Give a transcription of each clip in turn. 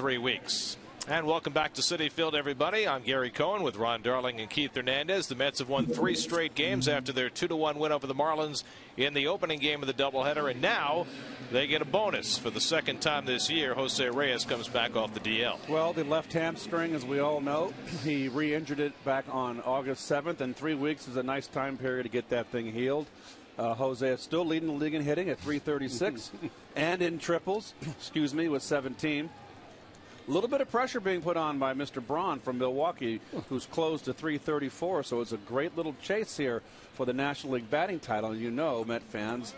3 weeks. And welcome back to Citi Field, everybody. I'm Gary Cohen with Ron Darling and Keith Hernandez. The Mets have won 3 straight games after their 2-1 win over the Marlins in the opening game of the doubleheader, and now they get a bonus for the second time this year. Jose Reyes comes back off the DL. Well, the left hamstring, as we all know, he re-injured it back on August 7th, and 3 weeks is a nice time period to get that thing healed. Jose is still leading the league in hitting at .336 and in triples, with 17. A little bit of pressure being put on by Mr. Braun from Milwaukee, who's closed to .334, so it's a great little chase here for the National League batting title. You know, Met fans,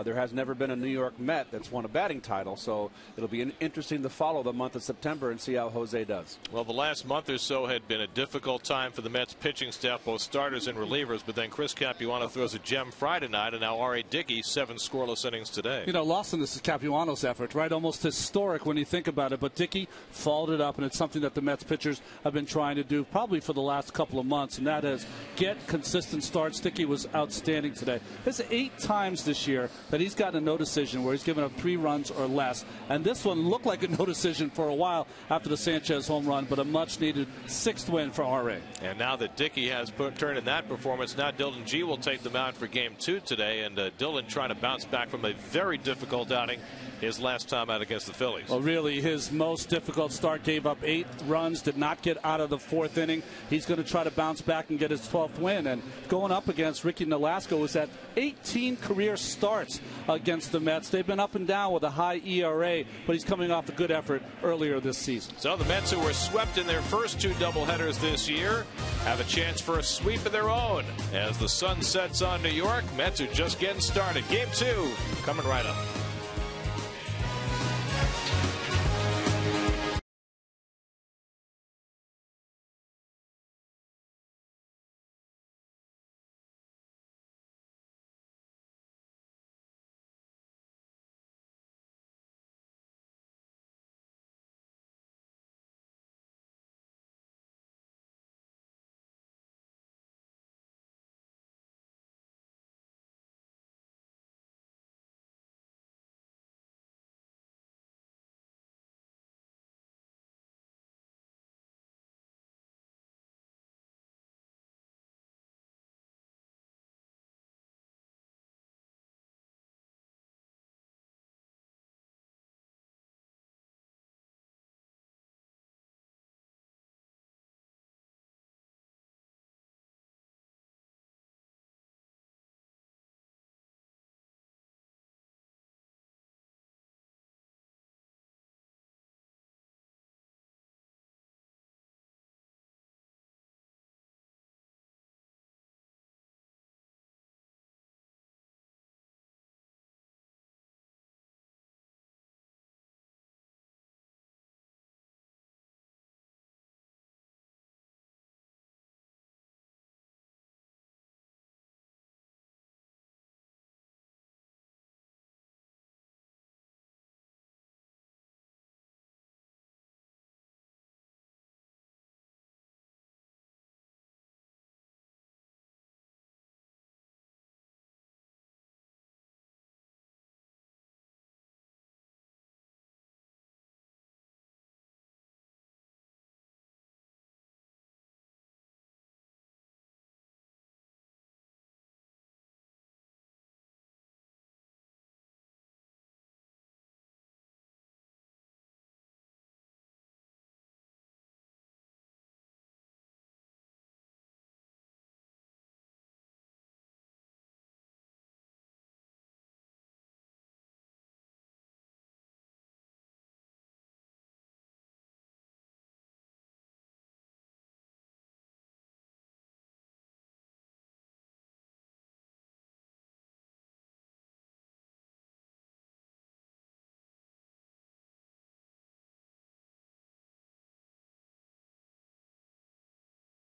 there has never been a New York Met that's won a batting title, so it'll be interesting to follow the month of September and see how Jose does. Well, the last month or so had been a difficult time for the Mets pitching staff, both starters and relievers, but then Chris Capuano throws a gem Friday night, and now R.A. Dickey 7 scoreless innings today. You know, Lawson, this is Capuano's effort, right? Almost historic when you think about it, but Dickey followed it up, and it's something that the Mets pitchers have been trying to do probably for the last couple of months, and that is get consistent starts. Dickey was outstanding today. It's 8 times this year that he's gotten a no decision where he's given up 3 runs or less, and this one looked like a no decision for a while after the Sanchez home run, but a much needed 6th win for R.A. And now that Dickey has turned in that performance, now Dylan G will take them out for game 2 today, and Dylan trying to bounce back from a very difficult outing his last time out against the Phillies. Well, really his most difficult start, gave up 8 runs, did not get out of the 4th inning. He's going to try to bounce back and get his 12th win, and going up against Ricky Nolasco, who's had 18 career starts against the Mets. They've been up and down with a high ERA, but he's coming off a good effort earlier this season. So the Mets, who were swept in their first 2 doubleheaders this year, have a chance for a sweep of their own. As the sun sets on New York, Mets are just getting started. Game 2 coming right up.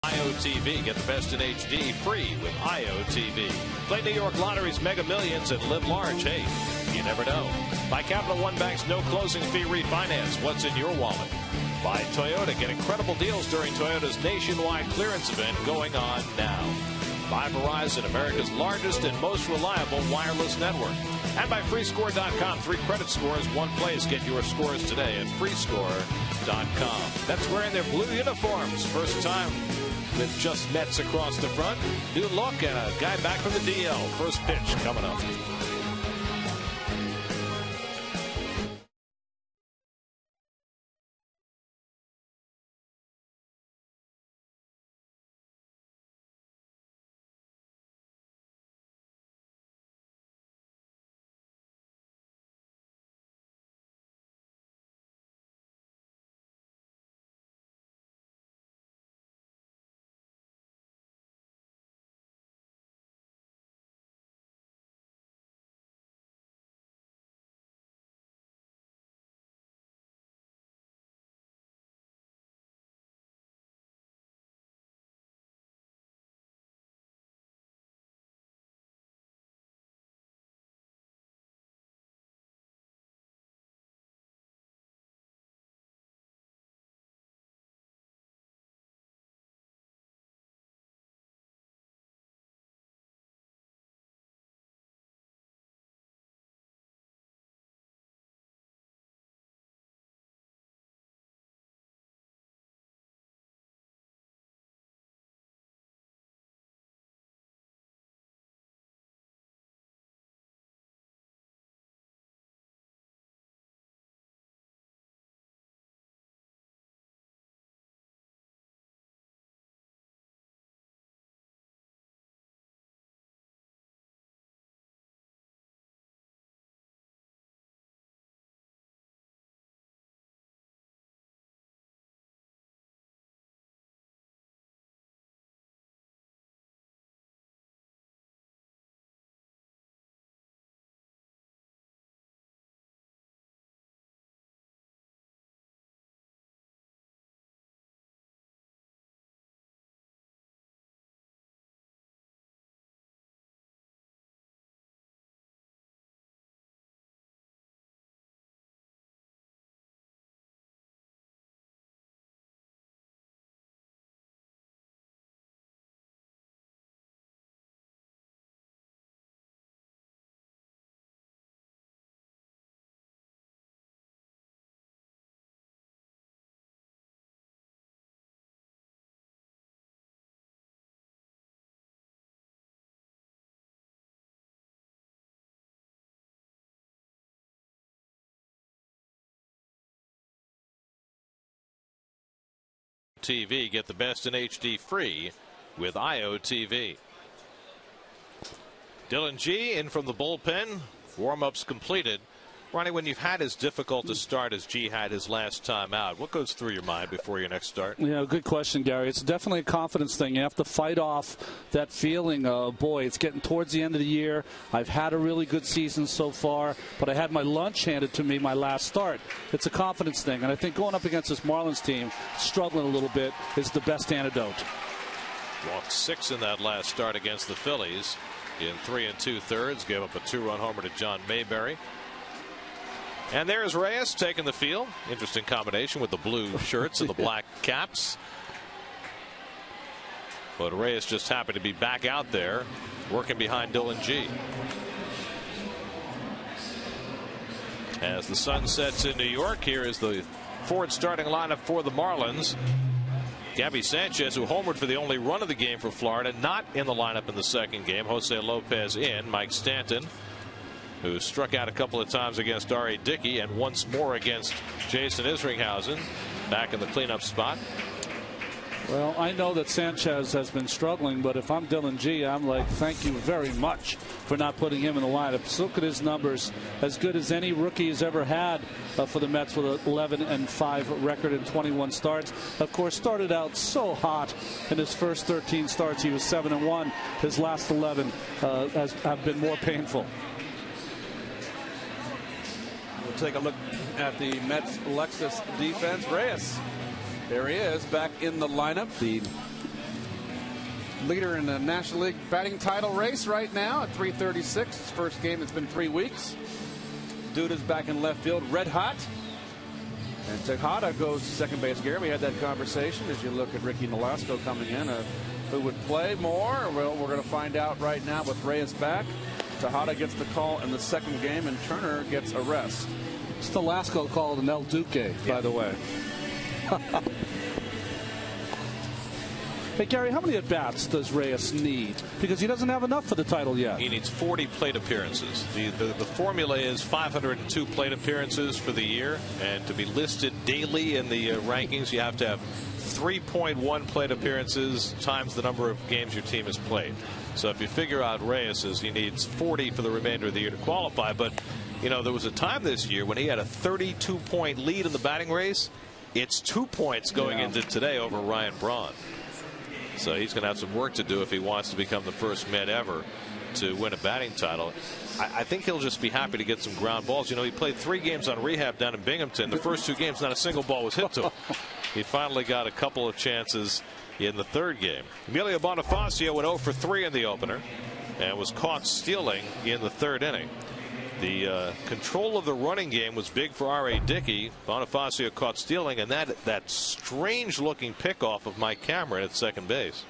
IOTV. Get the best in HD free with IOTV. Play New York Lottery's Mega Millions and live large. Hey, you never know. By Capital One Bank's no closing fee refinance. What's in your wallet? By Toyota. Get incredible deals during Toyota's nationwide clearance event going on now. by Verizon, America's largest and most reliable wireless network. And by freescore.com. 3 credit scores, 1 place. Get your scores today at freescore.com. That's wearing their blue uniforms. First time with just Mets across the front. New look and a guy back from the DL. First pitch coming up. TV. Get the best in HD free with IOTV. Dylan G in from the bullpen. Warm-ups completed. Ronnie, when you've had as difficult a start as G had his last time out, what goes through your mind before your next start? Yeah, good question, Gary. It's definitely a confidence thing. You have to fight off that feeling of, boy, it's getting towards the end of the year. I've had a really good season so far, but I had my lunch handed to me my last start. It's a confidence thing, and I think going up against this Marlins team, struggling a little bit, is the best antidote. Walked 6 in that last start against the Phillies in 3 2/3. Gave up a 2-run homer to John Mayberry. And there's Reyes taking the field. Interesting combination with the blue shirts and the black caps. But Reyes just happy to be back out there working behind Dylan G. As the sun sets in New York, here is the Ford starting lineup for the Marlins. Gabby Sanchez, who homered for the only run of the game for Florida, not in the lineup in the second game. Jose Lopez in. Mike Stanton, who struck out a couple of times against R.A. Dickey and once more against Jason Isringhausen, back in the cleanup spot. Well, I know that Sanchez has been struggling, but if I'm Dylan G, I'm like, thank you very much for not putting him in the lineup. So look at his numbers, as good as any rookie has ever had for the Mets, with an 11-5 record in 21 starts. Of course, started out so hot in his first 13 starts. He was 7-1. His last 11 have been more painful. We'll take a look at the Mets Lexus defense. Reyes, there he is, back in the lineup. The leader in the National League batting title race right now at 336. His first game, it's been 3 weeks. Duda's back in left field, red hot. And Tejada goes to second base. Gary, we had that conversation as you look at Ricky Nolasco coming in. who would play more? Well, we're going to find out right now with Reyes back. Tejada gets the call in the second game, and Turner gets a rest. It's the last called an El Duque, by the way. Hey, Gary, how many at-bats does Reyes need? Because he doesn't have enough for the title yet. He needs 40 plate appearances. The formula is 502 plate appearances for the year, and to be listed daily in the rankings, you have to have 3.1 plate appearances times the number of games your team has played. So if you figure out Reyes's, he needs 40 for the remainder of the year to qualify. But, you know, there was a time this year when he had a 32-point lead in the batting race. It's 2 points going into today over Ryan Braun. So he's going to have some work to do if he wants to become the first Met ever to win a batting title. I think he'll just be happy to get some ground balls. You know, he played 3 games on rehab down in Binghamton. The first 2 games, not a single ball was hit to him. He finally got a couple of chances in the third game. Emilio Bonifacio went 0 for 3 in the opener and was caught stealing in the third inning. The control of the running game was big for R.A. Dickey. Bonifacio caught stealing, and that strange-looking pickoff of Mike Cameron at second base.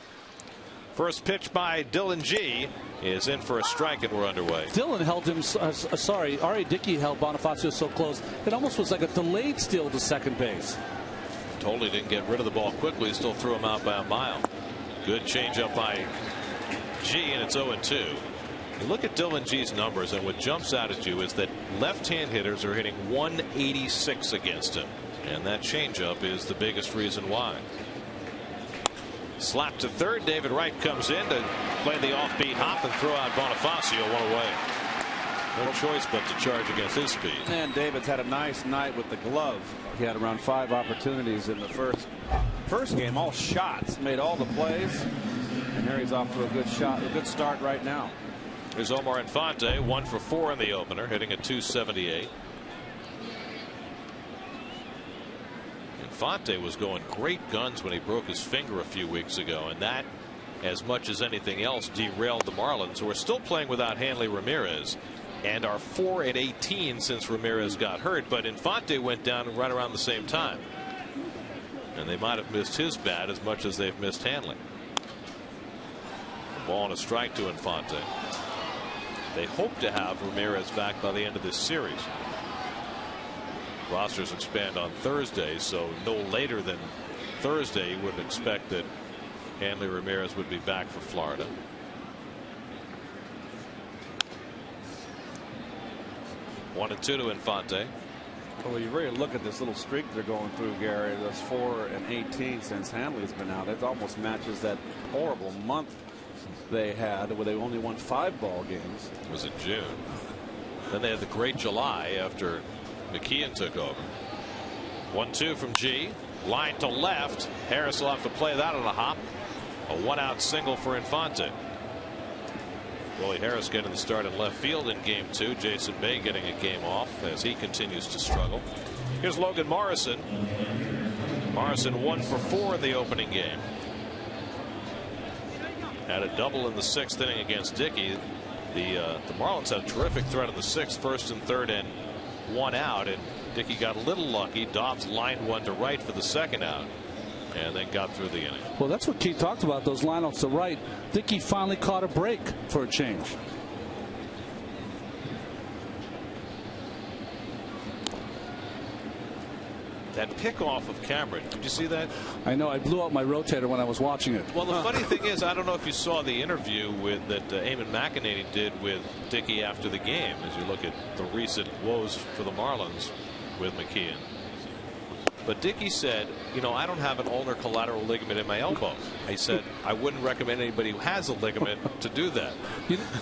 First pitch by Dylan G is in for a strike, and we're underway. Dylan held him. R.A. Dickey held Bonifacio so close it almost was like a delayed steal to second base. Totally didn't get rid of the ball quickly. Still threw him out by a mile. Good changeup by G, and it's 0-2. You look at Dylan G's numbers, and what jumps out at you is that left-hand hitters are hitting 186 against him, and that changeup is the biggest reason why. Slap to third. David Wright comes in to play the offbeat hop and throw out Bonifacio one away. No choice but to charge against his speed. And David's had a nice night with the glove. He had around 5 opportunities in the first game, all shots, made all the plays, and Harry's off to a good start right now. Here's Omar Infante, 1 for 4 in the opener, hitting at .278. Infante was going great guns when he broke his finger a few weeks ago, and that, as much as anything else, derailed the Marlins, who are still playing without Hanley Ramirez and are 4-18 since Ramirez got hurt. But Infante went down right around the same time, and they might have missed his bat as much as they've missed Hanley. Ball and a strike to Infante. They hope to have Ramirez back by the end of this series. Rosters expand on Thursday, so no later than Thursday you would expect that Hanley Ramirez would be back for Florida. One and 2 to Infante. Well, you really look at this little streak they're going through, Gary. That's 4-18 since Hanley's been out. It almost matches that horrible month they had where they only won 5 ball games. It was in June. Then they had the great July after McKeon took over. 1-2 from G. Line to left. Harris will have to play that on a hop. A 1-out single for Infante. Willie Harris getting the start in left field in game 2. Jason Bay getting a game off as he continues to struggle. Here's Logan Morrison. Morrison 1 for 4 in the opening game. Had a double in the 6th inning against Dickey. The Marlins had a terrific threat in the 6th, first and third, and 1 out. And Dickey got a little lucky. Dobbs lined one to right for the 2nd out, and then got through the inning. Well, that's what Keith talked about, those lineouts to right. Dickey finally caught a break for a change. That pickoff of Cameron, did you see that? I know. I blew out my rotator when I was watching it. Well, the funny thing is, I don't know if you saw the interview that Eamon McEnany did with Dickey after the game, as you look at the recent woes for the Marlins with McKeon. But Dickey said, you know, I don't have an ulnar collateral ligament in my elbow. I said, I wouldn't recommend anybody who has a ligament to do that.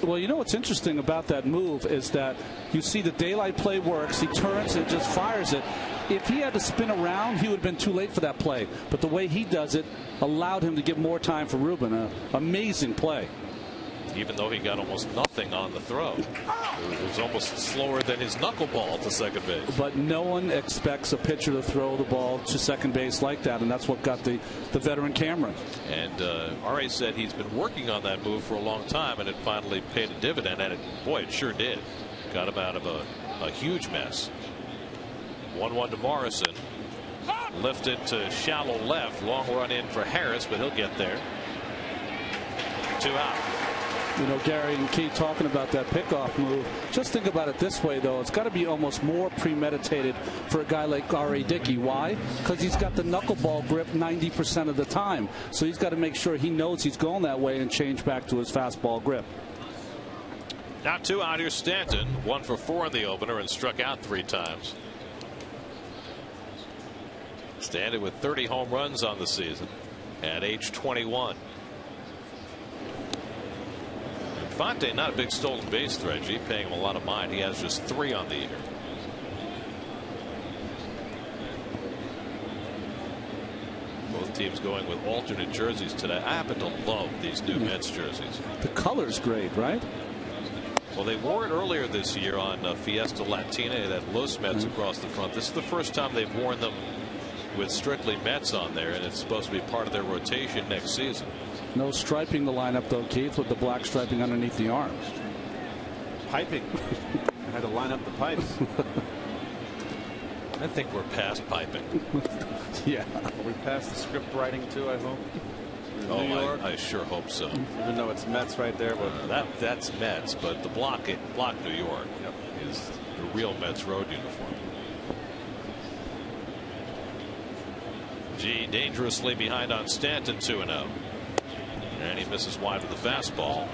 Well, you know what's interesting about that move is that you see the daylight play works. He turns and just fires it. If he had to spin around, he would have been too late for that play. But the way he does it allowed him to give more time for Ruben. An amazing play. Even though he got almost nothing on the throw. It was almost slower than his knuckleball to second base. But no one expects a pitcher to throw the ball to second base like that, and that's what got the veteran Cameron. And R.A. said he's been working on that move for a long time, and it finally paid a dividend, and it sure did. Got him out of a huge mess. 1-1 to Morrison. Lifted to shallow left. Long run in for Harris, but he'll get there. 2 out. You know, Gary and Keith talking about that pickoff move. Just think about it this way, though. It's got to be almost more premeditated for a guy like R.A. Dickey. Why? Because he's got the knuckleball grip 90% of the time. So he's got to make sure he knows he's going that way and change back to his fastball grip. Now 2 out. Here's Stanton, 1 for 4 in the opener and struck out 3 times. Stanton with 30 home runs on the season at age 21. Fonte, not a big stolen base threat. G paying him a lot of mind. He has just 3 on the year. Both teams going with alternate jerseys today. I happen to love these new Mets jerseys. The color's great, right? Well, they wore it earlier this year on Fiesta Latina. It had Los Mets across the front. This is the first time they've worn them with strictly Mets on there, and it's supposed to be part of their rotation next season. No striping the lineup, though, Keith, with the black striping underneath the arms. Piping. I had to line up the pipes. I think we're past piping. Yeah. Are we past the script writing, too, I hope? Oh, New York? I sure hope so. Even though it's Mets right there. But that's Mets, but the block New York is the real Mets road uniform. G dangerously behind on Stanton, 2-0. And he misses wide with the fastball.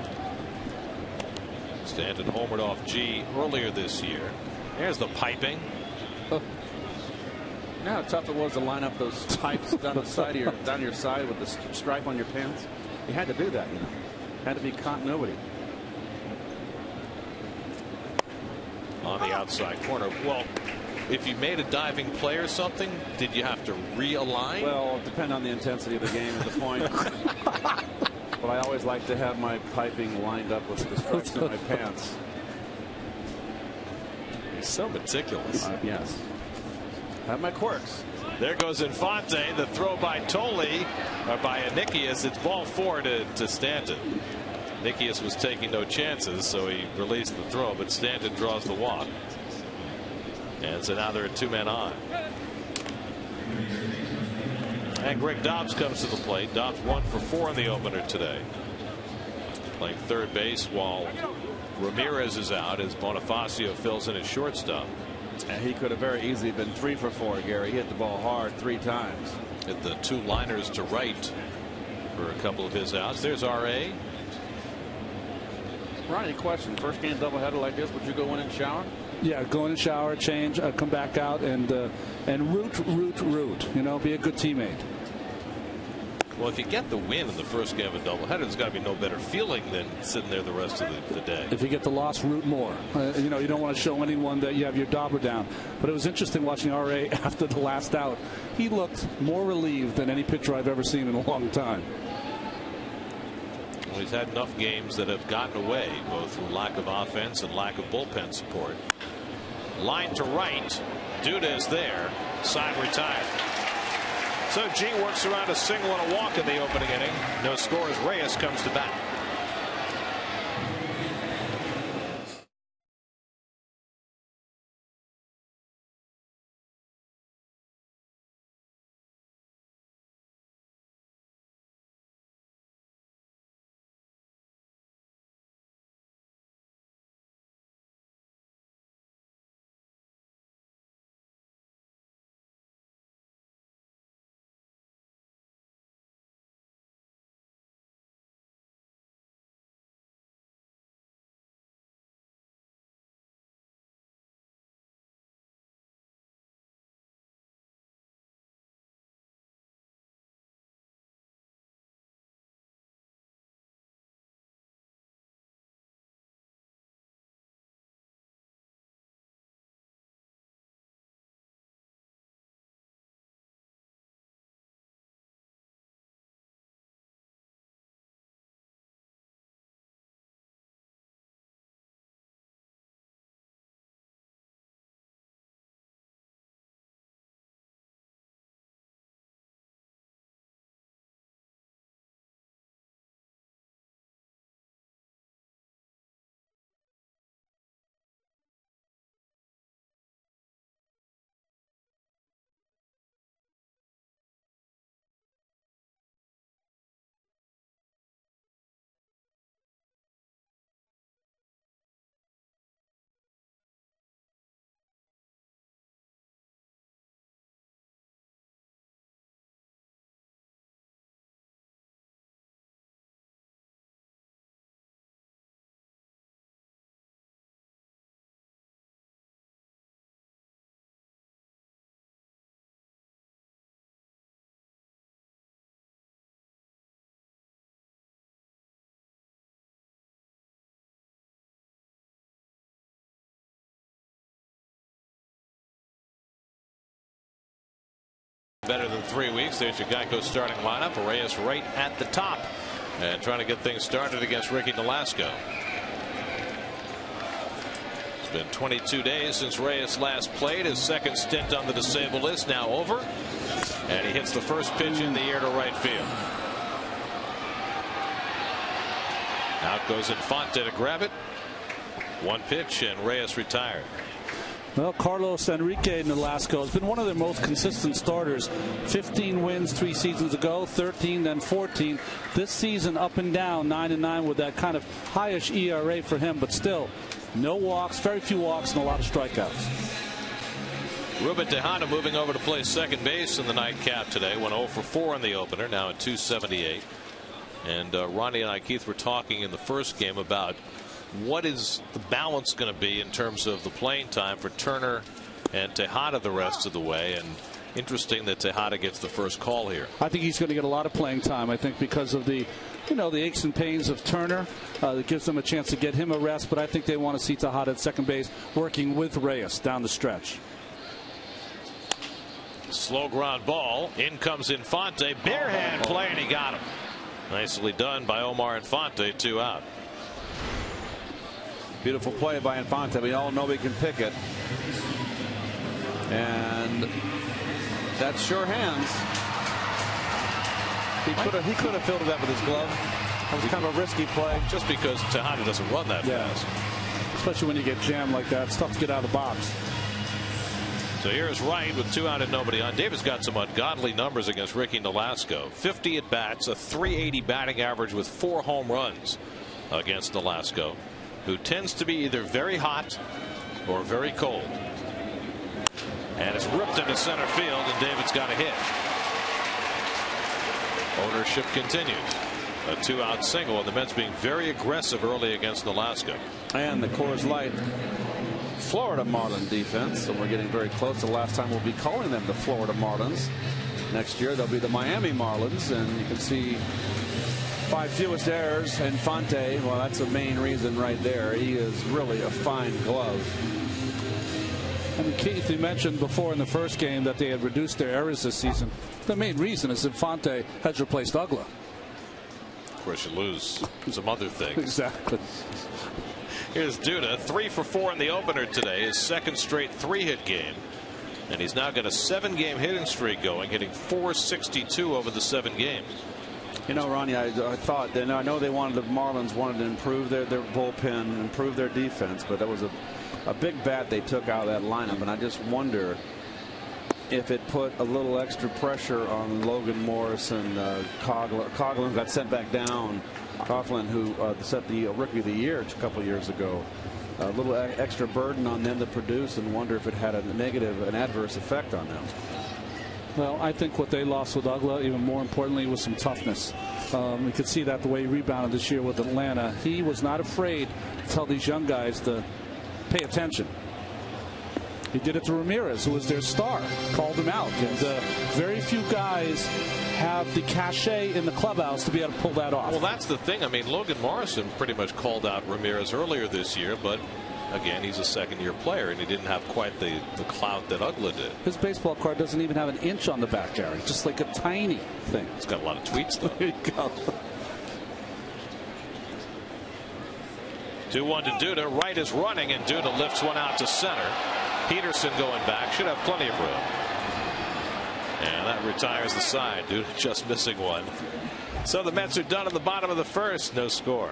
Stanton homered off G earlier this year. There's the piping. You know how tough it was to line up those pipes down the side of down your side with the stripe on your pants? You had to do that, you know. Had to be continuity. On the outside corner. Well, if you made a diving play or something, did you have to realign? Well, it depends on the intensity of the game at the point. But I always like to have my piping lined up with the stripes in my pants. He's so meticulous. Yes. I have my quirks. There goes Infante. The throw by Toley, or by Nikias. It's ball 4 to Stanton. Nikias was taking no chances, so he released the throw, but Stanton draws the walk. And so now they're 2 men on. And Greg Dobbs comes to the plate. Dobbs 1 for 4 in the opener today. Playing third base while Ramirez is out as Bonifacio fills in at shortstop. And he could have very easily been 3 for 4, Gary. He hit the ball hard 3 times. Hit the 2 liners to right for a couple of his outs. There's R.A. Ronnie, question. First game doubleheader like this, would you go in and shower? Yeah, go in and shower, change, come back out, and root. You know, be a good teammate. Well, if you get the win in the first game of a doubleheader, there's got to be no better feeling than sitting there the rest of the day. If you get the loss, root more. You know, you don't want to show anyone that you have your dauber down. But it was interesting watching R.A. after the last out. He looked more relieved than any pitcher I've ever seen in a long time. Well, he's had enough games that have gotten away, both through lack of offense and lack of bullpen support. Line to right. Duda is there. Side retired. So G works around a single and a walk in the opening inning. No score as Reyes comes to bat. Better than 3 weeks. There's your Geico starting lineup. Reyes right at the top and trying to get things started against Ricky Nolasco. It's been 22 days since Reyes last played. His second stint on the disabled list now over, and he hits the first pitch in the air to right field. Out goes Infante to grab it. One pitch and Reyes retired. Well, Carlos Enrique Nolasco has been one of their most consistent starters. 15 wins 3 seasons ago, 13, then 14. This season up and down, 9-9 with that kind of highish ERA for him, but still no walks, very few walks, and a lot of strikeouts. Ruben Tejada moving over to play second base in the nightcap today. Went 0 for 4 in the opener, now at 278. And Ronnie and I, Keith, were talking in the first game about what is the balance going to be in terms of the playing time for Turner and Tejada the rest of the way. And interesting that Tejada gets the first call here. I think he's going to get a lot of playing time. I think because of the aches and pains of Turner, that gives them a chance to get him a rest. But I think they want to see Tejada at second base working with Reyes down the stretch. Slow ground ball. In comes Infante. Bare hand play, and he got him. Nicely done by Omar Infante. 2 out. Beautiful play by Infante. We all know he can pick it. And that's sure hands. He could have filled it up with his glove. That was kind of a risky play. Just because Tejada doesn't run that fast. Especially when you get jammed like that. It's tough to get out of the box. So here's Wright with 2 out and nobody on. David's got some ungodly numbers against Ricky Nolasco. 50 at bats, a .380 batting average with 4 home runs against Nolasco, who tends to be either very hot or very cold. And it's ripped into center field, and David's got a hit. Ownership continues. A 2-out single, and the Mets being very aggressive early against Nolasco. And the Coors Light Florida Marlin defense, and we're getting very close to the last time we'll be calling them the Florida Marlins. Next year they'll be the Miami Marlins, and you can see 5 fewest errors. Infante, well, that's the main reason right there. He is really a fine glove. And Keith, you mentioned before in the first game that they had reduced their errors this season. The main reason is Infante has replaced Uggla. Of course, you lose some other things. Exactly. Here's Duda, 3 for 4 in the opener today, his second straight 3-hit game. And he's now got a 7-game hitting streak going, hitting .462 over the 7 games. You know, Ronnie, I thought, and I know the Marlins wanted to improve their bullpen, improve their defense, but that was a big bat they took out of that lineup, and I just wonder if it put a little extra pressure on Logan Morris and Coughlin got sent back down. Coughlin, who set the Rookie of the Year a couple of years ago. A little extra burden on them to produce, and wonder if it had an adverse effect on them. Well, I think what they lost with Uggla, even more importantly, was some toughness. We could see that the way he rebounded this year with Atlanta. He was not afraid to tell these young guys to pay attention. He did it to Ramirez, who was their star, called him out. And very few guys have the cachet in the clubhouse to be able to pull that off. Well, that's the thing. I mean, Logan Morrison pretty much called out Ramirez earlier this year, but again, he's a second-year player, and he didn't have quite the clout that Uggla did. His baseball card doesn't even have an inch on the back, Gary. Just like a tiny thing. It's got a lot of tweets, though. There you go. 2-1 to Duda. Wright is running, and Duda lifts one out to center. Peterson going back. Should have plenty of room. And that retires the side. Duda just missing one. So the Mets are done in the bottom of the first. No score.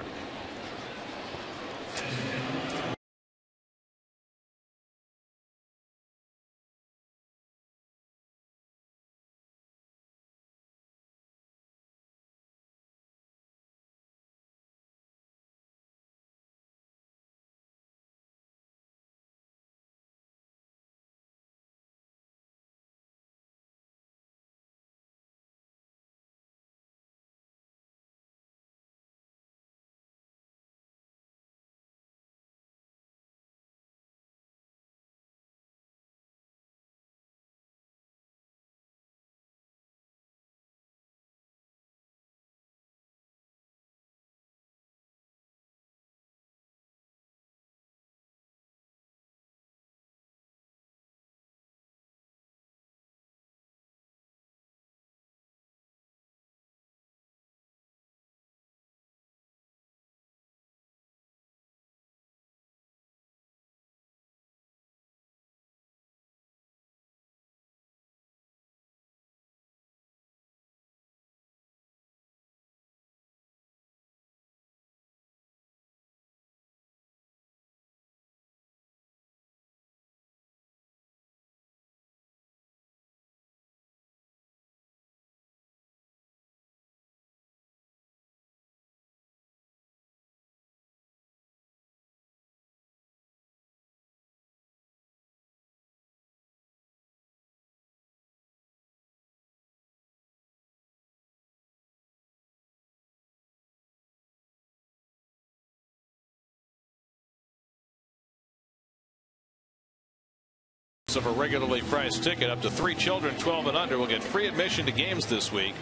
Of a regularly priced ticket. Up to 3 children 12 and under will get free admission to games this week.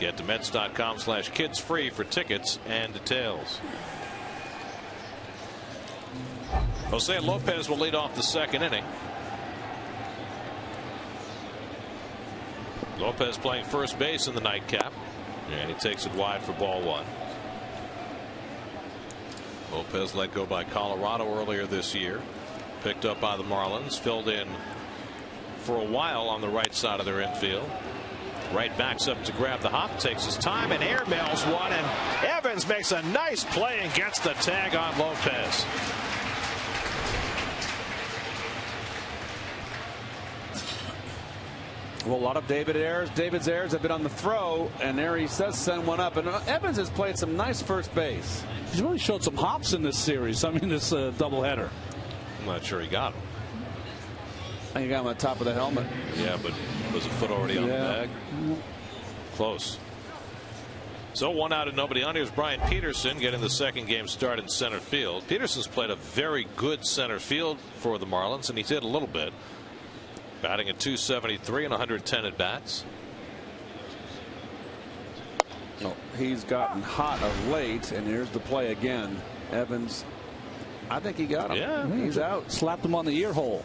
Get to Mets.com/kids free for tickets and details. Jose Lopez will lead off the second inning. Lopez playing first base in the nightcap, and he takes it wide for ball 1. Lopez let go by Colorado earlier this year, picked up by the Marlins, filled in for a while on the right side of their infield. Right backs up to grab the hop, takes his time and airmails one, and Evans makes a nice play and gets the tag on Lopez. Well, a lot of David's errors have been on the throw, and there he says send one up. And Evans has played some nice first base. He's really showed some hops in this series. I mean, this doubleheader. I'm not sure he got him. I think he got him on top of the helmet. Yeah, but was a foot already on the bag? Close. So 1 out and nobody on. Here's Brian Peterson getting the second game start in center field. Peterson's played a very good center field for the Marlins, and he's hit a little bit. Batting at .273 and 110 at bats. Oh, he's gotten hot of late, and here's the play again. Evans, I think he got him. Yeah, he's out. Slapped him on the ear hole.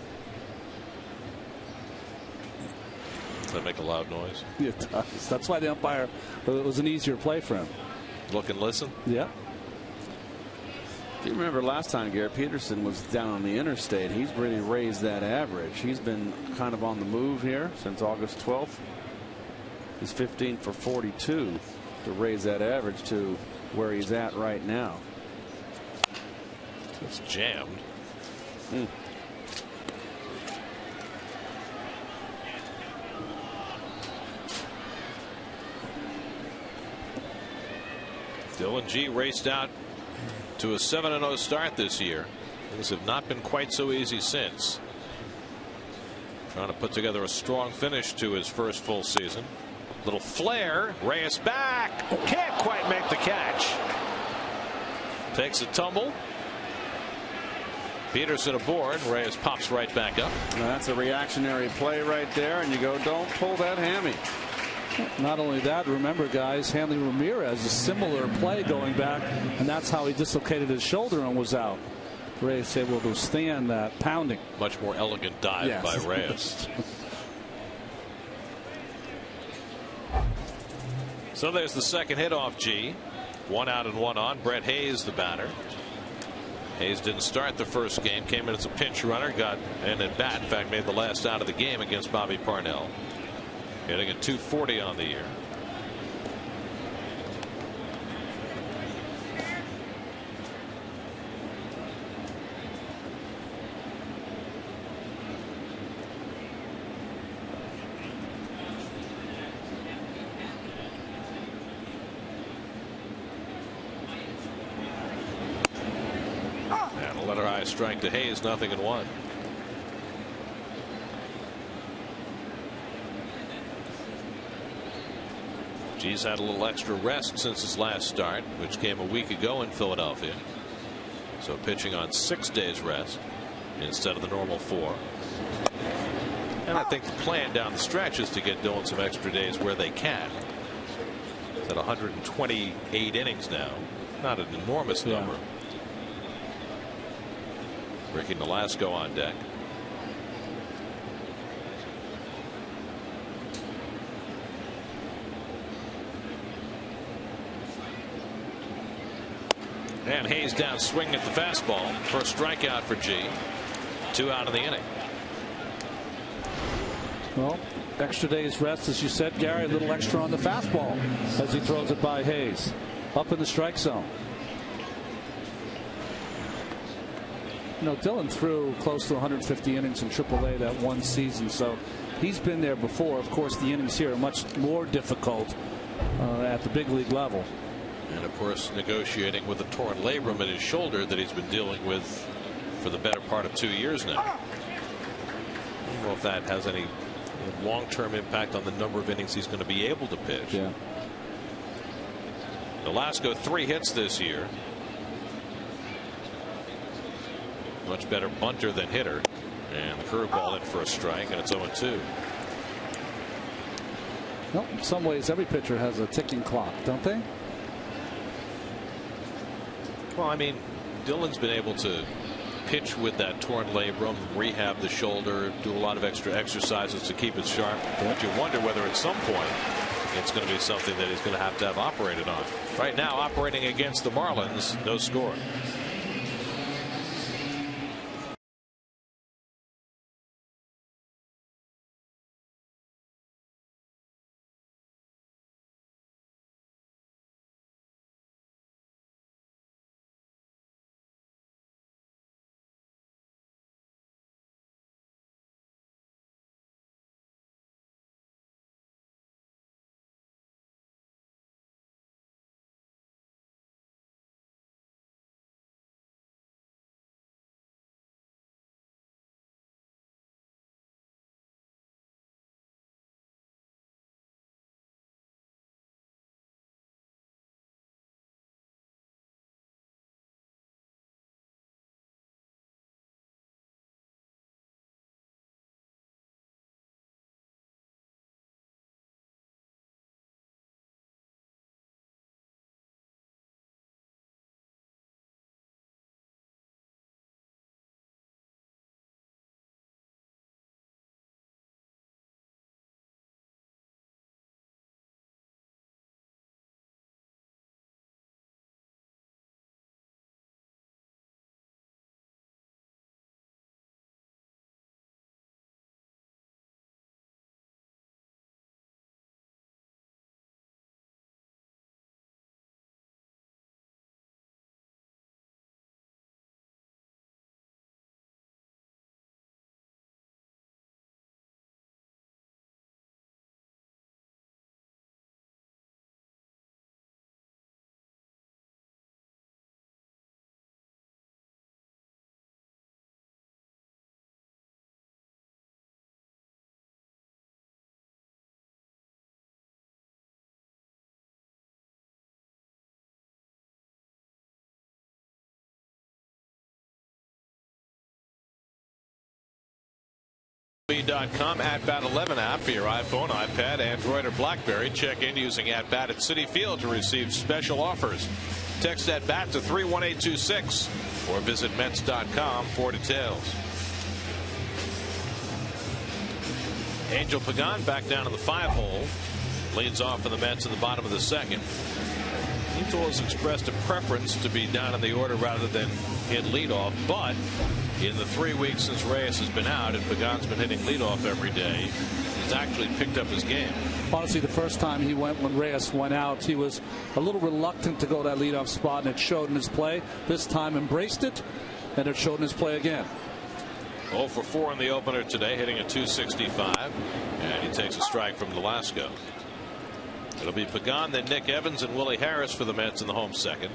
Does that make a loud noise? It does. That's why the umpire, it was an easier play for him. Look and listen. Yeah. If you remember last time Garrett Peterson was down on the interstate, he's really raised that average. He's been kind of on the move here since August 12th. He's 15 for 42 to raise that average to where he's at right now. It's jammed. Dylan G raced out to a 7-0 start this year. Things have not been quite so easy since. Trying to put together a strong finish to his first full season. Little flare. Reyes back. Can't quite make the catch. Takes a tumble. Peterson aboard. Reyes pops right back up. Now that's a reactionary play right there, and you go, don't pull that hammy. Not only that, remember, guys, Hanley Ramirez, a similar play going back, and that's how he dislocated his shoulder and was out. Reyes able to withstand that pounding. Much more elegant dive by Reyes. So there's the second hit off G. 1 out and 1 on. Brett Hayes, the batter. Hayes didn't start the first game, came in as a pinch runner, got an at bat, in fact made the last out of the game against Bobby Parnell. Hitting at .240 on the year. And a letter I strike to Hayes, 0-1. G's had a little extra rest since his last start, which came a week ago in Philadelphia. So pitching on 6 days rest instead of the normal 4. And I think the plan down the stretch is to get Dylan some extra days where they can. He's at 128 innings now. Not an enormous number. Ricky Nolasco on deck. And Hayes down swinging at the fastball. First strikeout for G. 2 out of the inning. Well, extra day's rest, as you said, Gary. A little extra on the fastball as he throws it by Hayes. Up in the strike zone. You know, Dylan threw close to 150 innings in AAA that one season, so he's been there before. Of course, the innings here are much more difficult at the big league level. And of course, negotiating with a torn labrum in his shoulder that he's been dealing with for the better part of 2 years now. I don't know if that has any long-term impact on the number of innings he's going to be able to pitch. Yeah. Nolasco 3 hits this year. Much better bunter than hitter. And the curveball in for a strike, and it's 0-2. Well, in some ways, every pitcher has a ticking clock, don't they? Well, I mean, Dylan's been able to pitch with that torn labrum, rehab the shoulder, do a lot of extra exercises to keep it sharp. But you wonder whether at some point it's going to be something that he's going to have operated on. Right now, operating against the Marlins, no score. PPD.com @bat11 app for your iPhone, iPad, Android, or BlackBerry. Check in using @bat at Citi Field to receive special offers. Text @bat to 31826 or visit Mets.com for details. Angel Pagan back down in the 5-hole. Leads off for the Mets in the bottom of the second. Angel has expressed a preference to be down in the order rather than hit leadoff, but in the 3 weeks since Reyes has been out and Pagan's been hitting leadoff every day, he's actually picked up his game. Honestly, the first time he went, when Reyes went out, he was a little reluctant to go that leadoff spot, and it showed in his play. This time embraced it, and it showed in his play again. 0 for 4 in the opener today, hitting a .265, and he takes a strike from Velasco. It'll be Pagan, then Nick Evans, and Willie Harris for the Mets in the home second.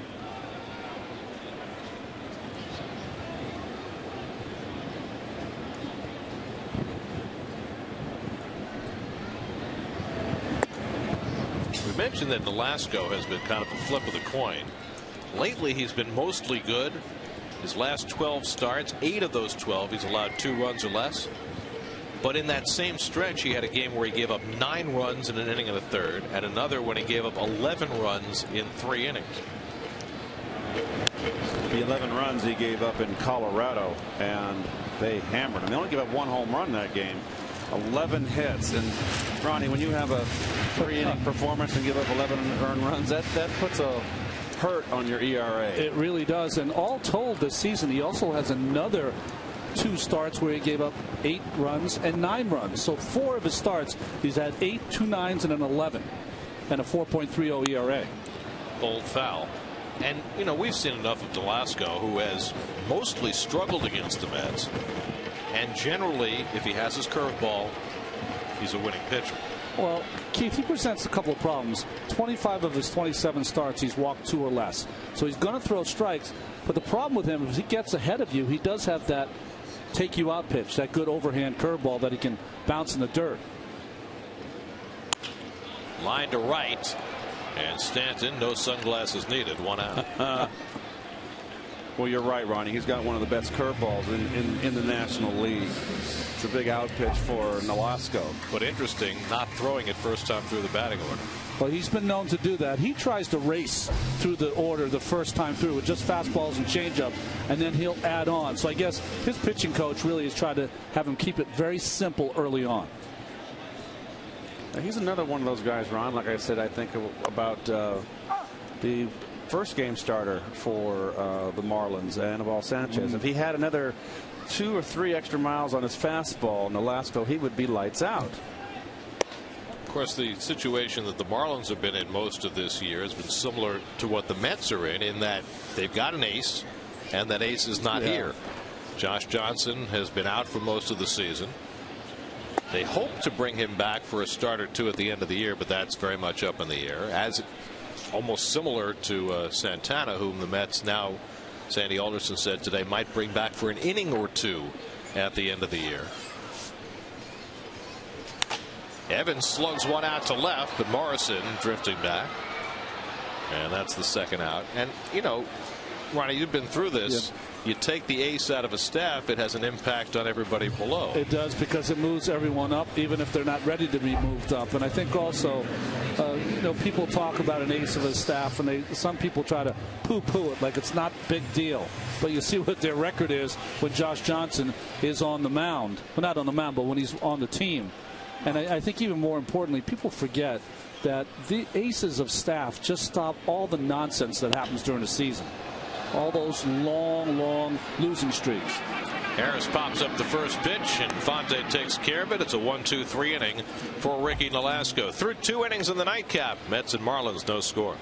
We mentioned that Velasco has been kind of a flip of the coin. Lately, he's been mostly good. His last 12 starts, 8 of those 12, he's allowed 2 runs or less. But in that same stretch, he had a game where he gave up 9 runs in an inning and a third, and another when he gave up 11 runs in 3 innings. The 11 runs he gave up in Colorado, and they hammered him. They only gave up 1 home run that game. 11 hits. And Ronnie, when you have a 3-inning performance and give up 11 earned runs, that puts a hurt on your ERA. It really does. And all told this season, he also has another 2 starts where he gave up 8 runs and 9 runs. So 4 of his starts, he's had 8, 2 9s, and an 11, and a 4.30 ERA. Bold foul. And, you know, we've seen enough of Velasco, who has mostly struggled against the Mets. And generally, if he has his curveball, he's a winning pitcher. Well, Keith, he presents a couple of problems. 25 of his 27 starts, he's walked 2 or less. So he's going to throw strikes. But the problem with him is he gets ahead of you. He does have that take you out pitch, that good overhand curveball that he can bounce in the dirt. Line to right, and Stanton, no sunglasses needed, 1 out. Well, you're right, Ronnie. He's got one of the best curveballs in the National League. It's a big out pitch for Nolasco. But interesting, not throwing it first time through the batting order. Well, he's been known to do that. He tries to race through the order the first time through with just fastballs and changeup, and then he'll add on. So I guess his pitching coach really has tried to have him keep it very simple early on. He's another one of those guys, Ron. Like I said, I think about the first game starter for the Marlins, Anibal Sanchez. If he had another 2 or 3 extra miles on his fastball, Nolasco, he would be lights out. Of course, the situation that the Marlins have been in most of this year has been similar to what the Mets are in that they've got an ace, and that ace is not here. Josh Johnson has been out for most of the season. They hope to bring him back for a start or two at the end of the year, but that's very much up in the air. As almost similar to Santana, whom the Mets now, Sandy Alderson said today, might bring back for an inning or two at the end of the year. Evans slugs one out to left, but Morrison drifting back. And that's the second out. And, you know, Ronnie, you've been through this. Yep. You take the ace out of a staff, it has an impact on everybody below. It does, because it moves everyone up, even if they're not ready to be moved up. And I think also, you know, people talk about an ace of a staff, and some people try to poo-poo it like it's not a big deal. But you see what their record is when Josh Johnson is on the mound. Well, not on the mound, but when he's on the team. And I think even more importantly, people forget that the aces of staff just stop all the nonsense that happens during the season. All those long losing streaks. Harris pops up the first pitch, and Fonte takes care of it. It's a 1-2-3 inning for Ricky Nolasco. Through 2 innings in the nightcap, Mets and Marlins, no score.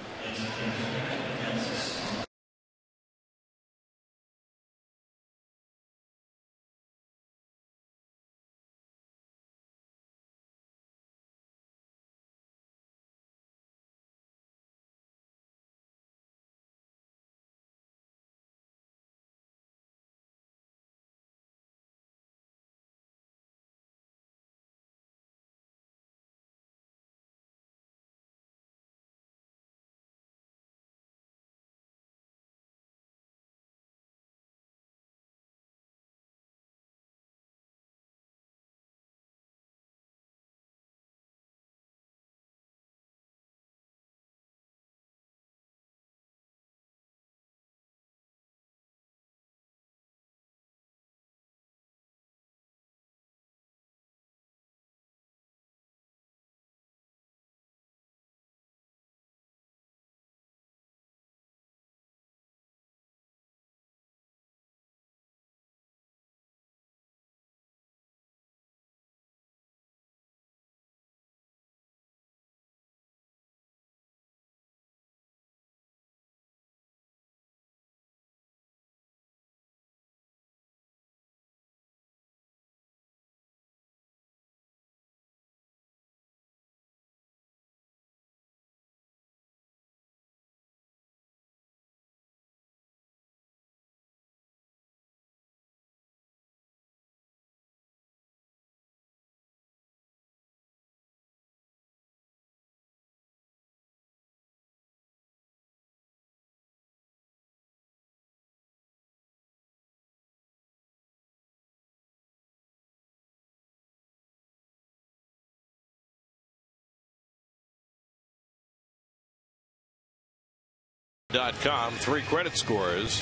.com, 3 credit scores,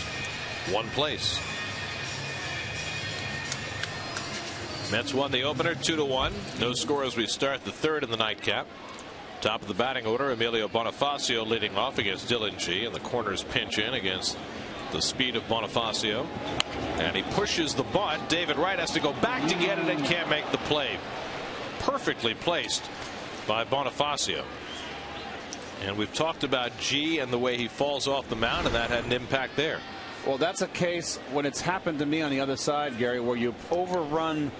1 place. Mets won the opener 2-1. No score as we start the third in the nightcap. Top of the batting order, Emilio Bonifacio leading off against Dylan G, and the corners pinch in against the speed of Bonifacio. And he pushes the bunt. David Wright has to go back to get it and can't make the play. Perfectly placed by Bonifacio. And we've talked about G and the way he falls off the mound, and that had an impact there. Well, that's a case when it's happened to me on the other side, Gary, where you overrun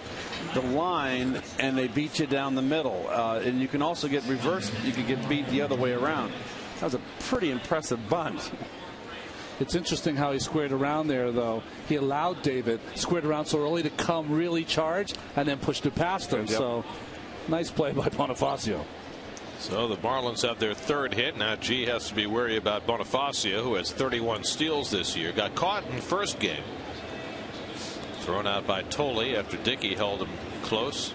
the line and they beat you down the middle. And you can also get reversed. You can get beat the other way around. That was a pretty impressive bunt. It's interesting how he squared around there, though. He allowed David squared around so early to come really charged and then pushed it past him. Yep. So nice play by Bonifacio. So the Marlins have their third hit. Now G has to be wary about Bonifacio, who has 31 steals this year. Got caught in the first game. Thrown out by Tolley after Dickey held him close.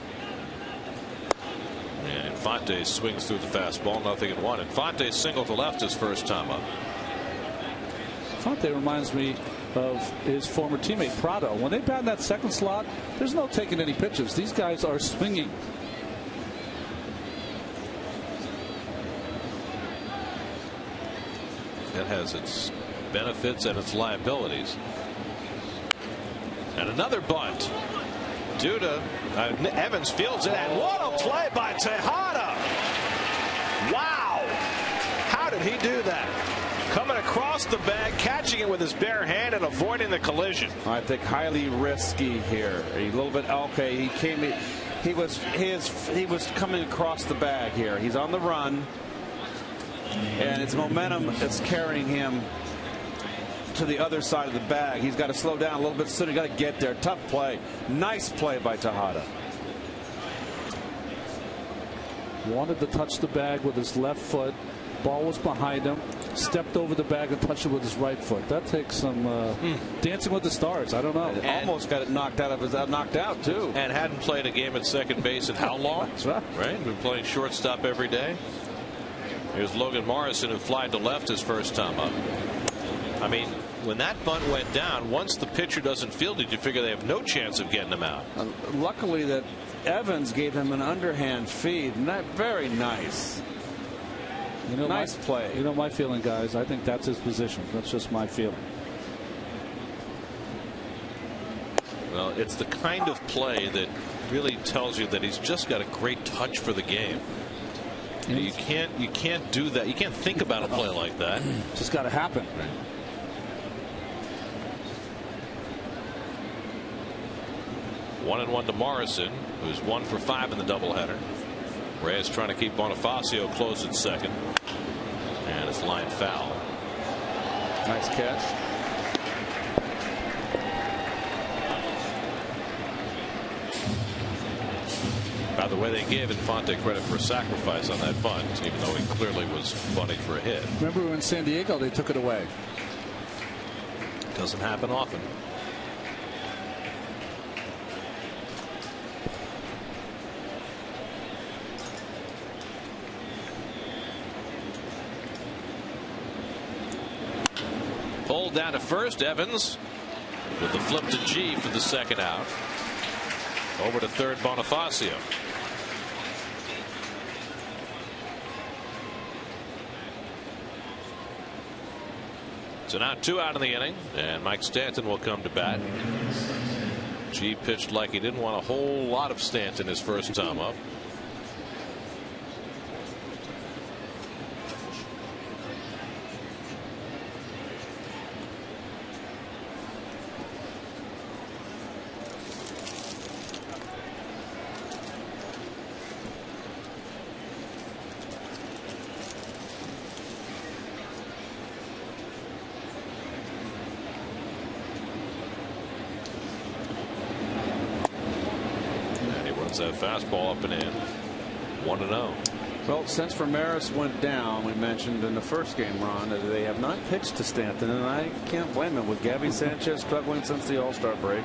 And Infante swings through the fastball. 0-1. Infante single to left his first time up. Infante reminds me of his former teammate Prado. When they bat in that second slot, there's no taking any pitches. These guys are swinging. That has its benefits and its liabilities. And another bunt. Duda, Evans fields it, and what a play by Tejada. Wow. How did he do that? Coming across the bag, catching it with his bare hand and avoiding the collision. I think highly risky here. A little bit okay. He was coming across the bag here. He's on the run, and it's momentum that's carrying him to the other side of the bag. He's got to slow down a little bit sooner. He's got to get there. Tough play. Nice play by Tejada. Wanted to touch the bag with his left foot. Ball was behind him. Stepped over the bag and touched it with his right foot. That takes some dancing with the stars. I don't know. And almost got it knocked out too. And hadn't played a game at second base in how long? That's right. Right? Been playing shortstop every day. Here's Logan Morrison, who flied to left his first time up. I mean, when that bunt went down, once the pitcher doesn't field it, you figure they have no chance of getting him out. Luckily that Evans gave him an underhand feed. Very nice. You know, nice play. You know my feeling, guys. I think that's his position. That's just my feeling. Well, it's the kind of play that really tells you that he's just got a great touch for the game. You can't do that. You can't think about a play like that. Just got to happen. Right. 1-1 to Morrison, who's 1 for 5 in the doubleheader. Reyes trying to keep Bonifacio close at second, and it's line foul. Nice catch. By the way, they gave Infante credit for a sacrifice on that bunt, even though he clearly was bunting for a hit. Remember when in San Diego they took it away? Doesn't happen often. Pulled down to first. Evans with the flip to G for the second out. Over to third, Bonifacio. So now 2 out in the inning, and Mike Stanton will come to bat. G pitched like he didn't want a whole lot of Stanton his first time up. That fastball up and in. 1-0. Well, since Ramirez went down, we mentioned in the first game, Ron, that they have not pitched to Stanton, and I can't blame him with Gabby Sanchez struggling since the All-Star break,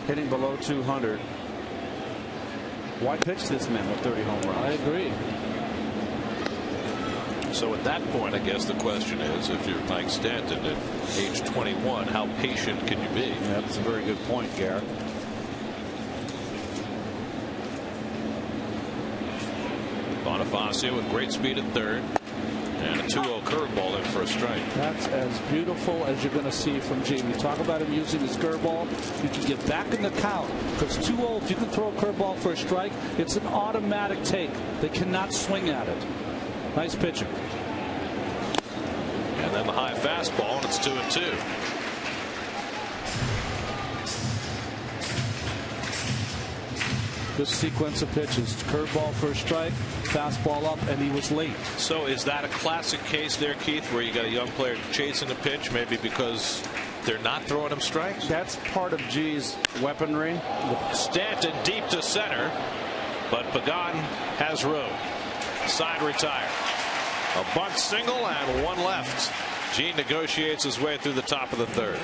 hitting below 200. Why pitch this man with 30 home runs? I agree. So at that point, I guess the question is, if you're Mike Stanton at age 21, how patient can you be? Yeah, that's a very good point, Garrett. Bonifacio with great speed at third, and a 2-0 curveball in for a strike. That's as beautiful as you're going to see from G. We talk about him using his curveball. You can get back in the count because 2-0, if you can throw a curveball for a strike, it's an automatic take. They cannot swing at it. Nice pitching. And then the high fastball, and it's 2-2. Good sequence of pitches. Curveball for a strike, fastball up, and he was late. So is that a classic case there, Keith, where you got a young player chasing a pitch, maybe because they're not throwing him strikes? That's part of G's weaponry. Stanton deep to center, but Pagan has room. Side retire. A bunt single and one left. Gene negotiates his way through the top of the third.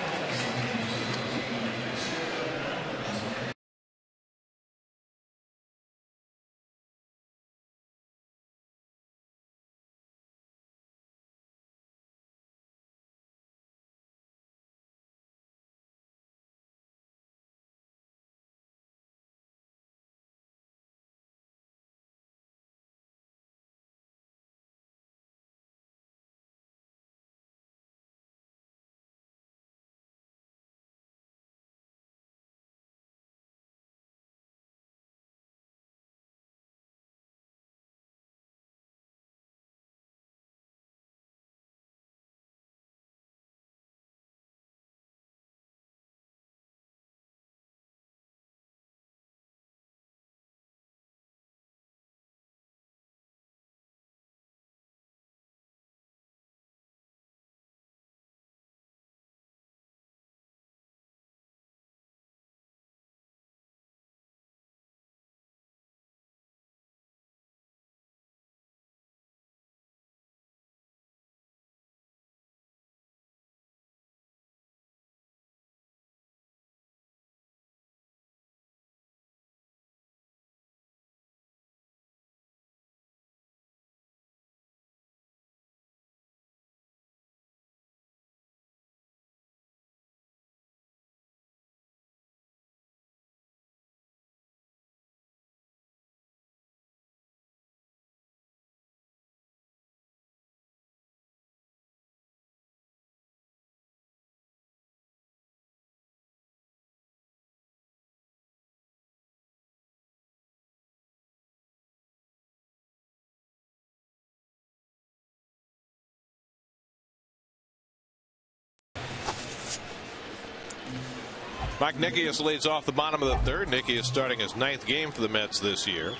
Mike Nickius leads off the bottom of the third. Nickius starting his 9th game for the Mets this year.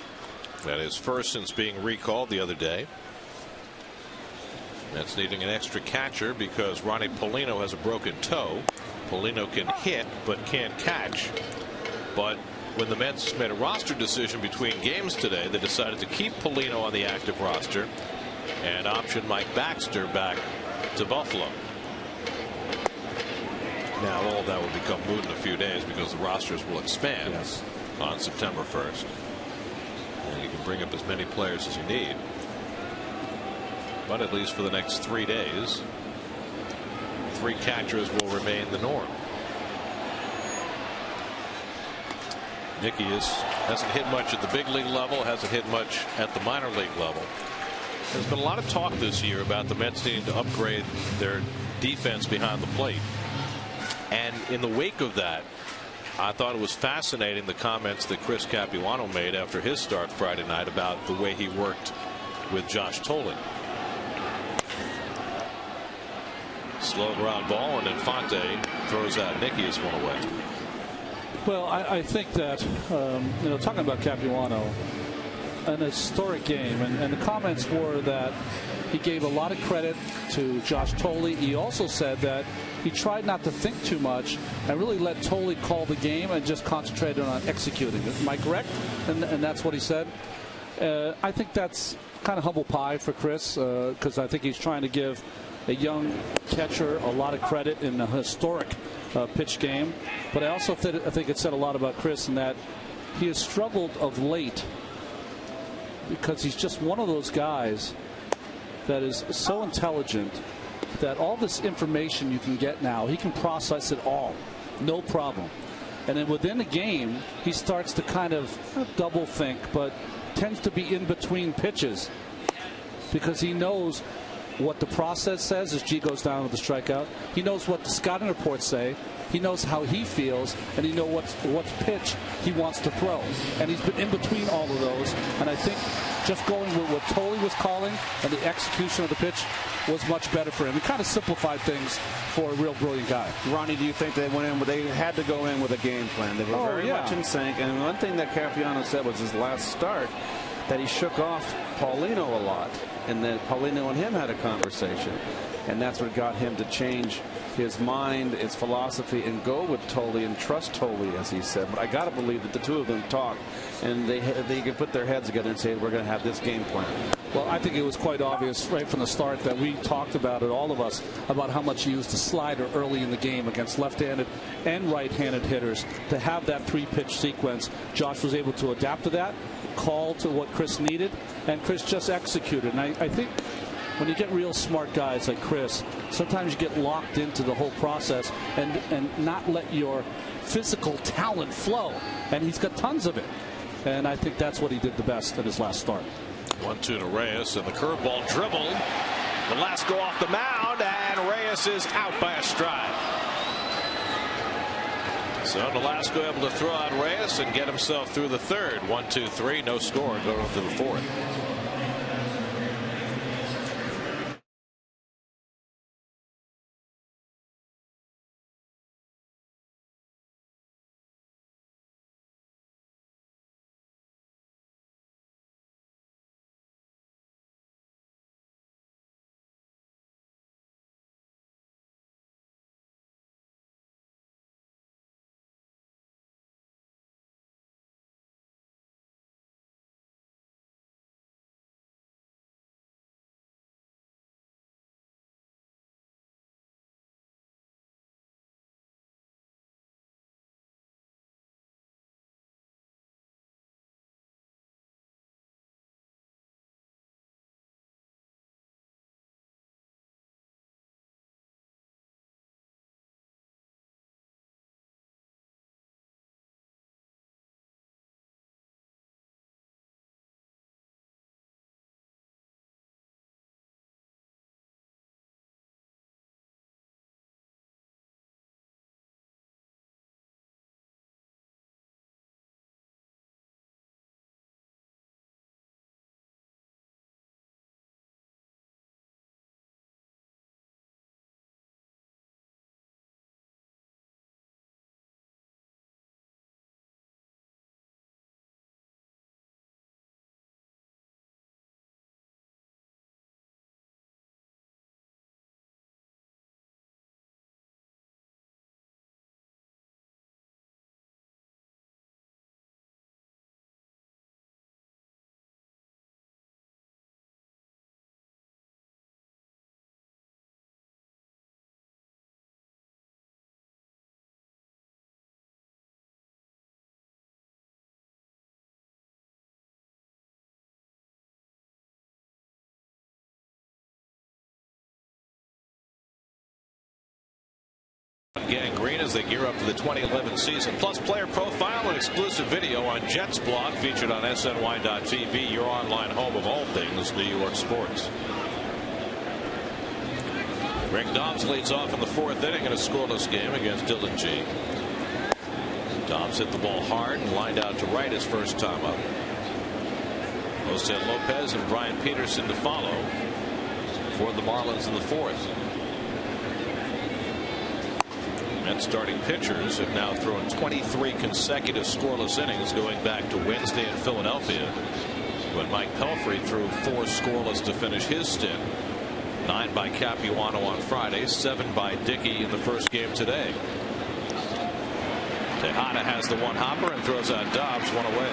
That is first since being recalled the other day. Mets needing an extra catcher because Ronnie Paulino has a broken toe. Paulino can hit but can't catch. But when the Mets made a roster decision between games today, they decided to keep Paulino on the active roster and option Mike Baxter back to Buffalo. Now all of that will become moot in a few days because the rosters will expand on September 1st. And you can bring up as many players as you need. But at least for the next 3 days, 3 catchers will remain the norm. Nickius hasn't hit much at the big league level, hasn't hit much at the minor league level. There's been a lot of talk this year about the Mets needing to upgrade their defense behind the plate. And in the wake of that, I thought it was fascinating the comments that Chris Capuano made after his start Friday night about the way he worked with Josh Tolan. Slow ground ball, and Infante throws out Nickius one away. Well, I think that, talking about Capuano, an historic game, and the comments were that he gave a lot of credit to Josh Tolley. He also said that he tried not to think too much and really let Tolley call the game and just concentrated on executing. Am I correct? And that's what he said. I think that's kind of humble pie for Chris because I think he's trying to give a young catcher a lot of credit in a historic pitch game. But I also think it said a lot about Chris in that he has struggled of late because he's just one of those guys that is so intelligent that all this information you can get now, he can process it all, no problem. And then within the game, he starts to kind of double think, but tends to be in between pitches because he knows what the process says as G goes down with the strikeout. He knows what the scouting reports say. He knows how he feels, and he knows what pitch he wants to throw. And he's been in between all of those. And I think just going with what Tolley was calling and the execution of the pitch was much better for him. He kind of simplified things for a real brilliant guy. Ronnie, do you think they went in? They had to go in with a game plan. They were very much in sync. And one thing that Capuano said was his last start that he shook off Paulino a lot, and then Paulino and him had a conversation, and that's what got him to change his mind, his philosophy, and go with Tolle and trust Tolle, as he said. But I got to believe that the two of them talk, and they can put their heads together and say, we're going to have this game plan. Well, I think it was quite obvious right from the start that we talked about it, all of us, about how much he used the slider early in the game against left-handed and right-handed hitters. To have that 3-pitch sequence, Josh was able to adapt to that, call to what Chris needed, and Chris just executed. And I think when you get real smart guys like Chris, sometimes you get locked into the whole process and not let your physical talent flow. And he's got tons of it. And I think that's what he did the best at his last start. 1-2 to Reyes, and the curveball dribbled. Velasco off the mound, and Reyes is out by a stride. So Velasco able to throw out Reyes and get himself through the third. 1-2-3, no score, going to the fourth. Gangrene as they gear up for the 2011 season. Plus player profile and exclusive video on Jets blog featured on SNY.TV, your online home of all things New York sports. Rick Dobbs leads off in the fourth inning in a scoreless game against Dylan G. Dobbs hit the ball hard and lined out to right his first time up. Jose Lopez and Brian Peterson to follow for the Marlins in the fourth. Mets starting pitchers have now thrown 23 consecutive scoreless innings going back to Wednesday in Philadelphia when Mike Pelfrey threw 4 scoreless to finish his stint. 9 by Capuano on Friday, 7 by Dickey in the first game today. Tejada has the one hopper and throws out Dobbs, one away.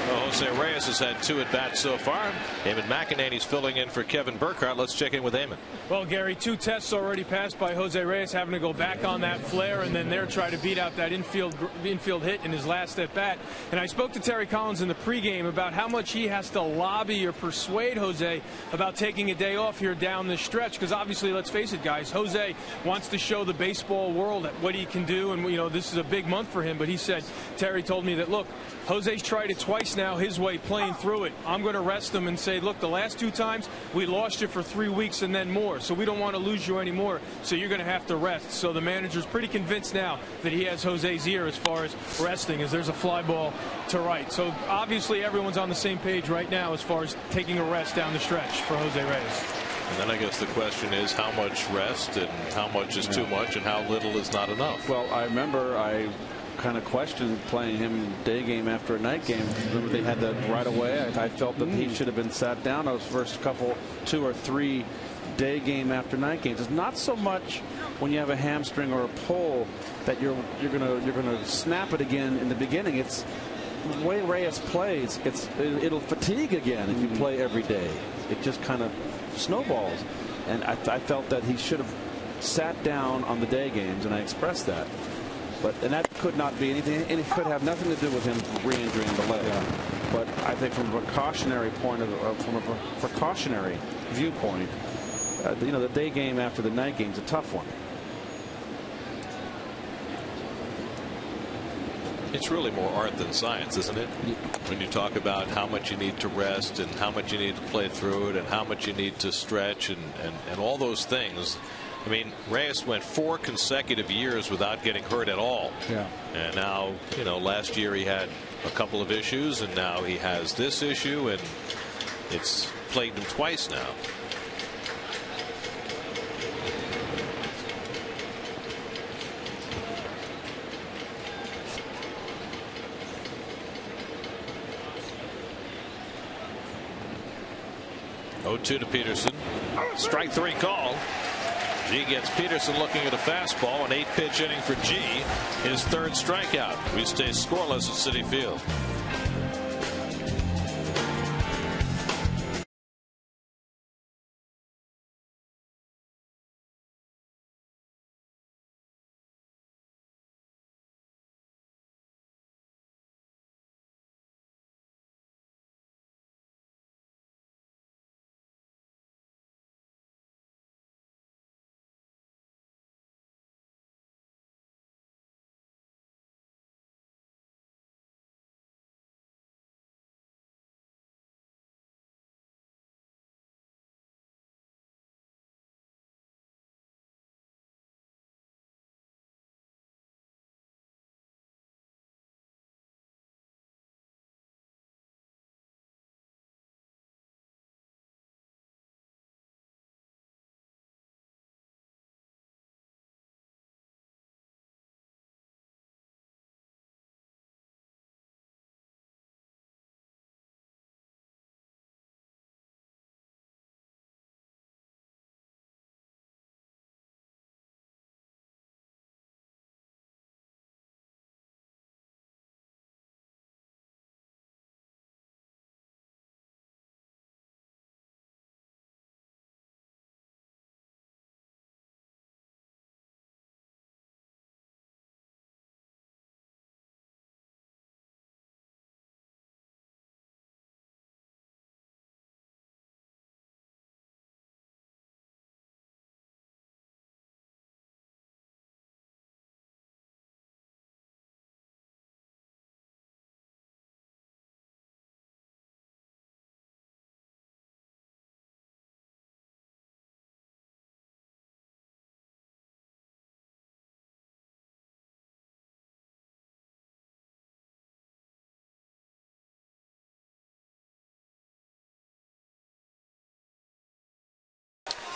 Well, Jose Reyes has had 2 at bats so far. Eamon McEnany's filling in for Kevin Burkhardt. Let's check in with Eamon. Well, Gary, 2 tests already passed by Jose Reyes, having to go back on that flare and then there try to beat out that infield hit in his last at bat. And I spoke to Terry Collins in the pregame about how much he has to lobby or persuade Jose about taking a day off here down the stretch, because obviously, let's face it, guys, Jose wants to show the baseball world what he can do, and this is a big month for him. But he said, Terry told me that, look, Jose's tried it twice now his way, playing through it. I'm going to rest him and say, look, the last 2 times we lost you for 3 weeks and then more, so we don't want to lose you anymore, so you're going to have to rest. So the manager's pretty convinced now that he has Jose's ear as far as resting, as there's a fly ball to right. So obviously everyone's on the same page right now as far as taking a rest down the stretch for Jose Reyes. And then I guess the question is how much rest and how much is too much and how little is not enough. Well, I remember I kind of questioned playing him day game after a night game. Remember they had that right away. I felt that he should have been sat down those first 2 or 3 day game after night games. It's not so much when you have a hamstring or a pull that you're gonna snap it again in the beginning. It's the way Reyes plays. It'll fatigue again if you play every day. It just kind of snowballs. And I felt that he should have sat down on the day games, and I expressed that. And that could not be anything, and it could have nothing to do with him re-injuring the leg. Yeah. But I think from a precautionary viewpoint, the day game after the night game is a tough one. It's really more art than science, isn't it? When you talk about how much you need to rest and how much you need to play through it and how much you need to stretch and all those things. I mean, Reyes went 4 consecutive years without getting hurt at all. Yeah. And now, last year he had a couple of issues, and now he has this issue, and it's plagued him twice now. To Peterson. Strike 3 call. G gets Peterson looking at a fastball. An 8-pitch inning for G. His 3rd strikeout. We stay scoreless at Citi Field.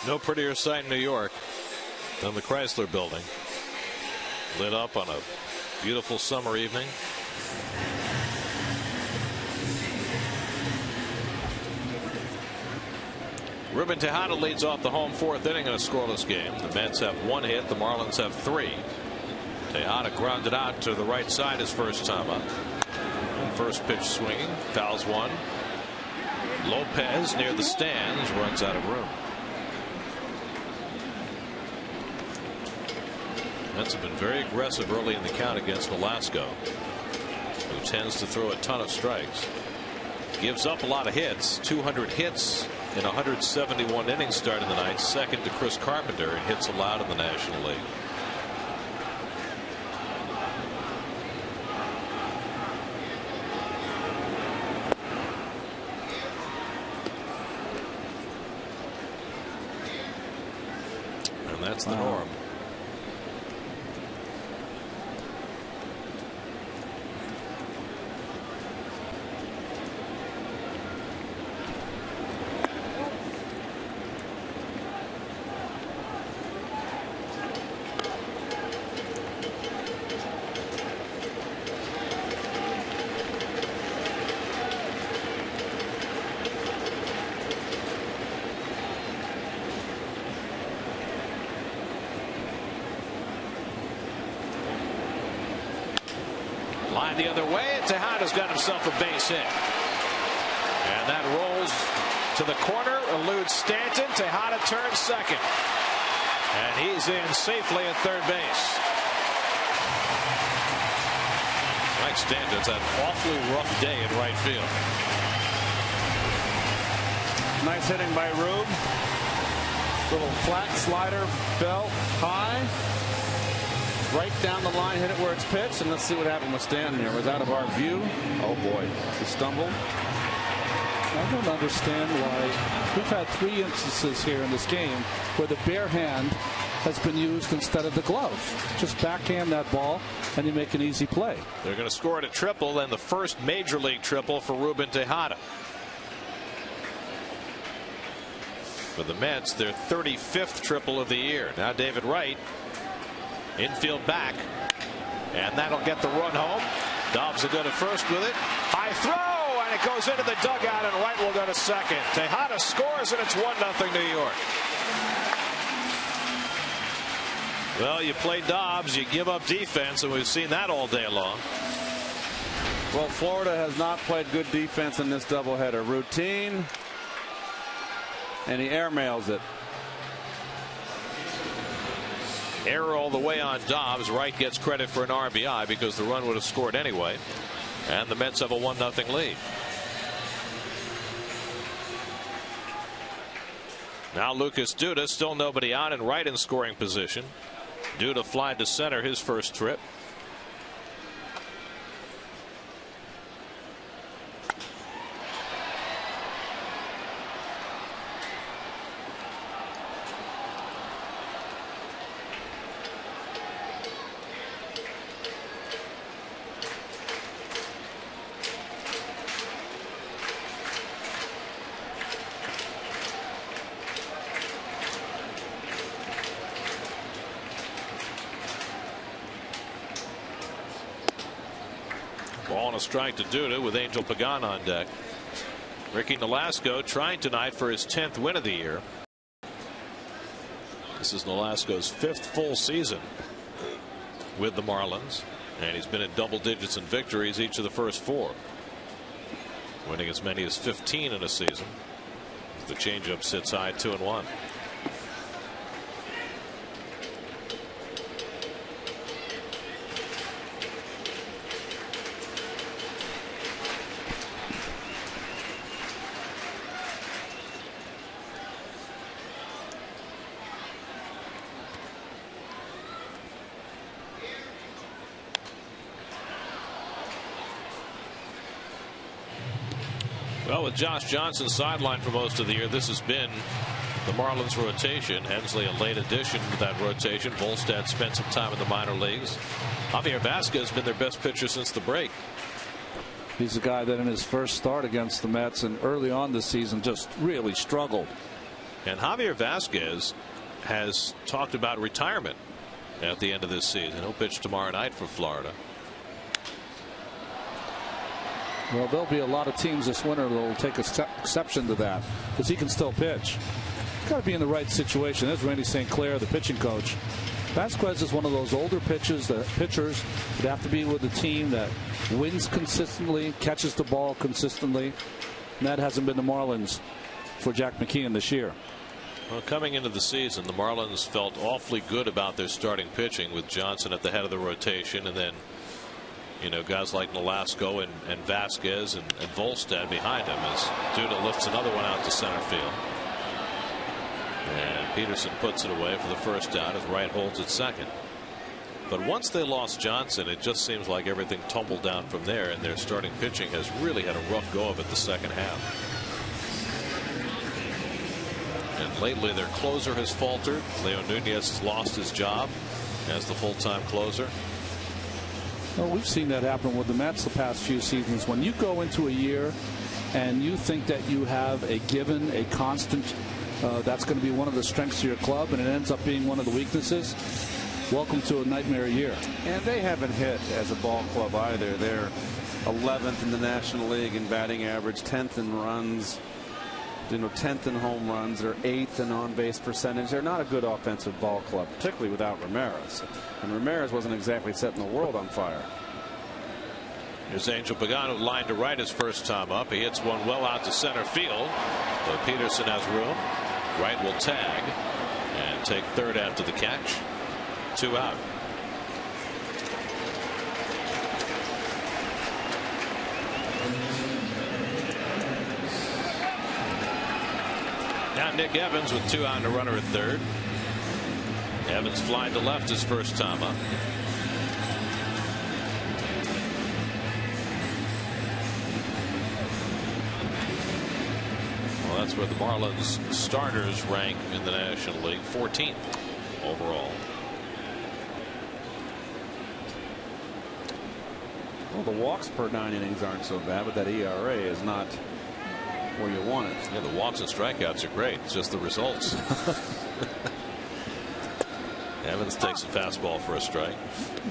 No prettier sight in New York than the Chrysler Building, lit up on a beautiful summer evening. Ruben Tejada leads off the home 4th inning in a scoreless game. The Mets have 1 hit. The Marlins have 3. Tejada grounded out to the right side his first time up. First pitch swinging, fouls one. Lopez near the stands runs out of room. Mets have been very aggressive early in the count against Velasco, who tends to throw a ton of strikes. Gives up a lot of hits. 200 hits in 171 innings starting the night. Second to Chris Carpenter in hits allowed in the National League. And that's the norm. Line the other way, and Tejada's got himself a base hit. And that rolls to the corner, eludes Stanton. Tejada turns second. And he's in safely at third base. Mike Stanton's had an awfully rough day in right field. Nice hitting by Rube. Little flat slider, belt high. Right down the line, hit it where it's pitched, and let's see what happened with Stanton here. It was out of our view. Oh boy, he stumbled. I don't understand why we've had 3 instances here in this game where the bare hand has been used instead of the glove. Just backhand that ball and you make an easy play. They're going to score it a triple, and the first major league triple for Ruben Tejada. For the Mets, their 35th triple of the year. Now David Wright, infield back, and that'll get the run home. Dobbs will go to first with it. High throw, and it goes into the dugout, and Wright will go to second. Tejada scores, and it's 1-0 New York. Well, you play Dobbs, you give up defense, and we've seen that all day long. Well, Florida has not played good defense in this doubleheader. Routine, and he airmails it. Error all the way on Dobbs. Wright gets credit for an RBI because the run would have scored anyway. And the Mets have a 1-0 lead. Now Lucas Duda, still nobody out, and Wright in scoring position. Duda flied to center his first trip. Ball and a strike to Duda with Angel Pagan on deck. Ricky Nolasco trying tonight for his 10th win of the year. This is Nolasco's 5th full season with the Marlins, and he's been in double digits in victories each of the first 4, winning as many as 15 in a season. The changeup sits high 2-1. Well, with Josh Johnson sidelined for most of the year, this has been the Marlins rotation. Hensley, a late addition to that rotation. Volstad spent some time in the minor leagues. Javier Vazquez has been their best pitcher since the break. He's a guy that in his first start against the Mets and early on this season just really struggled. And Javier Vazquez has talked about retirement at the end of this season. He'll pitch tomorrow night for Florida. Well, there'll be a lot of teams this winter that will take exception to that because he can still pitch. Got to be in the right situation. There's Randy St. Clair, the pitching coach. Vazquez is one of those older pitchers that have to be with a team that wins consistently, catches the ball consistently. And that hasn't been the Marlins for Jack McKeon this year. Well, coming into the season, the Marlins felt awfully good about their starting pitching with Johnson at the head of the rotation, and then, you know, guys like Nolasco and Vazquez and Volstad behind him as Duda lifts another one out to center field. And Peterson puts it away for the first out as Wright holds it second. But once they lost Johnson, it just seems like everything tumbled down from there, and their starting pitching has really had a rough go of it the second half. And lately their closer has faltered. Leo Nunez has lost his job as the full-time closer. Well, we've seen that happen with the Mets the past few seasons. When you go into a year and you think that you have a given, a constant, that's going to be one of the strengths of your club, and it ends up being one of the weaknesses, welcome to a nightmare year. And they haven't hit as a ball club either. They're 11th in the National League in batting average, 10th in runs, 10th in home runs. They're 8th in on-base percentage. They're not a good offensive ball club, particularly without Ramirez. And Ramirez wasn't exactly setting the world on fire. Here's Angel Pagano, line to right his first time up. He hits one well out to center field. So Peterson has room. Wright will tag and take third after the catch. 2 out. Now Nick Evans with 2 out and a runner at third. Evans flying to left his first time up. Well, that's where the Marlins starters rank in the National League, 14th overall. Well, the walks per 9 innings aren't so bad, but that ERA is not where you want it. Yeah, the walks and strikeouts are great. It's just the results. Evans takes a fastball for a strike.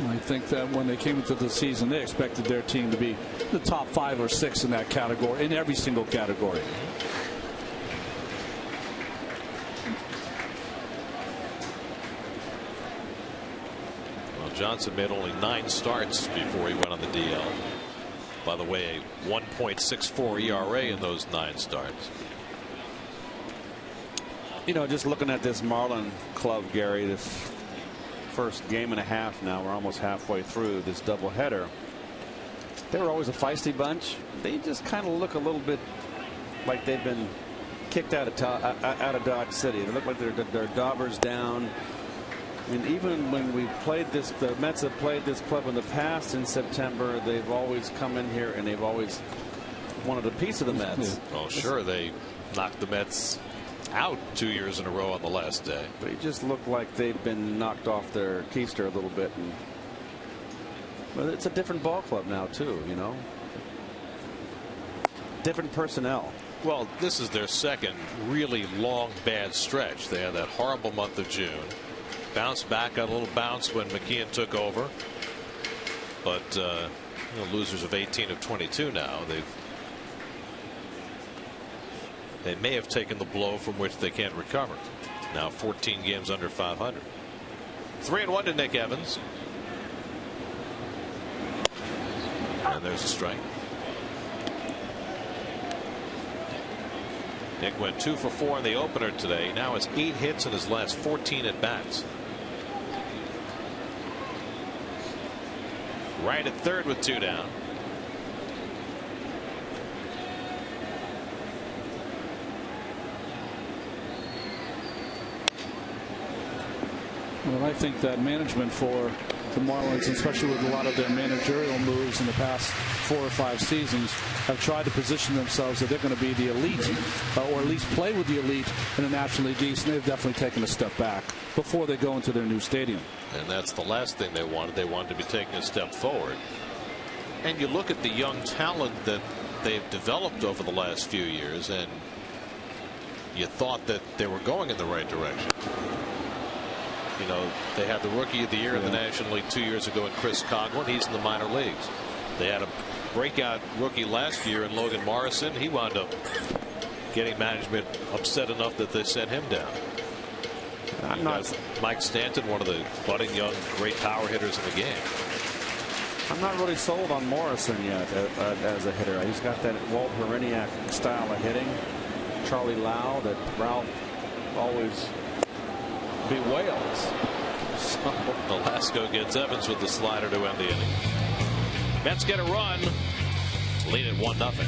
I think that when they came into the season, they expected their team to be the top 5 or 6 in that category, in every single category. Well, Johnson made only 9 starts before he went on the DL. By the way, a 1.64 ERA in those 9 starts. You know, just looking at this Marlin club, Gary, this first game and a half now, we're almost halfway through this doubleheader. They were always a feisty bunch. They just kind of look a little bit like they've been kicked out of Dodge City. They look like they're daubers down. I mean, even when we played this, the Mets have played this club in the past in September. They've always come in here and they've always wanted a piece of the Mets. Oh, sure, they knocked the Mets out 2 years in a row on the last day. They just look like they've been knocked off their keister a little bit. But it's a different ball club now, too, you know. Different personnel. Well, this is their second really long bad stretch. They had that horrible month of June. Bounced back, got a little bounce when McKeon took over. But losers of 18 of 22 now. They may have taken the blow from which they can't recover. Now 14 games under 500. 3-1 to Nick Evans. And there's a strike. Nick went 2 for 4 in the opener today. Now it's 8 hits in his last 14 at bats. Right at third with 2 down. Well, I think that management for the Marlins, especially with a lot of their managerial moves in the past 4 or 5 seasons, have tried to position themselves that they're going to be the elite, or at least play with the elite in the National League East. And they've definitely taken a step back before they go into their new stadium. And that's the last thing they wanted. They wanted to be taking a step forward. And you look at the young talent that they've developed over the last few years, and you thought that they were going in the right direction. You know, they had the Rookie of the Year in the National League 2 years ago in Chris Coghlan. He's in the minor leagues. They had a breakout rookie last year in Logan Morrison. He wound up getting management upset enough that they sent him down. Mike Stanton, one of the budding young great power hitters in the game. I'm not really sold on Morrison yet as a hitter. He's got that Walt Hereniak style of hitting. Charlie Lau that Ralph always bewails. So Velasco gets Evans with the slider to end the inning. Mets get a run, lead at 1-0.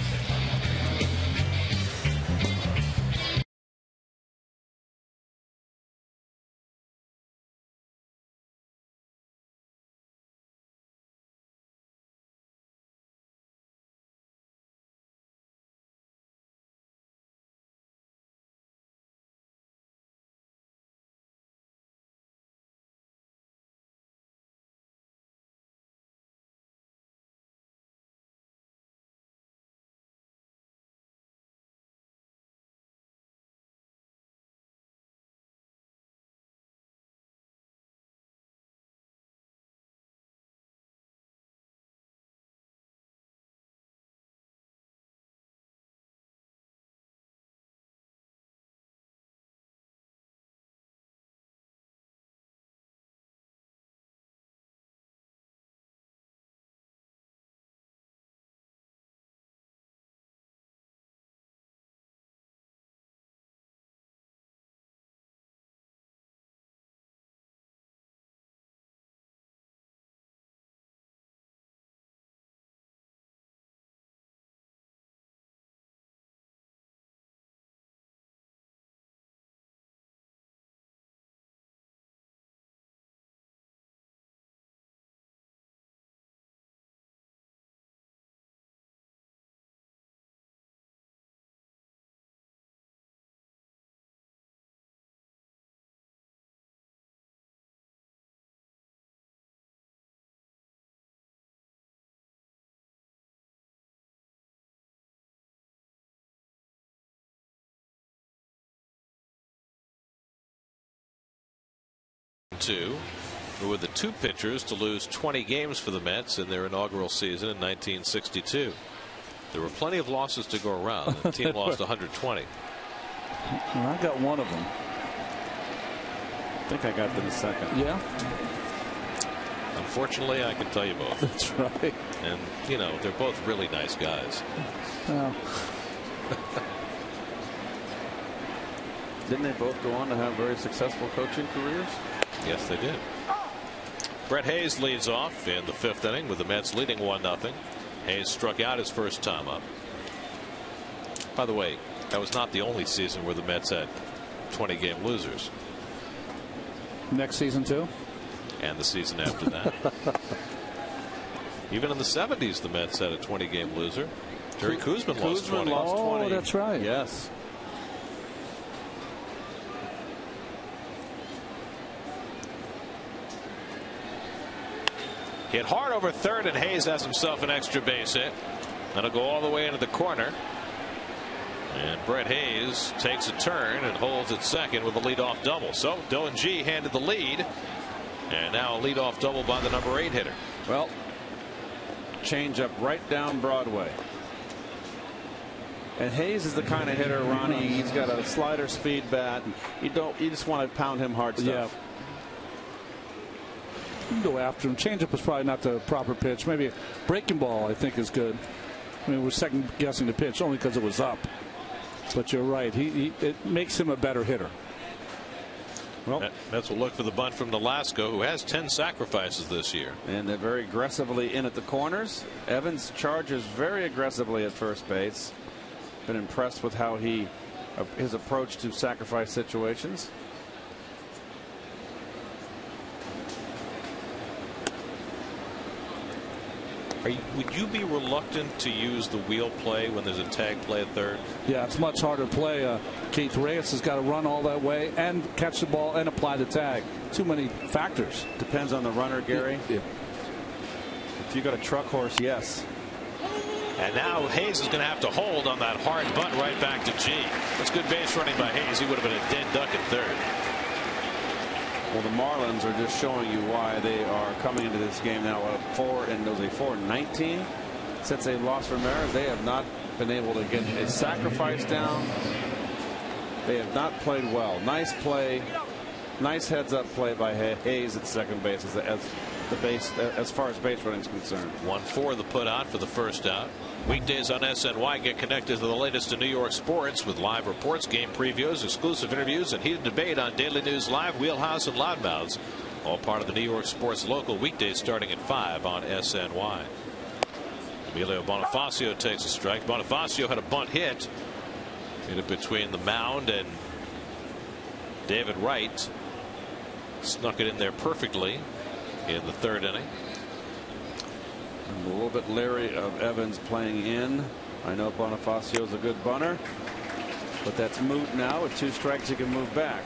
two, who were the two pitchers to lose 20 games for the Mets in their inaugural season in 1962. There were plenty of losses to go around. The team lost 120. Well, I got one of them. I think I got them a second. Yeah. Unfortunately, I can tell you both. That's right. And, you know, they're both really nice guys. Well. Didn't they both go on to have very successful coaching careers? Yes, they did. Brett Hayes leads off in the 5th inning with the Mets leading 1-0. Hayes struck out his first time up. By the way, that was not the only season where the Mets had 20-game losers. Next season, too? And the season after that. Even in the 70s, the Mets had a 20-game loser. Jerry Koosman lost 20. Lost 20. Oh, that's right. Yes. Hit hard over third, and Hayes has himself an extra base hit. That'll go all the way into the corner. And Brett Hayes takes a turn and holds at second with a leadoff double. So Dylan G handed the lead. And now a leadoff double by the number 8 hitter. Well, change up right down Broadway. And Hayes is the kind of hitter, Ronnie. He's got a slider speed bat. You just want to pound him hard stuff. Yeah. You can go after him. Changeup was probably not the proper pitch. Maybe a breaking ball, I think, is good. I mean, we're second guessing the pitch only because it was up. But you're right. It makes him a better hitter. Well, Mets will look for the bunt from Nolasco, who has 10 sacrifices this year. And they're very aggressively in at the corners. Evans charges very aggressively at first base. Been impressed with how his approach to sacrifice situations. Would you be reluctant to use the wheel play when there's a tag play at third? Yeah, it's much harder to play. Keith Reyes has got to run all that way and catch the ball and apply the tag. Too many factors. Depends on the runner, Gary. Yeah. If you got a truck horse, yes. And now Hayes is going to have to hold on that hard bunt right back to G. That's good base running by Hayes. He would have been a dead duck at third. Well, the Marlins are just showing you why they are coming into this game now at 4-19. Since they lost Ramirez, they have not been able to get a sacrifice down. They have not played well. Nice play, nice heads-up play by Hayes at second base as far as base running is concerned. 1-4 the put out for the first out. Weekdays on SNY, get connected to the latest in New York sports with live reports, game previews, exclusive interviews, and heated debate on Daily News Live, Wheelhouse, and Loudmouths. All part of the New York Sports Local, weekdays starting at 5 on SNY. Emilio Bonifacio takes a strike. Bonifacio had a bunt hit. Hit it between the mound and David Wright. Snuck it in there perfectly in the third inning. I'm a little bit leery of Evans playing in. I know Bonifacio's a good bunter, but that's moot now. With 2 strikes, he can move back.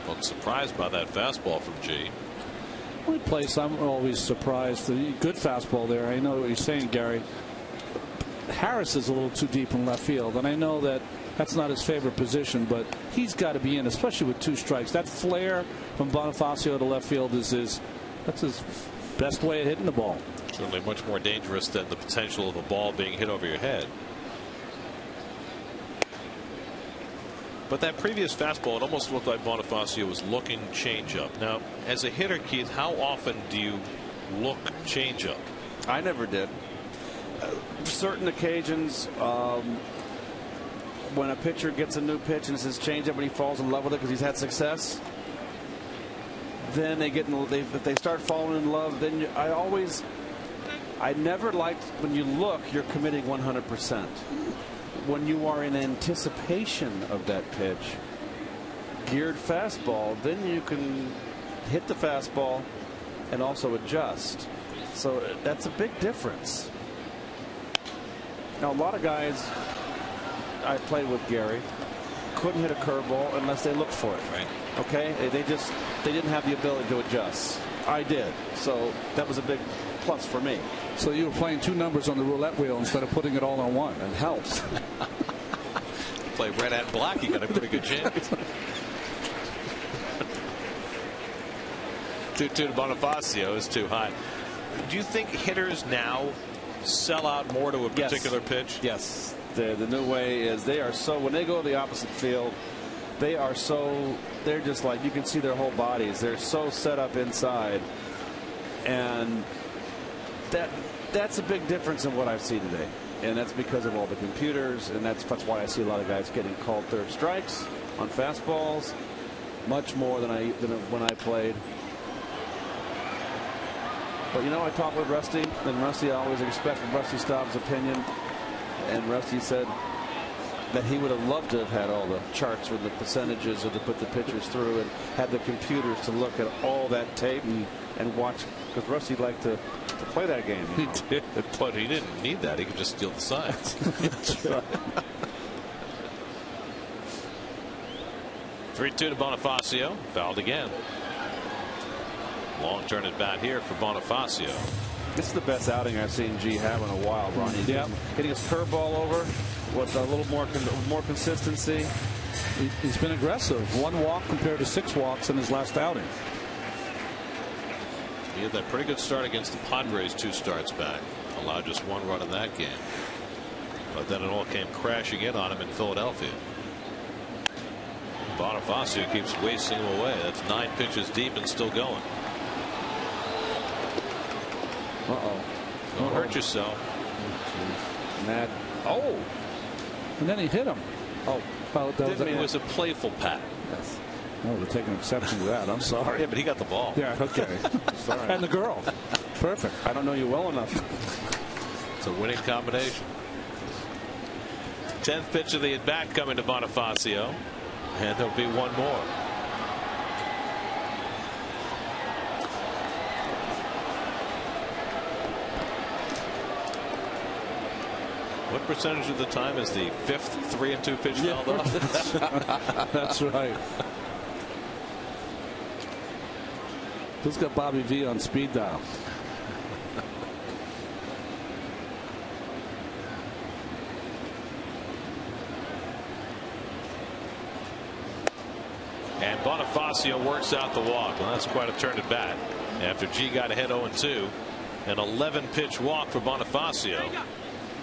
Well, surprised by that fastball from G. Only place I'm always surprised. The good fastball there. I know what you're saying, Gary. Harris is a little too deep in left field, and I know that that's not his favorite position, but he's got to be in, especially with 2 strikes. That flare from Bonifacio to left field that's his best way of hitting the ball. Certainly much more dangerous than the potential of a ball being hit over your head. But that previous fastball, it almost looked like Bonifacio was looking changeup. Now, as a hitter, Keith, how often do you look changeup? I never did. Certain occasions, when a pitcher gets a new pitch and it's his changeup and he falls in love with it because he's had success, then if they start falling in love, then I never liked when you look, you're committing 100%. When you are in anticipation of that pitch, geared fastball, then you can hit the fastball and also adjust. So that's a big difference. Now, a lot of guys I played with, Gary, couldn't hit a curveball unless they looked for it. Right. Okay, they didn't have the ability to adjust. I did, so that was a big plus for me. So you were playing 2 numbers on the roulette wheel instead of putting it all on one. It helps. Play red and black, you got a pretty good chance. 2-2 to Bonifacio is too high. Do you think hitters now sell out more to a particular pitch? Yes. The new way is they are so, when they go to the opposite field, they're just like, you can see their whole bodies. They're so set up inside. And that's a big difference in what I see today. And that's because of all the computers, and that's why I see a lot of guys getting called third strikes on fastballs, much more than when I played. But you know, I talked with Rusty, and Rusty, I always expected Rusty Staub's opinion, and Rusty said that he would have loved to have had all the charts with the percentages or to put the pitchers through and had the computers to look at all that tape and watch, because Rusty liked to play that game. He did, but he didn't need that. He could just steal the signs. That's right. 3-2 to Bonifacio. Fouled again. Long turn at bat here for Bonifacio. This is the best outing I've seen G have in a while, Ronnie. Yeah. Getting his curveball over with a little more consistency. He's been aggressive. 1 walk compared to 6 walks in his last outing. He had that pretty good start against the Padres 2 starts back. Allowed just 1 run in that game. But then it all came crashing in on him in Philadelphia. Bonifacio keeps wasting him away. That's 9 pitches deep and still going. Don't hurt yourself. Matt. Oh. And then he hit him. Oh. Well, It was a playful pat. Yes. No, we're taking exception to that. I'm sorry. Yeah, but he got the ball. Yeah, okay. Sorry. And the girl. Perfect. I don't know you well enough. It's a winning combination. 10th pitch of the at bat coming to Bonifacio, and there'll be 1 more. What percentage of the time is the 5th 3-2 pitch fouled off? That's right. Who's got Bobby V on speed dial? And Bonifacio works out the walk. Well, that's quite a turn at bat. After G got ahead 0-2, an 11-pitch walk for Bonifacio.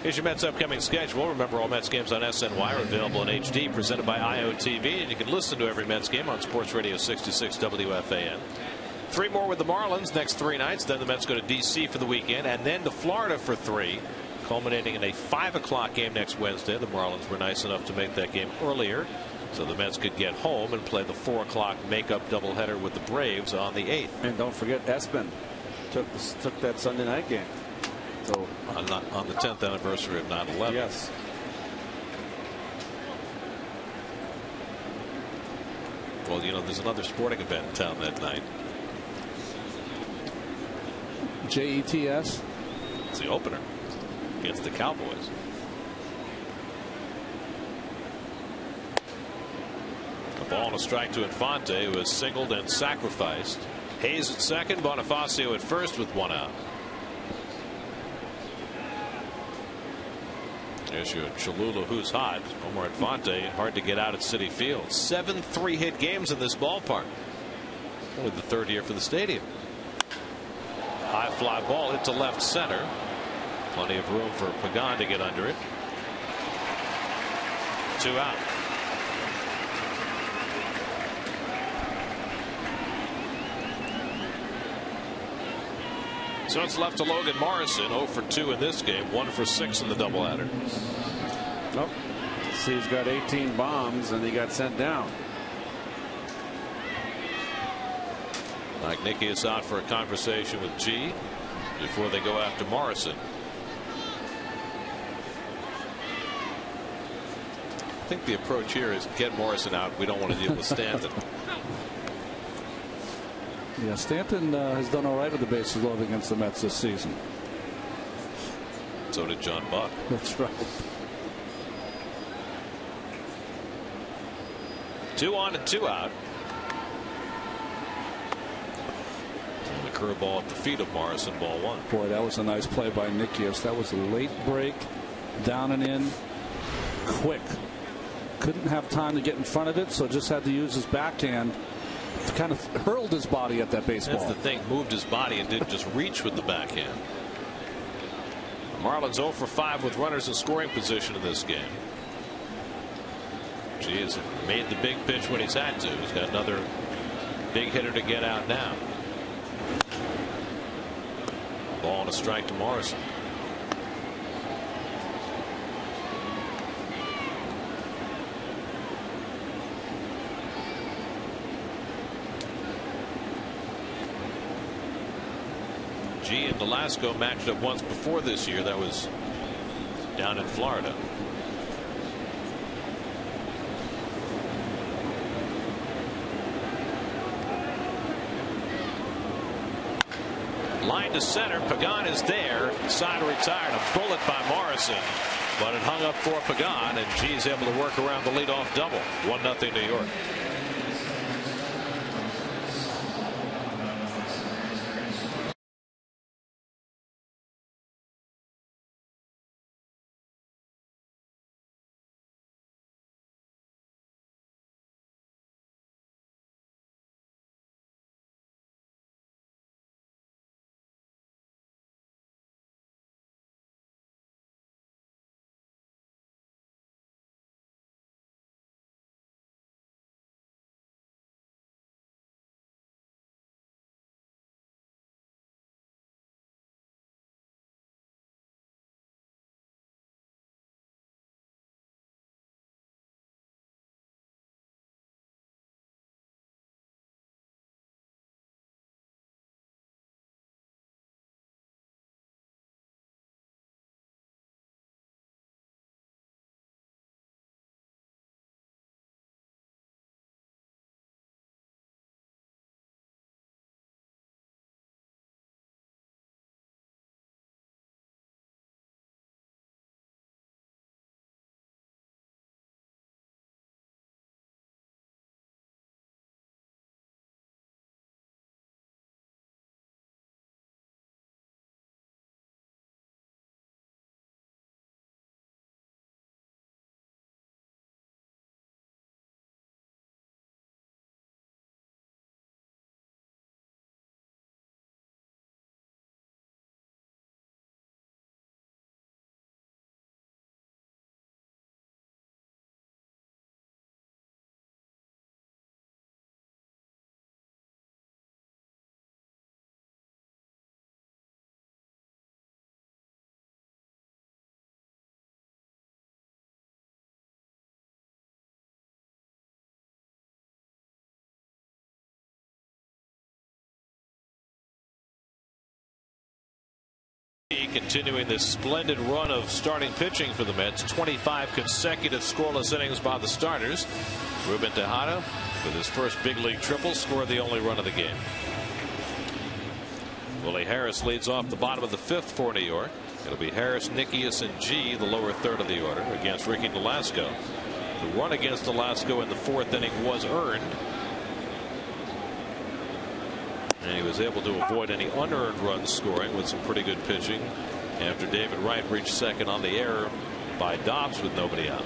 Here's your Mets upcoming schedule. Remember, all Mets games on SNY are available in HD, presented by IOTV, and you can listen to every Mets game on Sports Radio 66 WFAN. 3 more with the Marlins next 3 nights. Then the Mets go to D.C. for the weekend, and then to Florida for 3, culminating in a 5 o'clock game next Wednesday. The Marlins were nice enough to make that game earlier, so the Mets could get home and play the 4 o'clock makeup doubleheader with the Braves on the 8th. And don't forget, Espen took that Sunday night game. So on the 10th anniversary of 9/11. Yes. Well, you know, there's another sporting event in town that night. JETS. It's the opener against the Cowboys. A ball and a strike to Infante, who has singled and sacrificed. Hayes at second, Bonifacio at first with 1 out. There's your Cholula, who's hot. Omar Infante, hard to get out at Citi Field. 7 3-hit games in this ballpark. Only the 3rd year for the stadium. High fly ball hit to left center. Plenty of room for Pagan to get under it. 2 out. So it's left to Logan Morrison, 0 for 2 in this game, 1 for 6 in the doubleheader. Nope. See, he's got 18 bombs and he got sent down. Mike Nicky is out for a conversation with G before they go after Morrison. I think the approach here is get Morrison out. We don't want to deal with Stanton. Yeah, Stanton has done all right with the bases loaded against the Mets this season. So did John Buck. That's right. 2 on and 2 out. And the curveball at the feet of Morrison, ball 1. Boy, that was a nice play by Nikias. That was a late break, down and in, quick. Couldn't have time to get in front of it, so just had to use his backhand kind of hurled his body at that baseball. That's the thing, moved his body and didn't just reach with the backhand. The Marlins 0 for 5 with runners in scoring position in this game. He has made the big pitch when he's had to. He's got another big hitter to get out now. Ball and a strike to Morrison. G and Velasco matched up once before this year. That was down in Florida. Line to center. Pagan is there. Side retired. A bullet by Morrison. But it hung up for Pagan, and G's able to work around the leadoff double. 1-0 New York. Continuing this splendid run of starting pitching for the Mets. 25 consecutive scoreless innings by the starters. Ruben Tejada, with his first big league triple, scored the only run of the game. Willie Harris leads off the bottom of the 5th for New York. It'll be Harris, Nickias, and G, the lower third of the order, against Ricky Nolasco. The run against Nolasco in the 4th inning was earned, and he was able to avoid any unearned runs scoring with some pretty good pitching after David Wright reached second on the error by Dobbs with nobody out.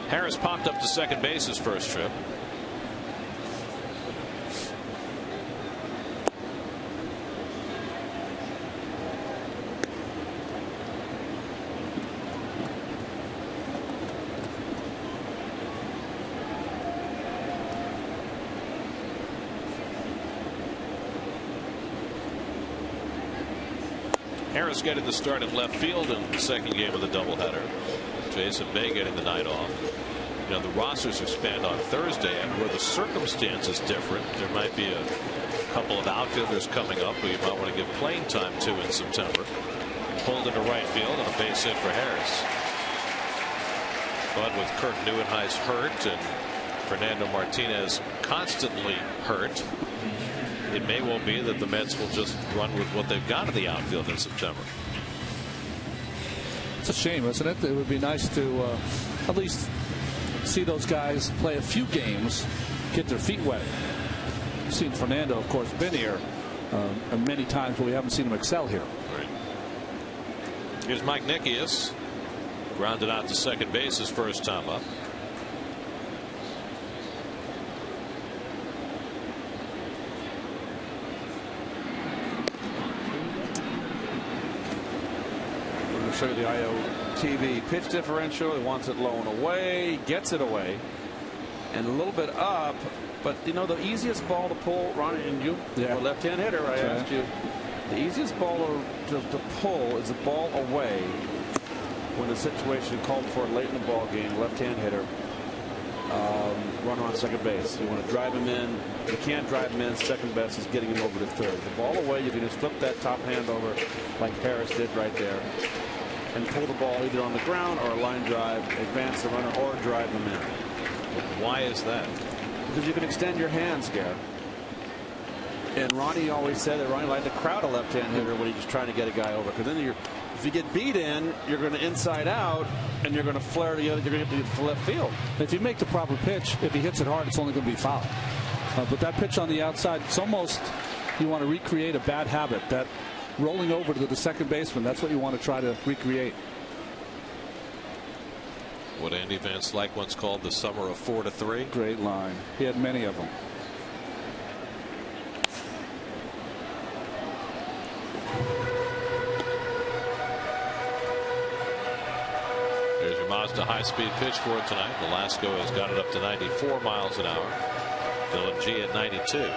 Harris popped up to second base his first trip. Harris getting the start in left field in the second game of the doubleheader. Jason Bay getting the night off. You know, the rosters expand on Thursday, and where the circumstances different, there might be a couple of outfielders coming up who you might want to give playing time to in September. Pulled into right field and a base hit for Harris. But with Kirk Neuenhuis hurt and Fernando Martinez constantly hurt, it may well be that the Mets will just run with what they've got in the outfield in September. It's a shame, isn't it? It would be nice to at least see those guys play a few games, get their feet wet. We've seen Fernando, of course, been here many times, but we haven't seen him excel here. Right. Here's Mike Nickias, grounded out to second base his first time up. show you the IOTV pitch differential. He wants it low and away, gets it away, and a little bit up. But you know the easiest ball to pull, Ronnie, and you, a left-hand hitter, I asked you, the easiest ball to pull is the ball away when the situation called for late in the ball game, left-hand hitter, runner on second base. You want to drive him in. You can't drive him in. Second best is getting him over to third. The ball away, you can just flip that top hand over like Harris did right there and pull the ball either on the ground or a line drive, advance the runner, or drive him in. Why is that? Because you can extend your hands, Garrett. And Ronnie always said that Ronnie liked to crowd a left-hand hitter when he's just trying to get a guy over. Because then if you get beat in, you're going to inside out, and you're going to flare the other. You're going to get to left field. If you make the proper pitch, if he hits it hard, it's only going to be foul. But that pitch on the outside, it's almost you want to recreate a bad habit. That rolling over to the second baseman. That's what you want to try to recreate. What Andy Van Slyke once called the summer of 4 to 3. Great line. He had many of them. There's your Mazda high-speed pitch for it tonight. Velasco has got it up to 94 miles an hour. Dylan G at 92.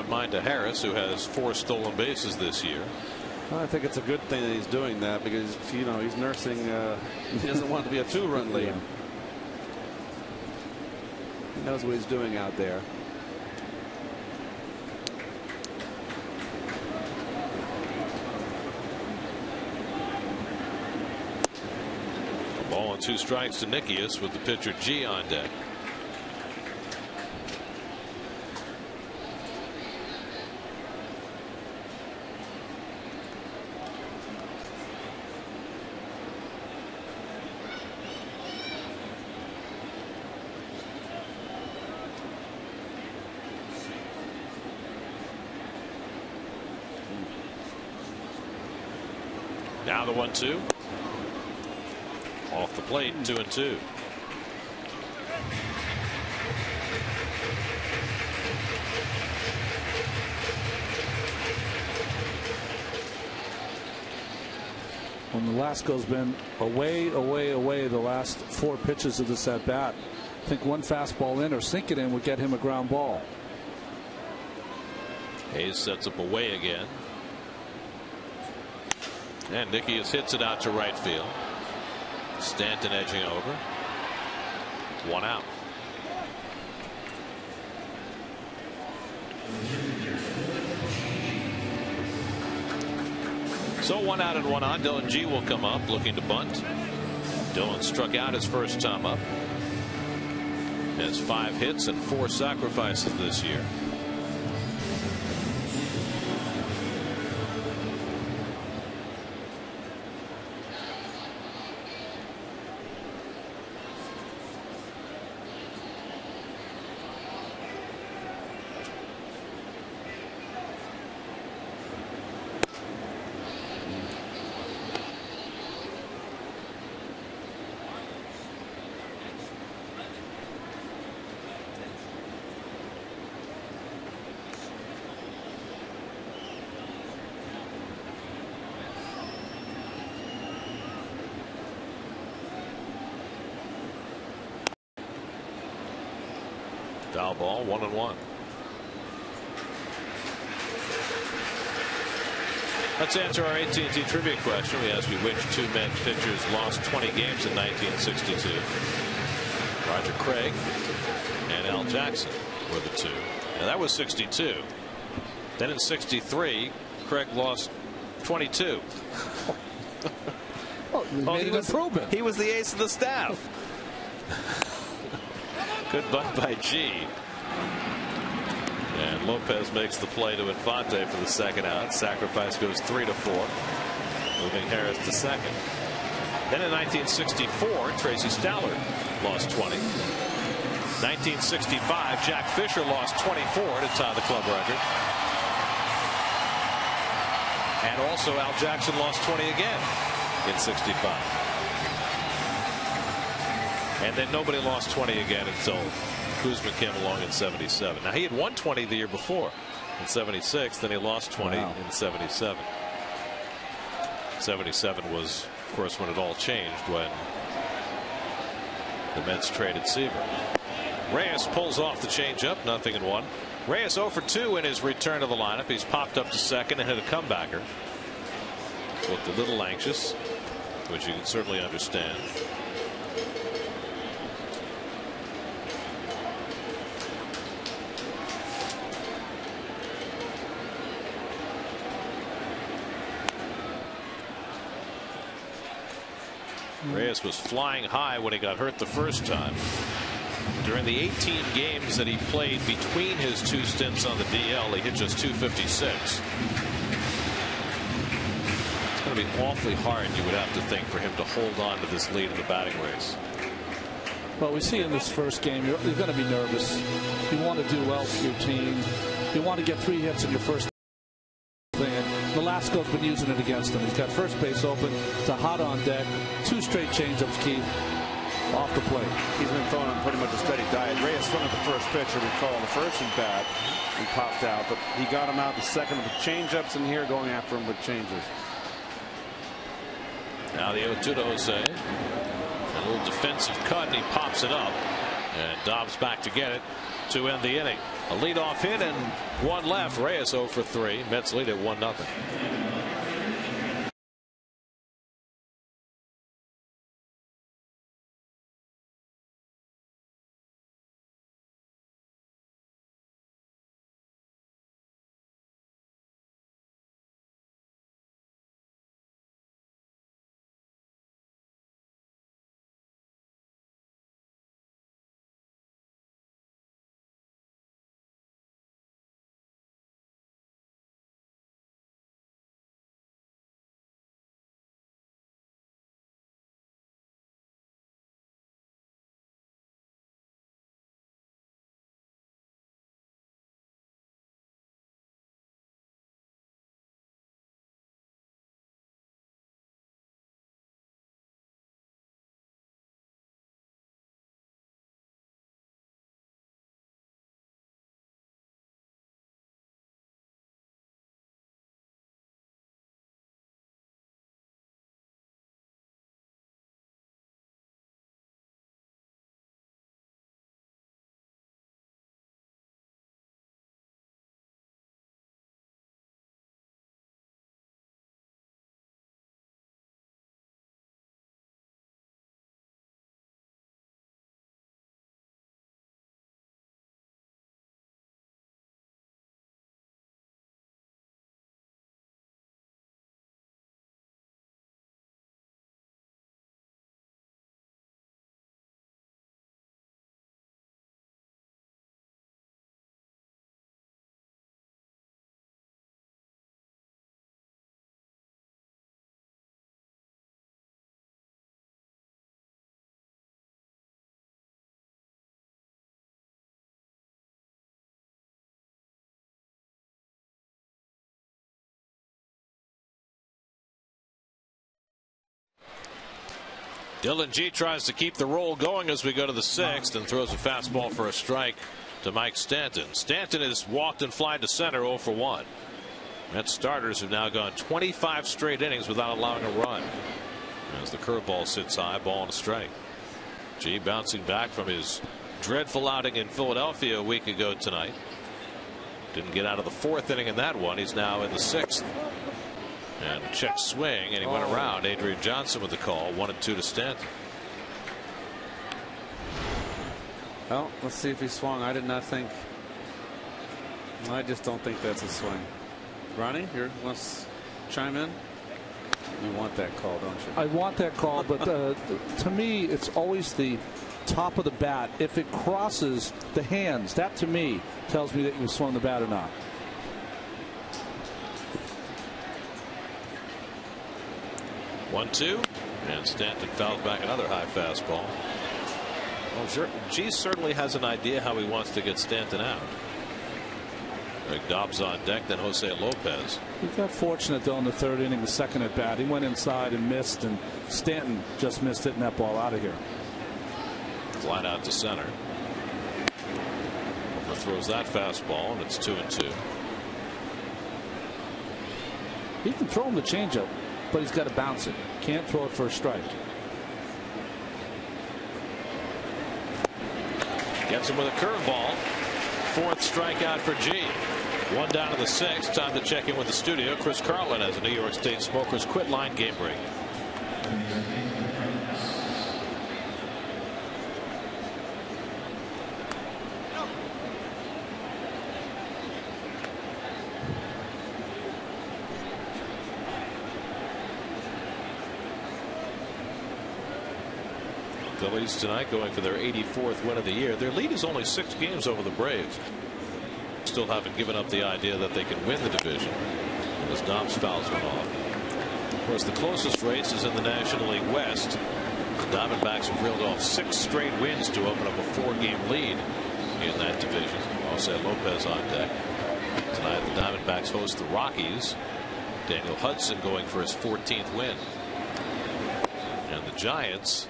Mind to Harris, who has 4 stolen bases this year. Well, I think it's a good thing that he's doing that because he's nursing. He doesn't want it to be a 2-run lead. Yeah. He knows what he's doing out there. A ball and 2 strikes to Nickius with the pitcher G on deck. Now the 1-2 off the plate, 2-2. When Velasco's been away the last 4 pitches of this at bat. I think one fastball in or sink it in would get him a ground ball. Hayes sets up away again. And Nickius hits it out to right field. Stanton edging over. 1 out. So 1 out and 1 on. Dylan G will come up looking to bunt. Dylan struck out his first time up. Has 5 hits and 4 sacrifices this year. Foul ball, 1-1. Let's answer our AT&T trivia question. We ask you which 2 Met pitchers lost 20 games in 1962. Roger Craig and Al Jackson were the 2. Now that was 62. Then in 63, Craig lost 22. Well, he was the ace of the staff. Good bunt by G. And Lopez makes the play to Infante for the second out. Sacrifice goes 3-4, moving Harris to second. Then in 1964, Tracy Stallard lost 20. 1965, Jack Fisher lost 24 to tie the club record. And also Al Jackson lost 20 again in 65. And then nobody lost 20 again until Kuzma came along in 77. Now he had won 20 the year before in 76. Then he lost 20 in 77. 77 was, of course, when it all changed, when the Mets traded Seaver. Reyes pulls off the changeup, 0-1. Reyes 0 for 2 in his return to the lineup. He's popped up to second and hit a comebacker. Looked a little anxious, which you can certainly understand. Reyes was flying high when he got hurt the first time. During the 18 games that he played between his two stints on the DL, he hit just .256. It's going to be awfully hard, you would have to think, for him to hold on to this lead in the batting race. Well, we see in this first game, you're going to be nervous. You want to do well for your team. You want to get 3 hits in your first thing. Velasco's been using it against him. He's got first base open. It's a hot on deck. 2 straight changeups, Keith, off the plate. He's been throwing on pretty much a steady diet. Reyes swung at the first pitch, or recall the first is bad. He popped out, but he got him out the second with changeups, and here going after him with changes. Now the 0-2 to Jose. A little defensive cut, and he pops it up. And Dobbs back to get it to end the inning. A leadoff hit and 1 left. Reyes 0 for 3. Mets lead at 1-0. Dylan G tries to keep the roll going as we go to the 6th and throws a fastball for a strike to Mike Stanton. Stanton has walked and flied to center 0 for 1. Mets starters have now gone 25 straight innings without allowing a run. As the curveball sits high, ball and a strike. G bouncing back from his dreadful outing in Philadelphia a week ago tonight. Didn't get out of the 4th inning in that one. He's now in the 6th. And check swing, and he went around. Adrian Johnson with the call. 1-2 to Stanton. Well, let's see if he swung. I did not think. I just don't think that's a swing. Ronnie, here, let's chime in. You want that call, don't you? I want that call, but to me, it's always the top of the bat, if it crosses the hands, that to me tells me that he was swung the bat or not. One, two, and Stanton fouls back another high fastball. Well, G certainly has an idea how he wants to get Stanton out. Greg Dobbs on deck, then Jose Lopez. He got fortunate though in the third inning, the second at bat. He went inside and missed, and Stanton just missed hitting that ball out of here. Flat out to center. Overthrows that fastball, and it's 2-2. He can throw him the changeup, but he's got to bounce it. Can't throw it for a strike. Gets him with a curveball. Fourth strikeout for G. One down to the sixth. Time to check in with the studio. Chris Carlin has a New York State Smokers quit line game break. Phillies tonight going for their 84th win of the year. Their lead is only 6 games over the Braves. Still haven't given up the idea that they can win the division as Dobbs fouls one off. Of course, the closest race is in the National League West. The Diamondbacks have reeled off 6 straight wins to open up a 4-game lead in that division. Jose Lopez on deck. Tonight the Diamondbacks host the Rockies. Daniel Hudson going for his 14th win. And the Giants,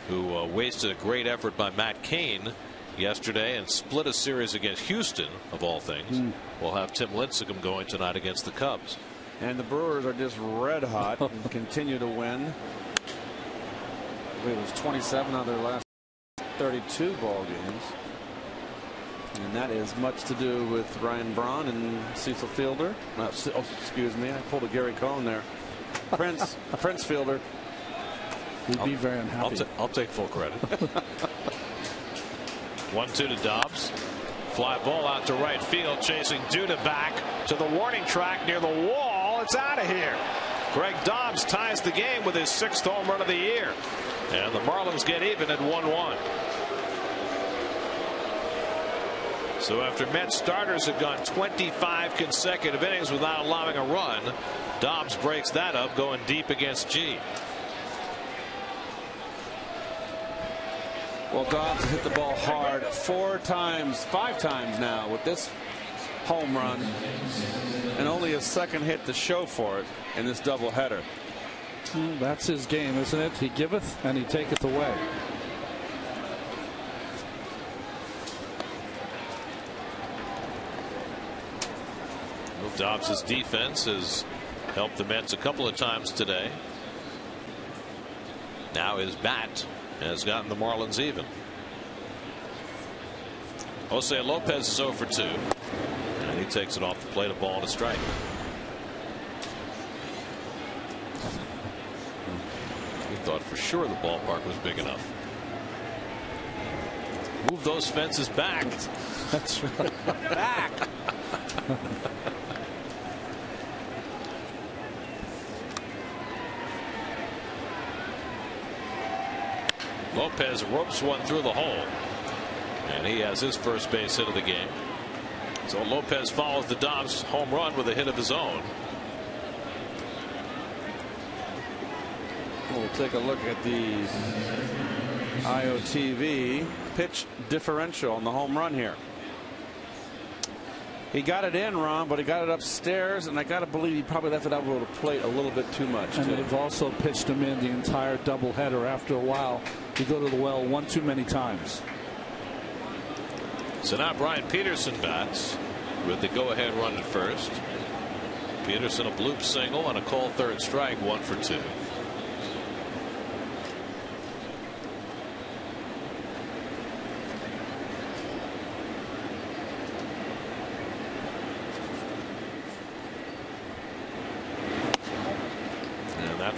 who wasted a great effort by Matt Cain yesterday and split a series against Houston, of all things. We'll have Tim Lincecum going tonight against the Cubs. And the Brewers are just red hot and continue to win. I believe it was 27 out of their last 32 ball games. And that is much to do with Ryan Braun and Cecil Fielder. Excuse me, I pulled a Gary Cohn there. Prince Fielder. He'd be very unhappy. I'll take full credit. 1-2 to Dobbs. Fly ball out to right field, chasing Duda back to the warning track near the wall. It's out of here. Greg Dobbs ties the game with his 6th home run of the year. And the Marlins get even at 1-1. So after Mets starters had gone 25 consecutive innings without allowing a run, Dobbs breaks that up, going deep against G. Well, Dobbs hit the ball hard 5 times now with this home run, and only a second hit to show for it in this doubleheader. That's his game, isn't it? He giveth and he taketh away. Well, Dobbs' defense has helped the Mets a couple of times today. Now his bat has gotten the Marlins even. Jose Lopez is 0 for 2. And he takes it off the plate, a ball and a strike. He thought for sure the ballpark was big enough. Move those fences back. That's right. Back. Lopez ropes one through the hole, and he has his first base hit of the game. So Lopez follows the Dobbs home run with a hit of his own. We'll take a look at the IOTV pitch differential on the home run here. He got it in, Ron, but he got it upstairs, and I got to believe he probably left it out over the plate a little bit too much. And they've also pitched him in the entire doubleheader. After a while, you go to the well one too many times. So now Brian Peterson bats with the go-ahead run at first. Peterson a bloop single on a called third strike, 1 for 2.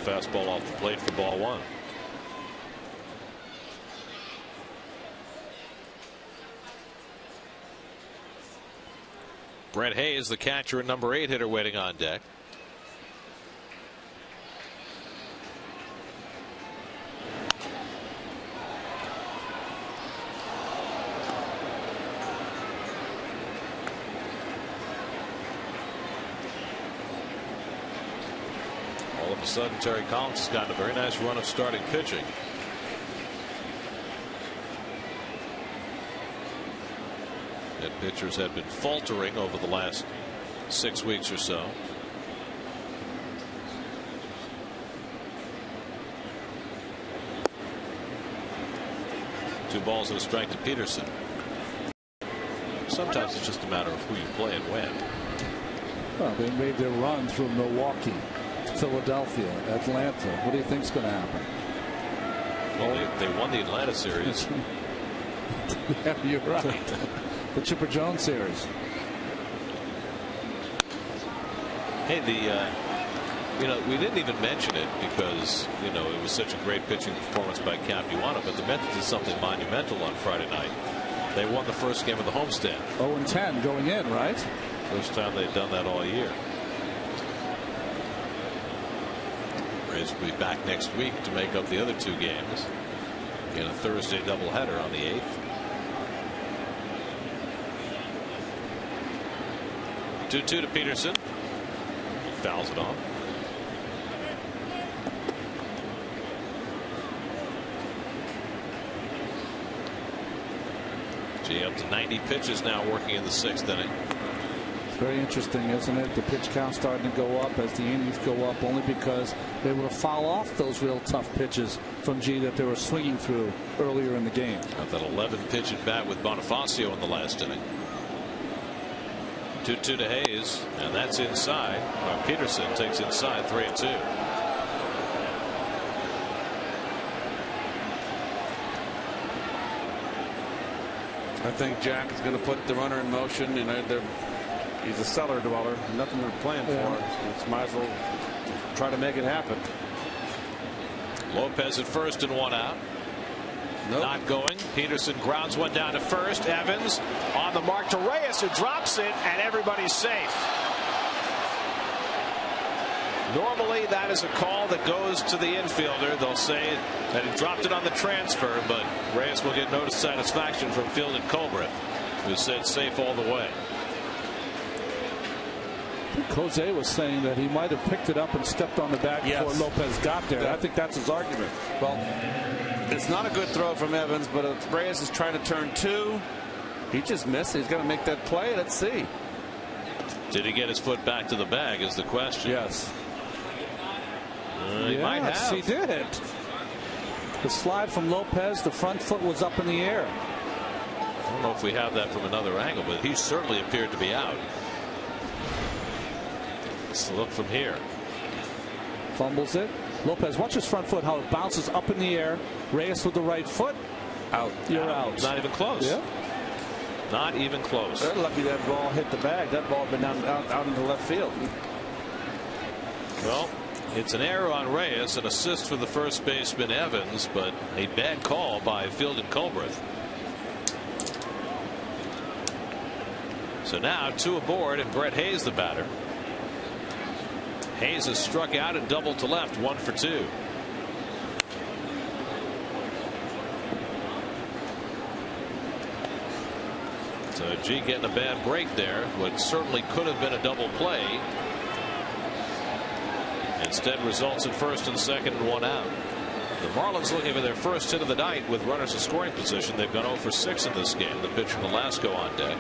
Fastball off the plate for ball 1. Brett Hayes, the catcher and number 8 hitter, waiting on deck. of a sudden, Terry Collins has gotten a very nice run of starting pitching. And pitchers have been faltering over the last 6 weeks or so. Two balls and a strike to Peterson. Sometimes it's just a matter of who you play and when. Well, they made their run through Milwaukee, Philadelphia, Atlanta. What do you think's going to happen? Well, they won the Atlanta series. Yeah, you're right. The Chipper Jones series. Hey, we didn't even mention it because, it was such a great pitching performance by Capuano, but the Mets did something monumental on Friday night. They won the first game of the homestand. 0-10 going in, right? First time they've done that all year. Rays will be back next week to make up the other 2 games in a Thursday doubleheader on the 8th. 2-2 to Peterson. Fouls it off. G up to 90 pitches now working in the 6th inning. It's very interesting, isn't it? The pitch count starting to go up as the innings go up, only because they were able to foul off those real tough pitches from G that they were swinging through earlier in the game. Got that 11 pitch at bat with Bonifacio in the last inning. 2-2 to Hayes, and that's inside. Peterson takes inside, 3-2. I think Jack is going to put the runner in motion. He's a cellar dweller. Nothing they're playing for. So might as well try to make it happen. Lopez at first and 1 out. Nope. Not going. Peterson grounds one down to first. Evans on the mark to Reyes, who drops it, and everybody's safe. Normally that is a call that goes to the infielder. They'll say that he dropped it on the transfer, but Reyes will get notice satisfaction from Fielding Colbreth, who said safe all the way. I think Jose was saying that he might have picked it up and stepped on the bag before Lopez got there. I think that's his argument. Well, it's not a good throw from Evans, but Reyes is trying to turn 2. He just missed. He's going to make that play. Let's see. Did he get his foot back to the bag is the question. Yes. He might have. He did. The slide from Lopez, the front foot was up in the air. I don't know if we have that from another angle, but he certainly appeared to be out. Let's look from here. Fumbles it. Lopez, watch his front foot, how it bounces up in the air. Reyes with the right foot. Out. You're out. Not even close. Yeah. Not even close. They're lucky that ball hit the bag. That ball had been out into left field. Well, it's an error on Reyes, an assist for the first baseman Evans, but a bad call by Fielding Colbreth. So now 2 aboard and Brett Hayes the batter. Hayes has struck out and doubled to left, 1 for 2. So G getting a bad break there. What certainly could have been a double play. Instead results in first and second and 1 out. The Marlins looking for their first hit of the night with runners in scoring position. They've gone 0 for 6 in this game. The pitcher Velasco on deck.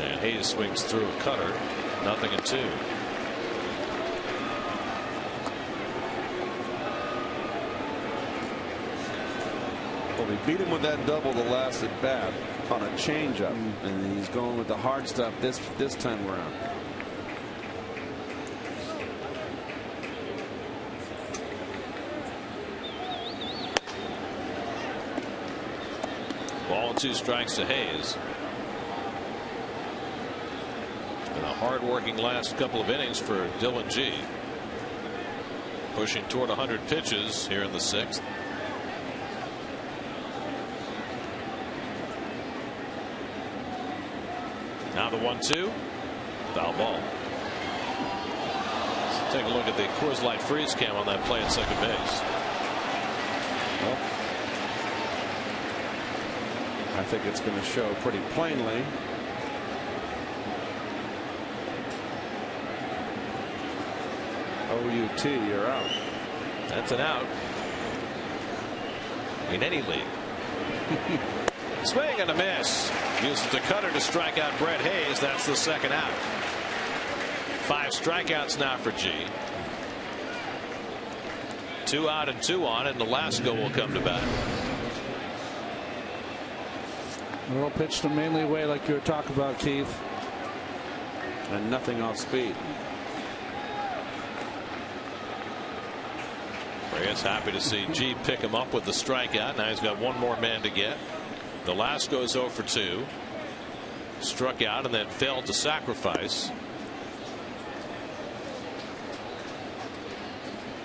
And Hayes swings through a cutter. 0-2. Well, we beat him with that double the last at bat on a changeup, and he's going with the hard stuff this time around. Ball and 2 strikes to Hayes. And a hard-working last couple of innings for Dylan G. Pushing toward 100 pitches here in the 6th. Now the 1-2. Foul ball. Let's take a look at the Coors Light freeze cam on that play at second base. Well, I think it's going to show pretty plainly. WT, you're out. That's an out in any league. Swing and a miss. Uses the cutter to strike out Brett Hayes. That's the second out. 5 strikeouts now for G. 2 out and 2 on, and Nolasco will come to bat. Little pitch to mainly away like you were talking about, Keith. And nothing off speed. Reyes happy to see G pick him up with the strikeout. Now he's got one more man to get. Nolasco's 0 for 2. Struck out and then failed to sacrifice.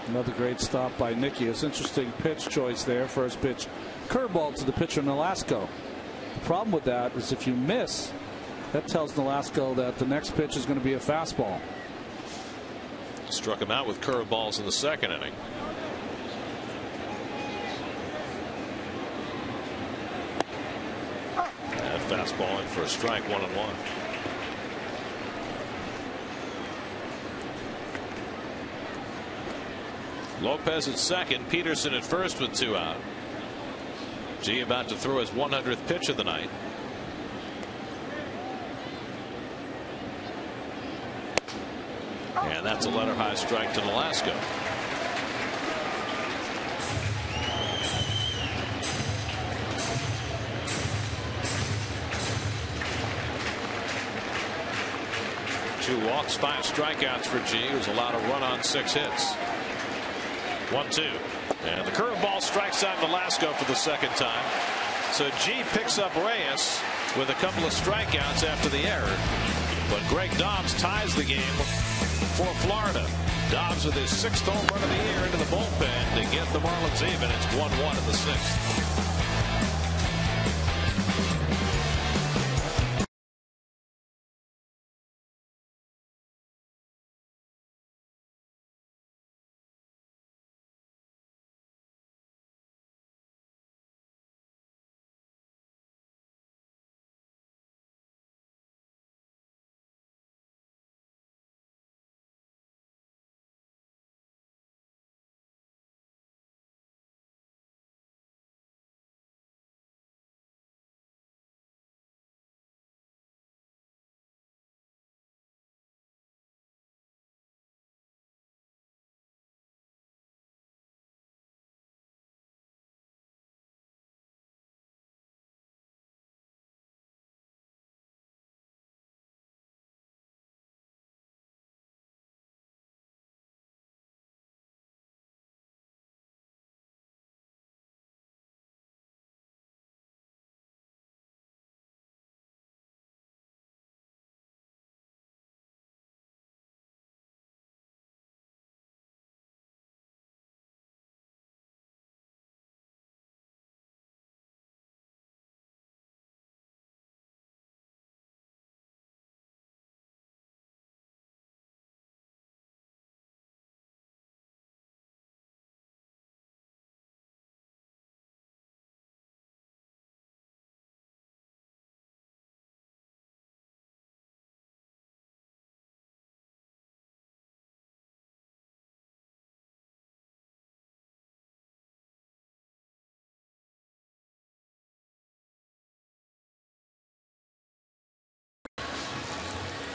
Another great stop by Nicky. It's interesting pitch choice there. First pitch, curveball to the pitcher Nolasco. The problem with that is if you miss, that tells Nolasco that the next pitch is going to be a fastball. Struck him out with curveballs in the second inning. And fastball in for a strike, 1-1. Lopez at second, Peterson at first with 2 out. G about to throw his 100th pitch of the night. And that's a letter high strike to Nolasco. Two walks, 5 strikeouts for G, who's allowed a run on 6 hits. 1-2. And the curveball strikes out Nolasco for the second time. So G picks up Reyes with a couple of strikeouts after the error. But Greg Dobbs ties the game for Florida. Dobbs with his 6th home run of the year into the bullpen to get the Marlins even. It's 1-1 in the 6th.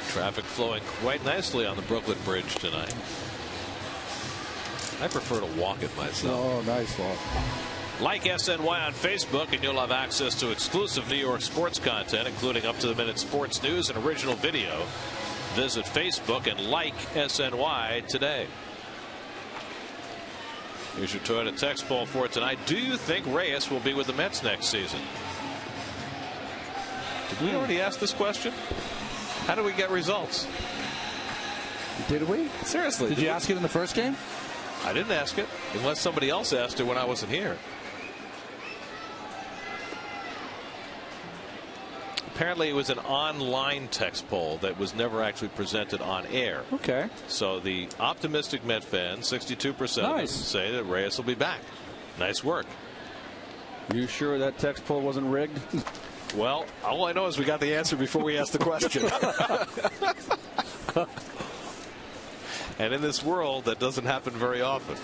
Traffic flowing quite nicely on the Brooklyn Bridge tonight. I prefer to walk it myself. Oh, nice walk. Like SNY on Facebook, and you'll have access to exclusive New York sports content, including up-to-the-minute sports news and original video. Visit Facebook and like SNY today. Here's your Toyota text poll for tonight. Do you think Reyes will be with the Mets next season? Did we already ask this question? How do we get results? Did we? Seriously. Did you ask it in the first game? I didn't ask it, unless somebody else asked it when I wasn't here. Apparently it was an online text poll that was never actually presented on air. Okay. So the optimistic Met fans, 62% of them, say that Reyes will be back. Nice work. You sure that text poll wasn't rigged? Well, all I know is we got the answer before we asked the question. And in this world, that doesn't happen very often.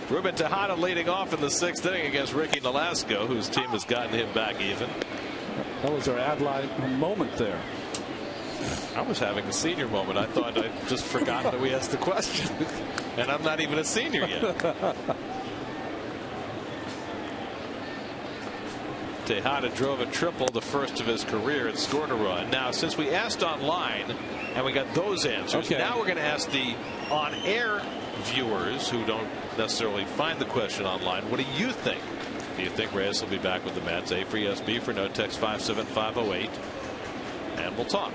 Ruben Tejada leading off in the 6th inning against Ricky Nolasco, whose team has gotten him back even. That was our ad-lib moment there. I was having a senior moment. I thought I'd just forgotten that we asked the question. And I'm not even a senior yet. Tejada drove a triple, the first of his career, and scored a run. Now, since we asked online and we got those answers, now we're going to ask the on-air viewers who don't necessarily find the question online. What do you think? Do you think Reyes will be back with the Mets? A for yes, B for no. Text 57508, and we'll talk.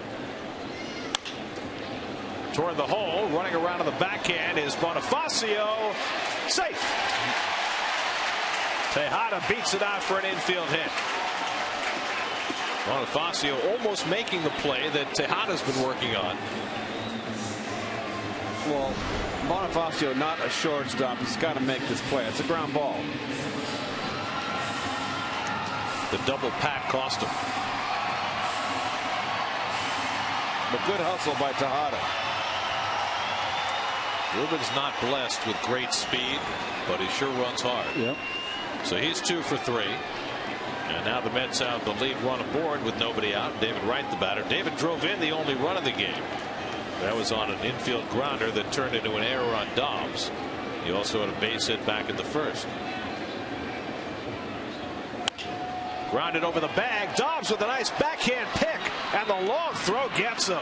Toward the hole, running around on the backhand is Bonifacio. Safe. Tejada beats it out for an infield hit. Bonifacio almost making the play that Tejada's been working on. Well, Bonifacio not a shortstop. He's got to make this play. It's a ground ball. The double pack cost him. But good hustle by Tejada. Ruben's not blessed with great speed, but he sure runs hard. Yep. So he's 2 for 3. And now the Mets have the lead run aboard with nobody out. David Wright, the batter. David drove in the only run of the game. That was on an infield grounder that turned into an error on Dobbs. He also had a base hit back in the 1st. Grounded over the bag. Dobbs with a nice backhand pick, and the long throw gets him.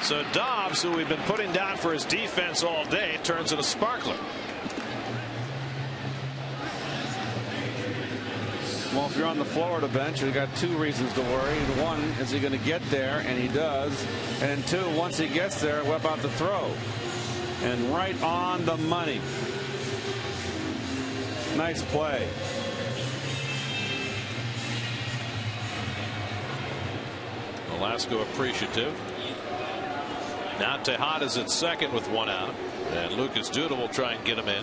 So Dobbs, who we've been putting down for his defense all day, turns into sparkler. Well, if you're on the Florida bench, you've got 2 reasons to worry. One, is he going to get there? And he does. And 2, once he gets there, what about the throw? And right on the money. Nice play. Nolasco appreciative. Now Tejada's at second with 1 out. And Lucas Duda will try and get him in.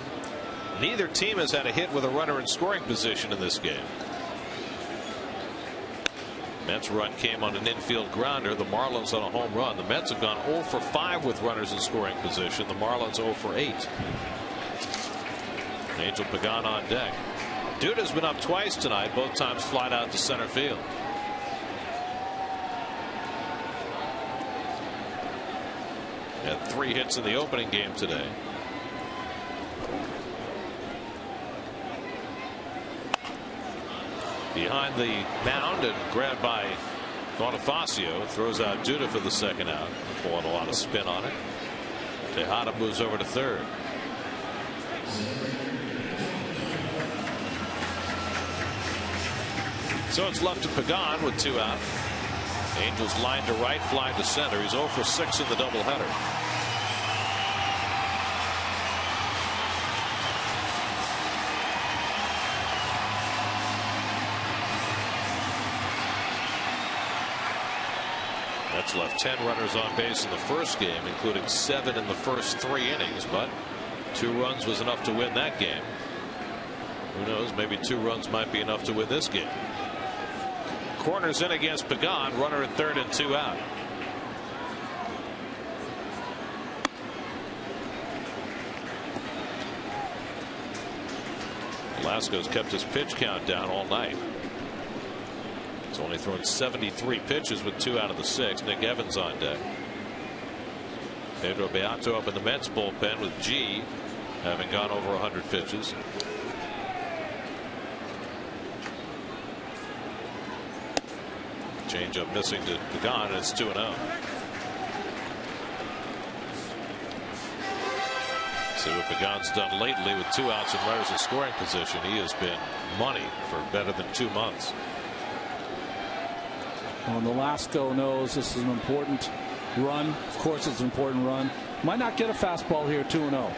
Neither team has had a hit with a runner in scoring position in this game. Mets run came on an infield grounder. The Marlins on a home run. The Mets have gone 0 for 5 with runners in scoring position. The Marlins 0 for 8. Angel Pagan on deck. Duda's been up twice tonight, both times flied out to center field. Had 3 hits in the opening game today. Behind the mound and grabbed by Bonifacio. Throws out Duda for the 2nd out. Pulling a lot of spin on it. Tejada moves over to 3rd. So it's left to Pagan with 2 out. Angels line to right, fly to center. He's 0 for 6 in the doubleheader. Mets left 10 runners on base in the 1st game, including 7 in the first 3 innings, but 2 runs was enough to win that game. Who knows, maybe 2 runs might be enough to win this game. Corners in against Pagan, runner at 3rd and 2 out. Velasco's kept his pitch count down all night. He's only thrown 73 pitches with 2 out of the 6. Nick Evans on deck. Pedro Beato up in the Mets bullpen with G having gone over 100 pitches. Changeup missing to Pagan, and it's 2-0. See what Pagan's done lately with 2 outs and runners in scoring position. He has been money for better than 2 months. Well, Nolasco knows this is an important run. Of course, it's an important run. Might not get a fastball here, 2-0.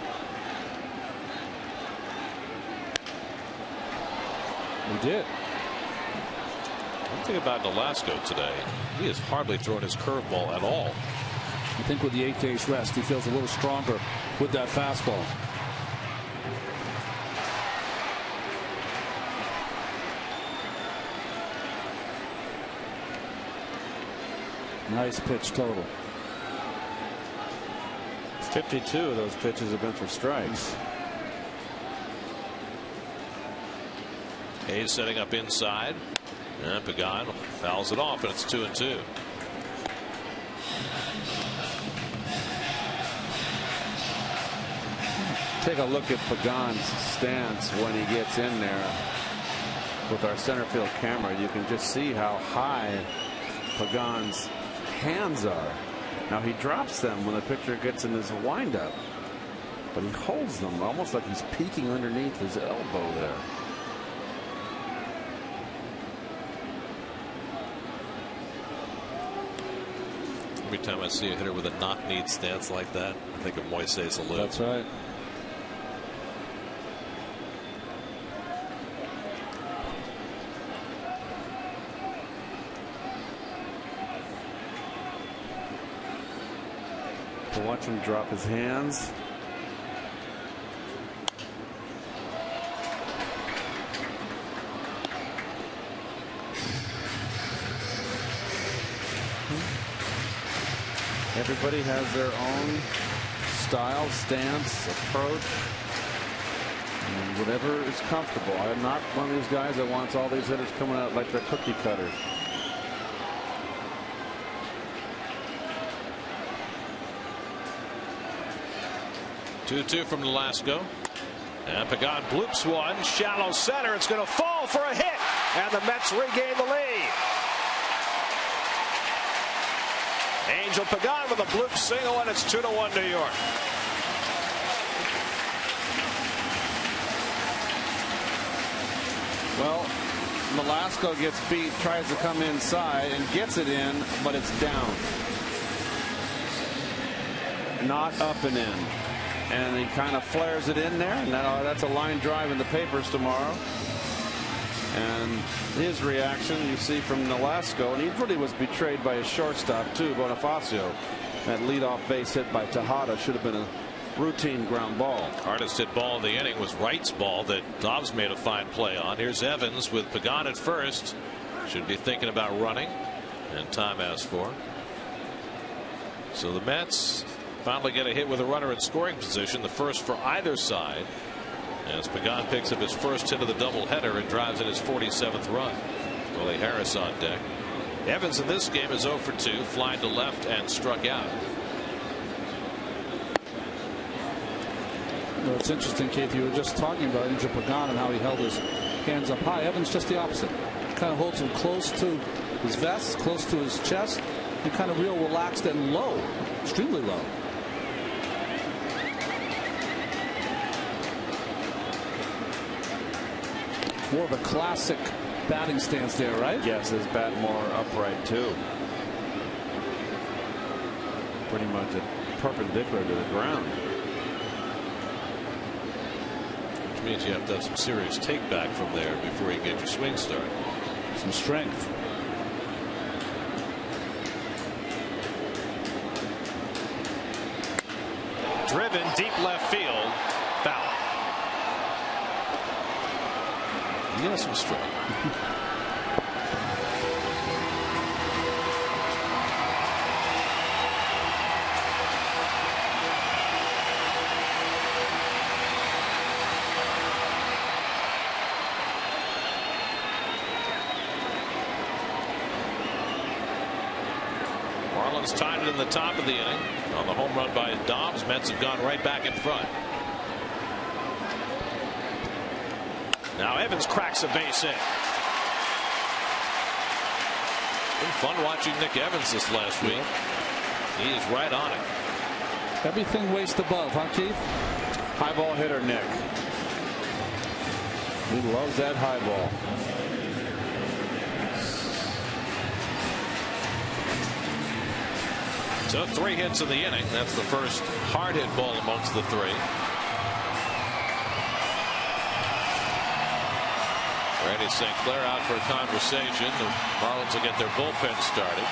He did. One thing about Nolasco today, he has hardly thrown his curveball at all. I think with the 8 days rest, he feels a little stronger with that fastball. Nice pitch total. 52 of those pitches have been for strikes. Hayes setting up inside, and Pagan fouls it off, and it's 2-2. Take a look at Pagan's stance when he gets in there with our center field camera. You can just see how high Pagan's hands are. Now he drops them when the pitcher gets in his windup, but he holds them almost like he's peeking underneath his elbow there. Every time I see a hitter with a knock-kneed stance like that, I think of Moises Alou. That's right. Watch him drop his hands. Everybody has their own style, stance, approach, and whatever is comfortable. I'm not one of these guys that wants all these hitters coming out like they're cookie cutters. 2-2 from Nolasco. And Pagan bloops one. Shallow center. It's going to fall for a hit. And the Mets regain the lead. Angel Pagan with a bloop single, and it's 2-1 New York. Well, Nolasco gets beat, tries to come inside and gets it in, but it's down. Not up and in. And he kind of flares it in there, and that's a line drive in the papers tomorrow. And his reaction you see from Nolasco, and he really was betrayed by his shortstop too, Bonifacio. That leadoff base hit by Tejada should have been a routine ground ball. Hardest hit ball in the inning was Wright's ball that Dobbs made a fine play on. Here's Evans with Pagan at first. Should be thinking about running, and time asked for. So the Mets finally get a hit with a runner in scoring position, the first for either side, as Pagan picks up his first hit of the doubleheader and drives in his 47th run. Willie Harris on deck. Evans in this game is 0 for 2, flying to left and struck out. Well, it's interesting, Keith. You were just talking about Angel Pagan and how he held his hands up high. Evans just the opposite. Kind of holds them close to his vest, close to his chest, and kind of real relaxed and low, extremely low. More of a classic batting stance there, right? Yes, his bat more upright too. Pretty much perpendicular to the ground. Which means you have to have some serious take back from there before you get your swing started. Some strength. Driven deep left field. Foul. He has some strength. Marlins tied it in the top of the inning on the home run by Dobbs. Mets have gone right back in front. Now Evans cracks a base hit. Been fun watching Nick Evans this last week. He is right on it. Everything waist above, huh, Keith? High ball hitter Nick. He loves that high ball. So 3 hits in the inning. That's the first hard hit ball amongst the 3. Randy St. Clair out for a conversation. The Marlins will get their bullpen started.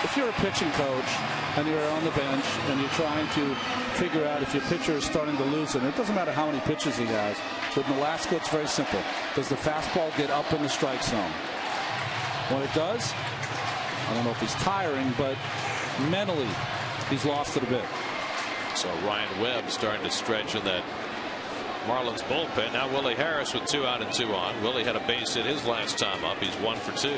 If you're a pitching coach and you're on the bench and you're trying to figure out if your pitcher is starting to loosen, it doesn't matter how many pitches he has. With Nolasco, it's very simple. Does the fastball get up in the strike zone? When it does, I don't know if he's tiring, but mentally he's lost it a bit. So Ryan Webb starting to stretch in that Marlins bullpen. Now Willie Harris with 2 out and 2 on. Willie had a base hit his last time up. He's 1 for 2.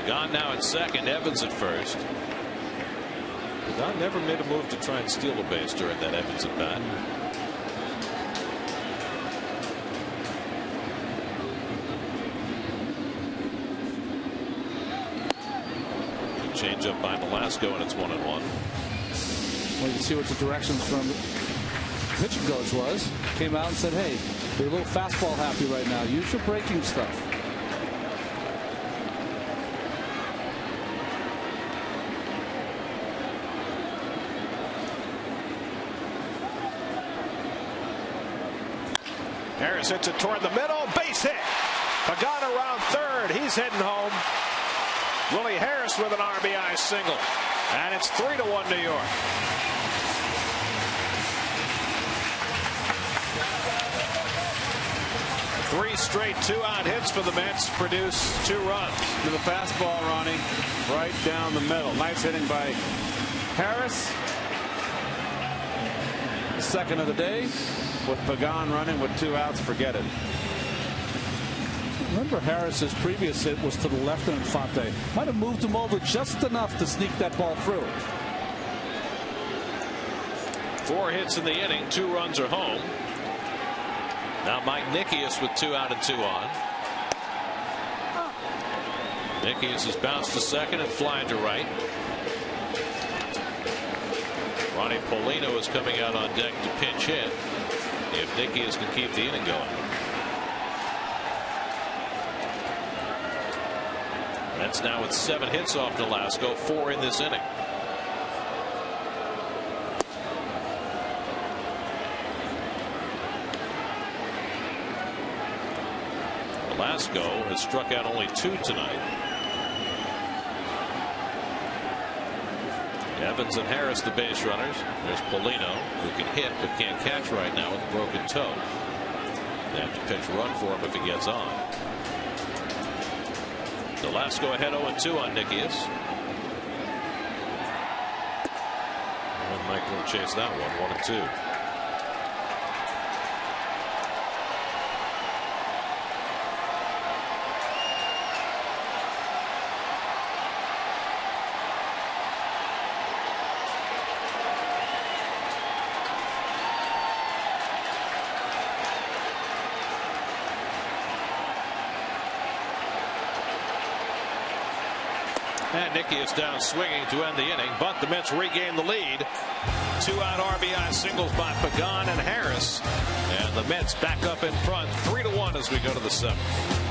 Pagan now at second, Evans at first. Pagan never made a move to try and steal a base during that Evans at bat. Change up by Velasco, and it's 1-1. Well, you can see what the directions from the pitching coach was. Came out and said, hey, you're a little fastball happy right now. Use your breaking stuff. Harris hits it toward the middle. Base hit. Pagan around third. He's heading home. Willie Harris with an RBI single. And it's 3-1 New York. Three straight 2-out hits for the Mets produce 2 runs. To the fastball, Ronnie, right down the middle. Nice hitting by Harris. Second of the day. With Pagan running with 2 outs, forget it. Remember, Harris's previous hit was to the left of Infante. Might have moved him over just enough to sneak that ball through. 4 hits in the inning, 2 runs are home. Now Mike Nikias with 2 out and 2 on. Nikias has bounced to second and flying to right. Ronnie Polino is coming out on deck to pinch hit if Nikias can keep the inning going. That's now with 7 hits off Velasco, 4 in this inning. Velasco has struck out only 2 tonight. Evans and Harris the base runners. There's Polino, who can hit but can't catch right now with a broken toe. They have to pitch run for him if he gets on. Velasco ahead 0-2 on Nikias. And Mike will chase that one, 1-2. And Nikias down swinging to end the inning, but the Mets regain the lead. 2-out RBI singles by Pagan and Harris, and the Mets back up in front 3-1 as we go to the 7th.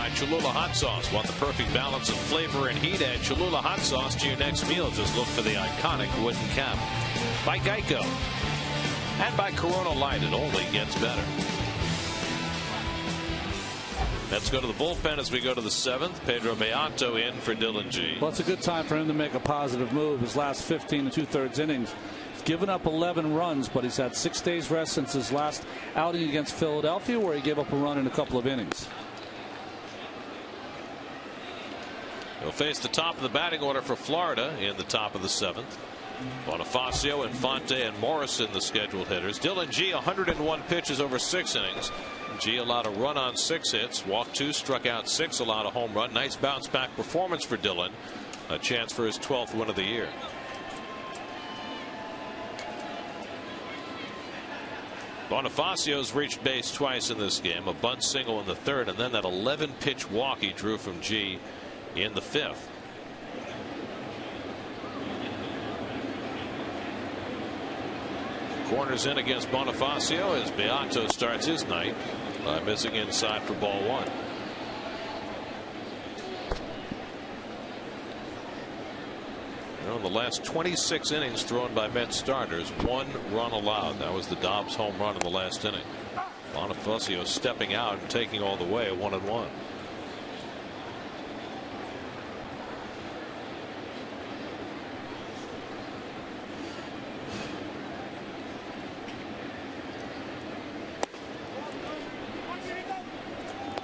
by Cholula Hot Sauce. Want the perfect balance of flavor and heat? Add Cholula Hot Sauce to your next meal. Just look for the iconic wooden cap. By Geico. And by Corona Light. It only gets better. Let's go to the bullpen as we go to the 7th. Pedro Beato in for Dylan G. Well, it's a good time for him to make a positive move. His last 15 2/3 innings. He's given up 11 runs, but he's had 6 days rest since his last outing against Philadelphia, where he gave up a run in a couple of innings. He'll face the top of the batting order for Florida in the top of the 7th. Bonifacio, Infante, and Morrison, the scheduled hitters. Dylan G, 101 pitches over 6 innings. G allowed a run on 6 hits, walked 2, struck out 6, allowed a home run. Nice bounce back performance for Dylan. A chance for his 12th win of the year. Bonifacio's reached base twice in this game, a bunt single in the 3rd, and then that 11-pitch walk he drew from G in the 5th. Corners in against Bonifacio as Beato starts his night by missing inside for ball 1. In the last 26 innings thrown by Mets starters, 1 run allowed. That was the Dobbs home run in the last inning. Bonifacio stepping out and taking all the way, 1-1.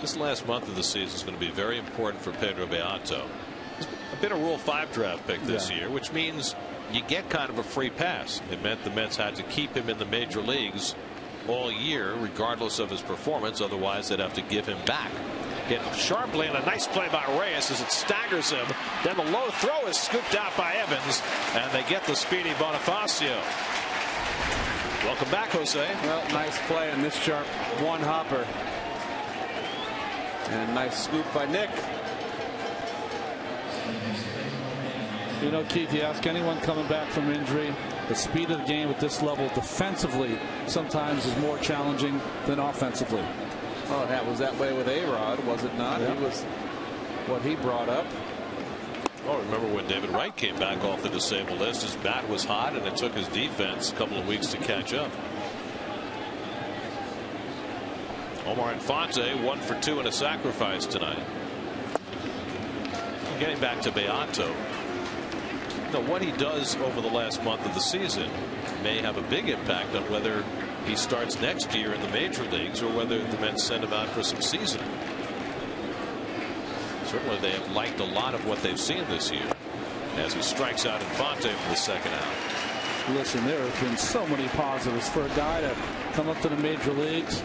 This last month of the season is going to be very important for Pedro Beato. He's been a Rule 5 draft pick this year, which means you get kind of a free pass. It meant the Mets had to keep him in the major leagues all year, regardless of his performance. Otherwise, they'd have to give him back. Hit sharply, and a nice play by Reyes as it staggers him. Then the low throw is scooped out by Evans, and they get the speedy Bonifacio. Welcome back, Jose. Well, nice play in this sharp one hopper. And a nice scoop by Nick. You know, Keith, you ask anyone coming back from injury, the speed of the game at this level defensively sometimes is more challenging than offensively. Oh, that was that way with A-Rod, was it not? Yeah. He was what he brought up. Oh, remember when David Wright came back off the disabled list? His bat was hot, and it took his defense a couple of weeks to catch up. Omar Infante 1 for 2 in a sacrifice tonight. Getting back to Beato, what he does over the last month of the season may have a big impact on whether he starts next year in the major leagues or whether the Mets send him out for some seasoning. Certainly they have liked a lot of what they've seen this year as he strikes out Infante for the 2nd out. Listen, there have been so many positives for a guy to come up to the major leagues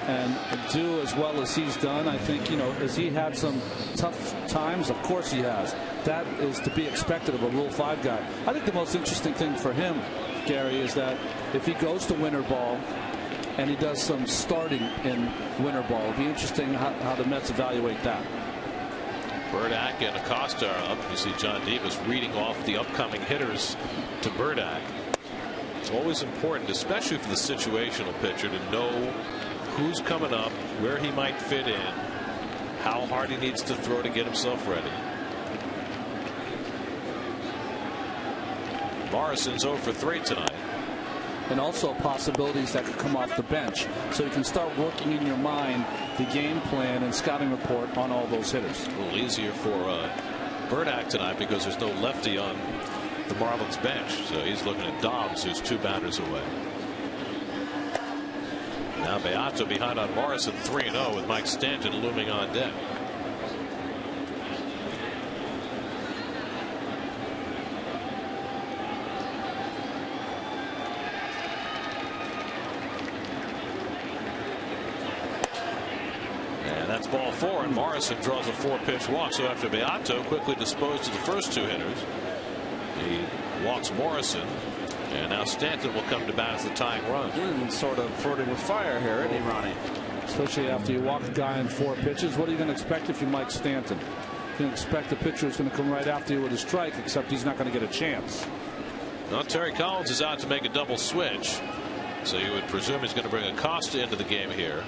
and do as well as he's done. I think, has he had some tough times? Of course he has. That is to be expected of a Rule 5 guy. I think the most interesting thing for him, Gary, is that if he goes to winter ball and he does some starting in winter ball, it'll be interesting how the Mets evaluate that. Burdack and Acosta are up. You see John Davis reading off the upcoming hitters to Burdack. It's always important, especially for the situational pitcher, to know who's coming up, where he might fit in, how hard he needs to throw to get himself ready. Morrison's 0 for 3 tonight. And also possibilities that could come off the bench. So you can start working in your mind the game plan and scouting report on all those hitters. A little easier for Burdack tonight because there's no lefty on the Marlins bench. So he's looking at Dobbs, who's 2 batters away. Now Beato behind on Morrison 3-0 with Mike Stanton looming on deck. And that's ball 4, and Morrison draws a 4-pitch walk. So after Beato quickly disposed of the first 2 hitters, he walks Morrison. And now Stanton will come to bat as the tying run. Sort of flirting with fire here, isn't he, Ronnie? Especially after you walk a guy in 4 pitches. What are you going to expect if you're Mike Stanton? You can expect the pitcher is going to come right after you with a strike, except he's not going to get a chance. Now Terry Collins is out to make a double switch. So you would presume he's going to bring Acosta into the game here.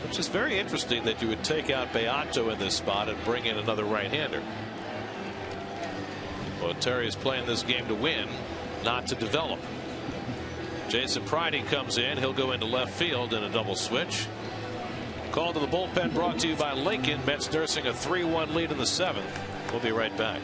Which is very interesting that you would take out Beato in this spot and bring in another right-hander. Well, Terry is playing this game to win, not to develop. Jason Pridey comes in. He'll go into left field in a double switch. Call to the bullpen brought to you by Lincoln. Mets nursing a 3-1 lead in the 7th. We'll be right back.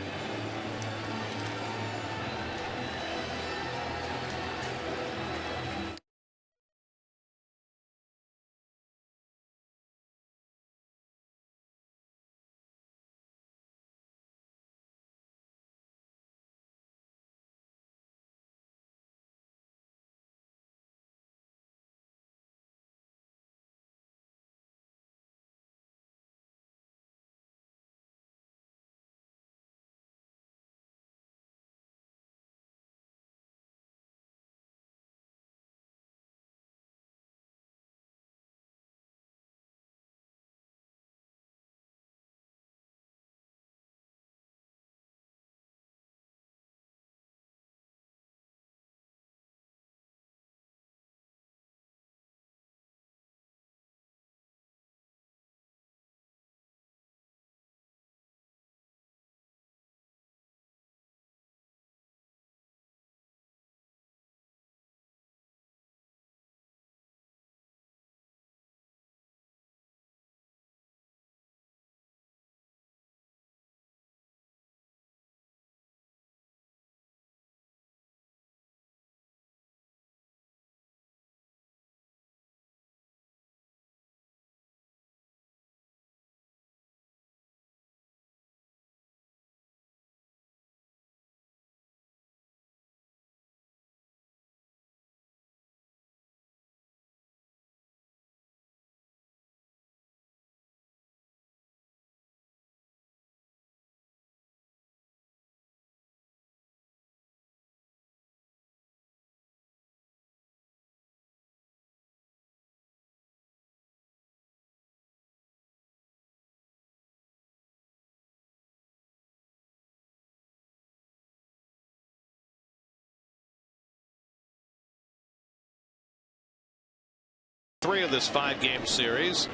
Three of this 5-game series.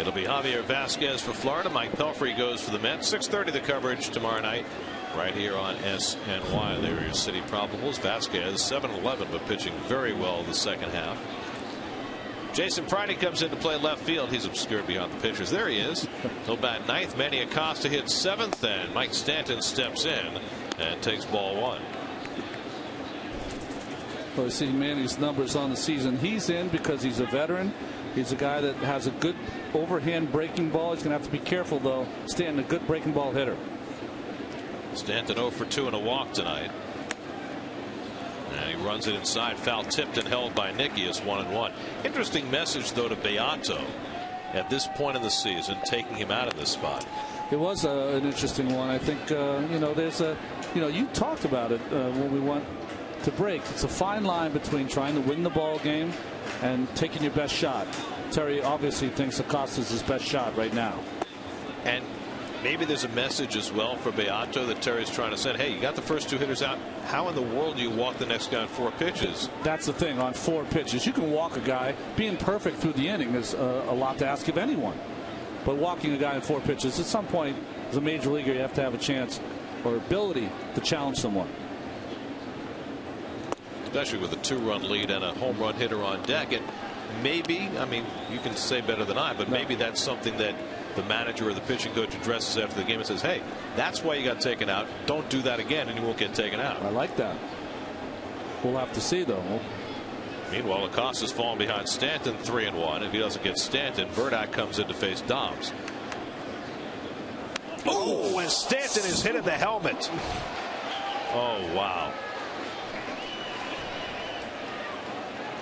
It'll be Javier Vasquez for Florida. Mike Pelfrey goes for the Mets. 6:30 the coverage tomorrow night right here on SNY. There are your city probables. Vasquez 7-11 but pitching very well in the second half. Jason Pridey comes in to play left field. He's obscured behind the pitchers. There he is. He'll bat 9th. Manny Acosta hits 7th and Mike Stanton steps in and takes ball 1. Well, see Manny's numbers on the season. He's in because he's a veteran. He's a guy that has a good overhand breaking ball. He's going to have to be careful, though. Stanton, a good breaking ball hitter. Stanton 0 for 2 and a walk tonight. And he runs it inside. Foul tipped and held by Nicky. It's 1-1. Interesting message, though, to Beato at this point in the season, taking him out of this spot. It was an interesting one. I think, there's a, you talked about it when we went to break. It's a fine line between trying to win the ball game and taking your best shot. Terry obviously thinks Acosta's his best shot right now. And maybe there's a message as well for Beato that Terry's trying to send. Hey, you got the first 2 hitters out. How in the world do you walk the next guy on 4 pitches? That's the thing. On 4 pitches, you can walk a guy. Being perfect through the inning is a lot to ask of anyone. But walking a guy in 4 pitches, at some point, as a major leaguer, you have to have a chance or ability to challenge someone. Especially with a 2-run lead and a home run hitter on deck. And maybe, I mean, you can say better than I, but maybe that's something that the manager or the pitching coach addresses after the game and says, hey, that's why you got taken out. Don't do that again and you won't get taken out. I like that. We'll have to see, though. Meanwhile, Acosta's falling behind Stanton 3-1. If he doesn't get Stanton, Verdak comes in to face Dobbs. Oh, and Stanton is hit in the helmet. Oh, wow.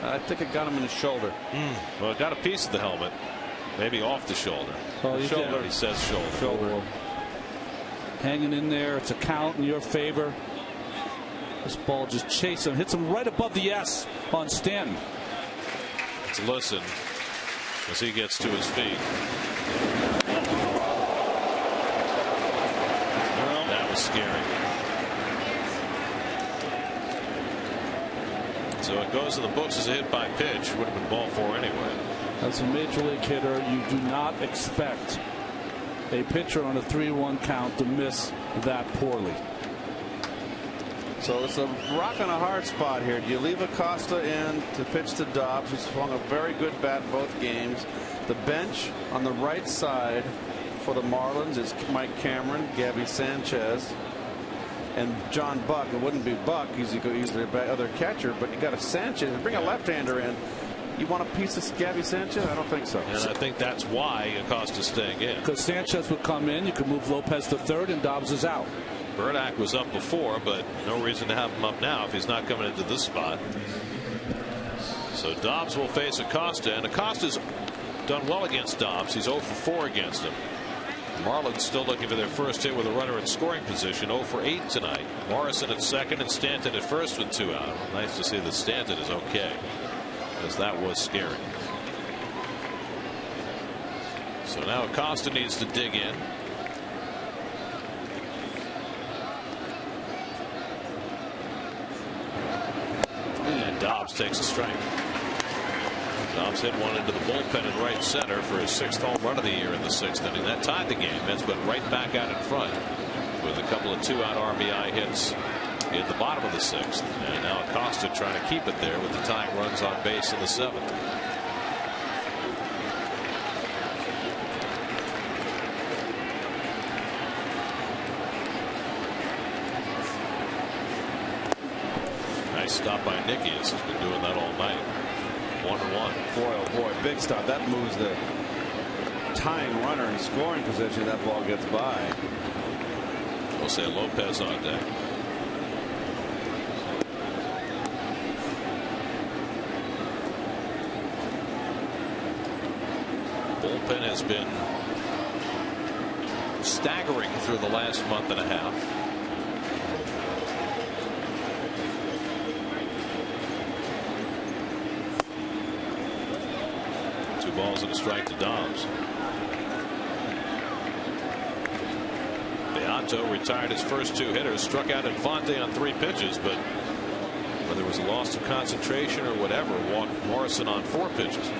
I think it got him in the shoulder. Well, it got a piece of the helmet. Maybe off the shoulder. Oh, shoulder. He says shoulder. Shoulder. Hanging in there. It's a count in your favor. This ball just chased him. Hits him right above the S on Stanton. Let's listen as he gets to his feet. Well, that was scary. So it goes in the books as a hit by pitch. Would have been ball 4 anyway. As a major league hitter, you do not expect a pitcher on a 3-1 count to miss that poorly. So it's a rock and a hard spot here. Do you leave Acosta in to pitch to Dobbs, who's swung a very good bat both games? The bench on the right side for the Marlins is Mike Cameron, Gabby Sanchez, and John Buck. It wouldn't be Buck. He's the other catcher, but you got a Sanchez. Bring a left-hander in. You want a piece of Gabby Sanchez? I don't think so. And I think that's why Acosta's staying in. Because Sanchez would come in, you could move Lopez to third, and Dobbs is out. Burdick was up before, but no reason to have him up now if he's not coming into this spot. So Dobbs will face Acosta, and Acosta's done well against Dobbs. He's 0 for 4 against him. The Marlins still looking for their first hit with a runner in scoring position. 0 for 8 tonight. Morrison at second and Stanton at first with 2 out. Nice to see that Stanton is okay, because that was scary. So now Acosta needs to dig in. And Dobbs takes a strike. Dobbs hit one into the bullpen in right center for his 6th home run of the year in the 6th inning. That tied the game. Mets went right back out in front with a couple of 2-out RBI hits in the bottom of the 6th. And now Acosta trying to keep it there with the tying runs on base in the 7th. Nice stop by Nikias. Has been doing that all night. 1-1. Boy, oh boy, big stop. That moves the tying runner in scoring position. That ball gets by. Jose Lopez on deck. Bullpen has been staggering through the last month and a half. 2 balls and a strike to Dobbs. Beato retired his first 2 hitters, struck out Infante on 3 pitches, but whether it was a loss of concentration or whatever, walked Morrison on 4 pitches.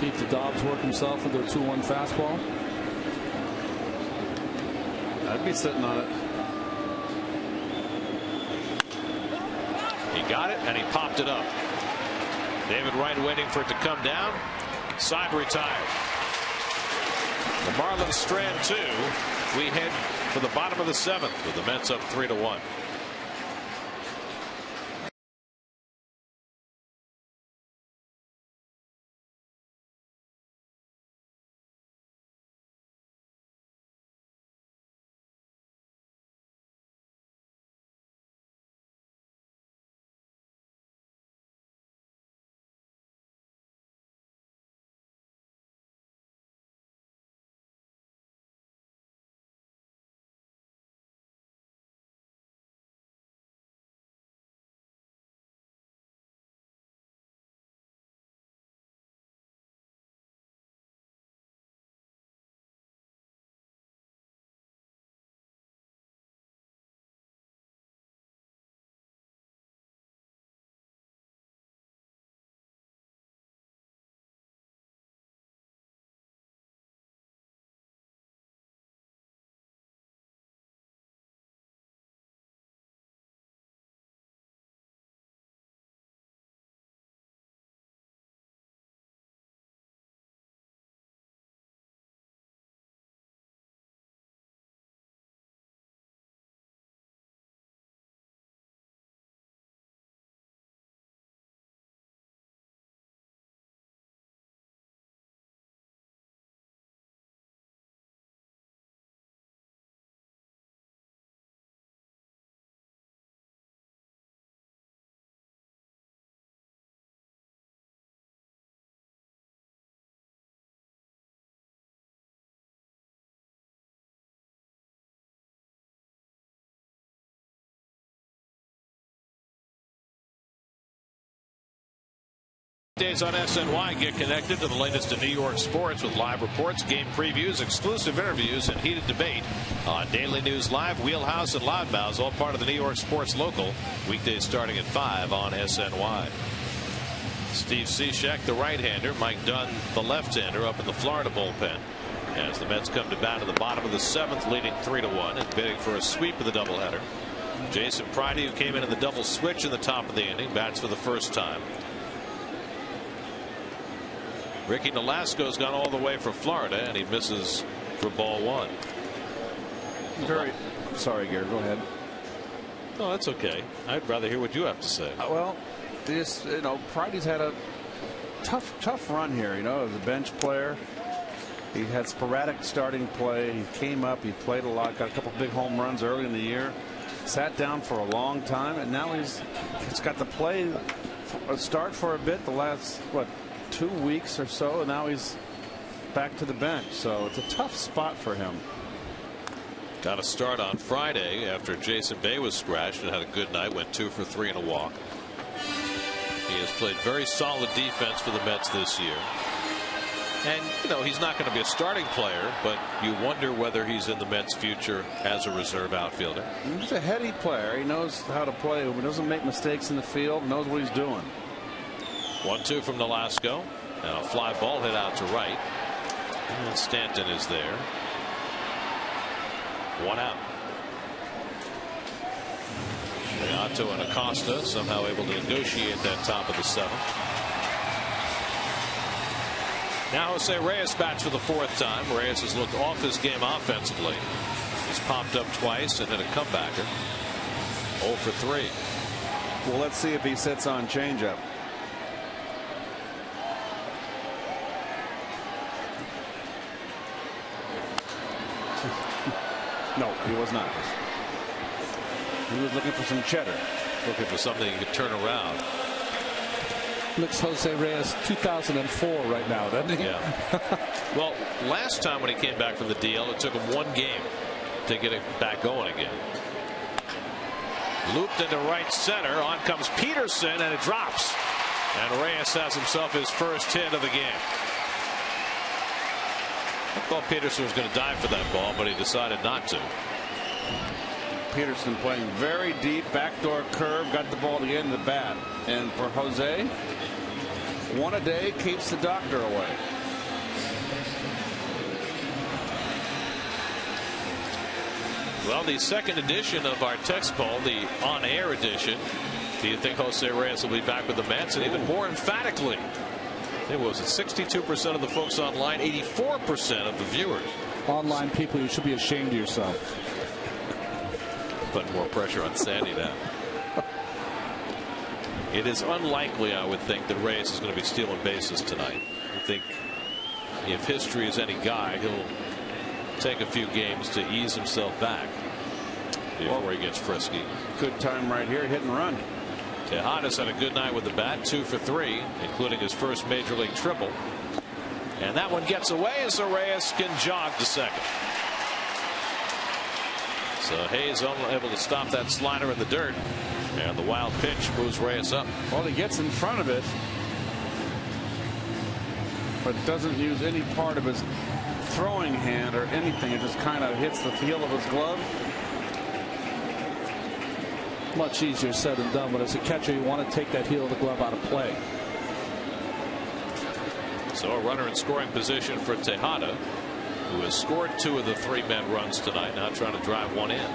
Keep the Dobbs work himself with their 2-1 fastball. I'd be sitting on it. He got it and he popped it up. David Wright waiting for it to come down. Side retired. The Marlins strand 2. We head for the bottom of the 7th with the Mets up 3-1. Days on SNY. Get connected to the latest in New York sports with live reports, game previews, exclusive interviews, and heated debate on Daily News Live, Wheelhouse, and Loudmouths, all part of the New York Sports Local. Weekdays starting at 5 on SNY. Steve Cishek, the right-hander. Mike Dunn, the left-hander, up in the Florida bullpen. As the Mets come to bat in the bottom of the 7th, leading 3-1 and bidding for a sweep of the doubleheader. Jason Pridey, who came in the double switch in the top of the inning, bats for the first time. Ricky Nolasco's gone all the way for Florida, and he misses for ball 1. Sorry, Gary. Go ahead. No, that's okay. I'd rather hear what you have to say. Well, this, Pridey's had a tough run here. As a bench player, he had sporadic starting play. He came up, he played a lot, got a couple big home runs early in the year, sat down for a long time, and now he's got to play start for a bit the last 2 weeks or so, and now he's back to the bench. So it's a tough spot for him. Got a start on Friday after Jason Bay was scratched and had a good night. Went 2 for 3 and a walk. He has played very solid defense for the Mets this year. And he's not going to be a starting player, but you wonder whether he's in the Mets' future as a reserve outfielder. He's a heady player. He knows how to play. He doesn't make mistakes in the field. Knows what he's doing. 1-2 from Nolasco, and a fly ball hit out to right. And Stanton is there. 1 out. Beato and Acosta somehow able to negotiate that top of the 7th. Now Jose Reyes bats for the 4th time. Reyes has looked off his game offensively. He's popped up twice and hit a comebacker. 0 for 3. Well, let's see if he sits on changeup. No, he was not. He was looking for some cheddar. Looking for something he could turn around. Looks Jose Reyes 2004 right now, doesn't he? Yeah. Well, last time when he came back from the DL, it took him 1 game to get it back going again. Looped into right center. On comes Peterson, and it drops. And Reyes has himself his first hit of the game. I thought Peterson was going to dive for that ball, but he decided not to. Peterson playing very deep, backdoor curve, got the ball to get in the bat. And for Jose, 1 a day keeps the doctor away. Well, the second edition of our text poll, the on-air edition, do you think Jose Reyes will be back with the Mets? And even more emphatically, it was 62% of the folks online, 84% of the viewers. Online people, you should be ashamed of yourself. Putting more pressure on Sandy now. It is unlikely, I would think, that Reyes is going to be stealing bases tonight. I think if history is any guide, he'll take a few games to ease himself back before he gets frisky. Good time right here, hit and run. Tejada's had a good night with the bat, 2 for 3, including his first major league triple. And that one gets away, so Reyes can jog to second. So Hayes able to stop that slider in the dirt. And the wild pitch moves Reyes up. Well, he gets in front of it, but doesn't use any part of his throwing hand or anything. It just kind of hits the heel of his glove. Much easier said than done, but as a catcher, you want to take that heel of the glove out of play. So a runner in scoring position for Tejada, who has scored 2 of the 3 men runs tonight, now trying to drive 1 in.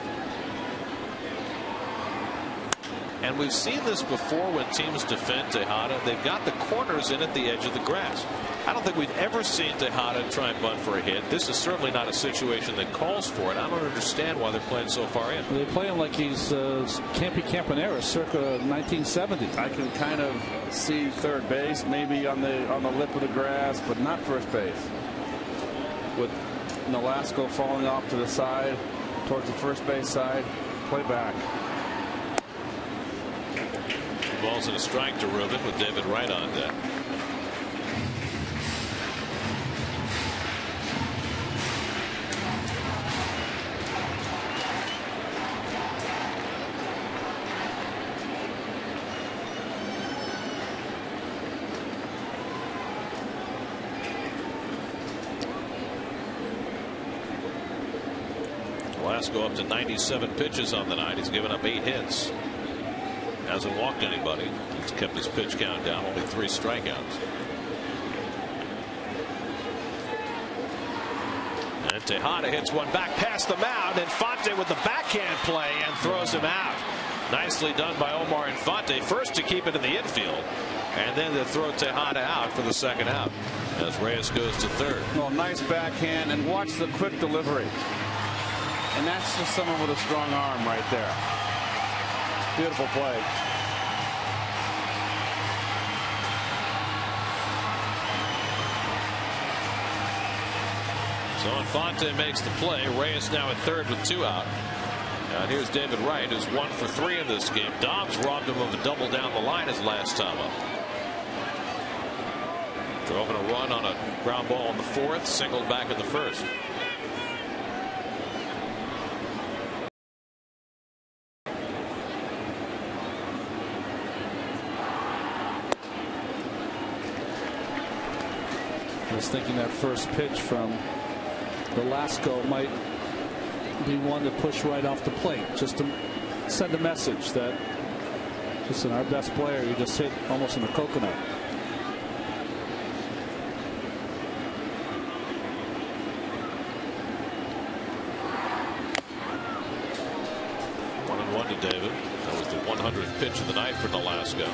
And we've seen this before when teams defend Tejada. They've got the corners in at the edge of the grass. I don't think we've ever seen Tejada try and bunt for a hit. This is certainly not a situation that calls for it. I don't understand why they're playing so far in. They play him like he's Campy Campanera circa 1970. I can kind of see third base, maybe on the lip of the grass, but not first base. With Nolasco falling off to the side, towards the first base side, play back. Ball's in a strike to Rubin with David Wright on deck. Velasco up to 97 pitches on the night. He's given up 8 hits. Hasn't walked anybody. He's kept his pitch count down, only 3 strikeouts. And Tejada hits one back past the mound. Infante with the backhand play and throws him out. Nicely done by Omar Infante. First to keep it in the infield, and then to throw Tejada out for the second out as Reyes goes to third. Well, nice backhand, and watch the quick delivery. And that's just someone with a strong arm right there. Beautiful play. So Infante makes the play. Reyes now at third with 2 out. And here's David Wright, who's 1 for 3 in this game. Dobbs robbed him of a double down the line his last time up. Drove in a run on a ground ball in the 4th, singled back in the 1st. I was thinking that first pitch from Velasco might be one to push right off the plate, just to send a message that, listen, our best player, you just hit almost in a coconut. One and one to David. That was the 100th pitch of the night for Velasco,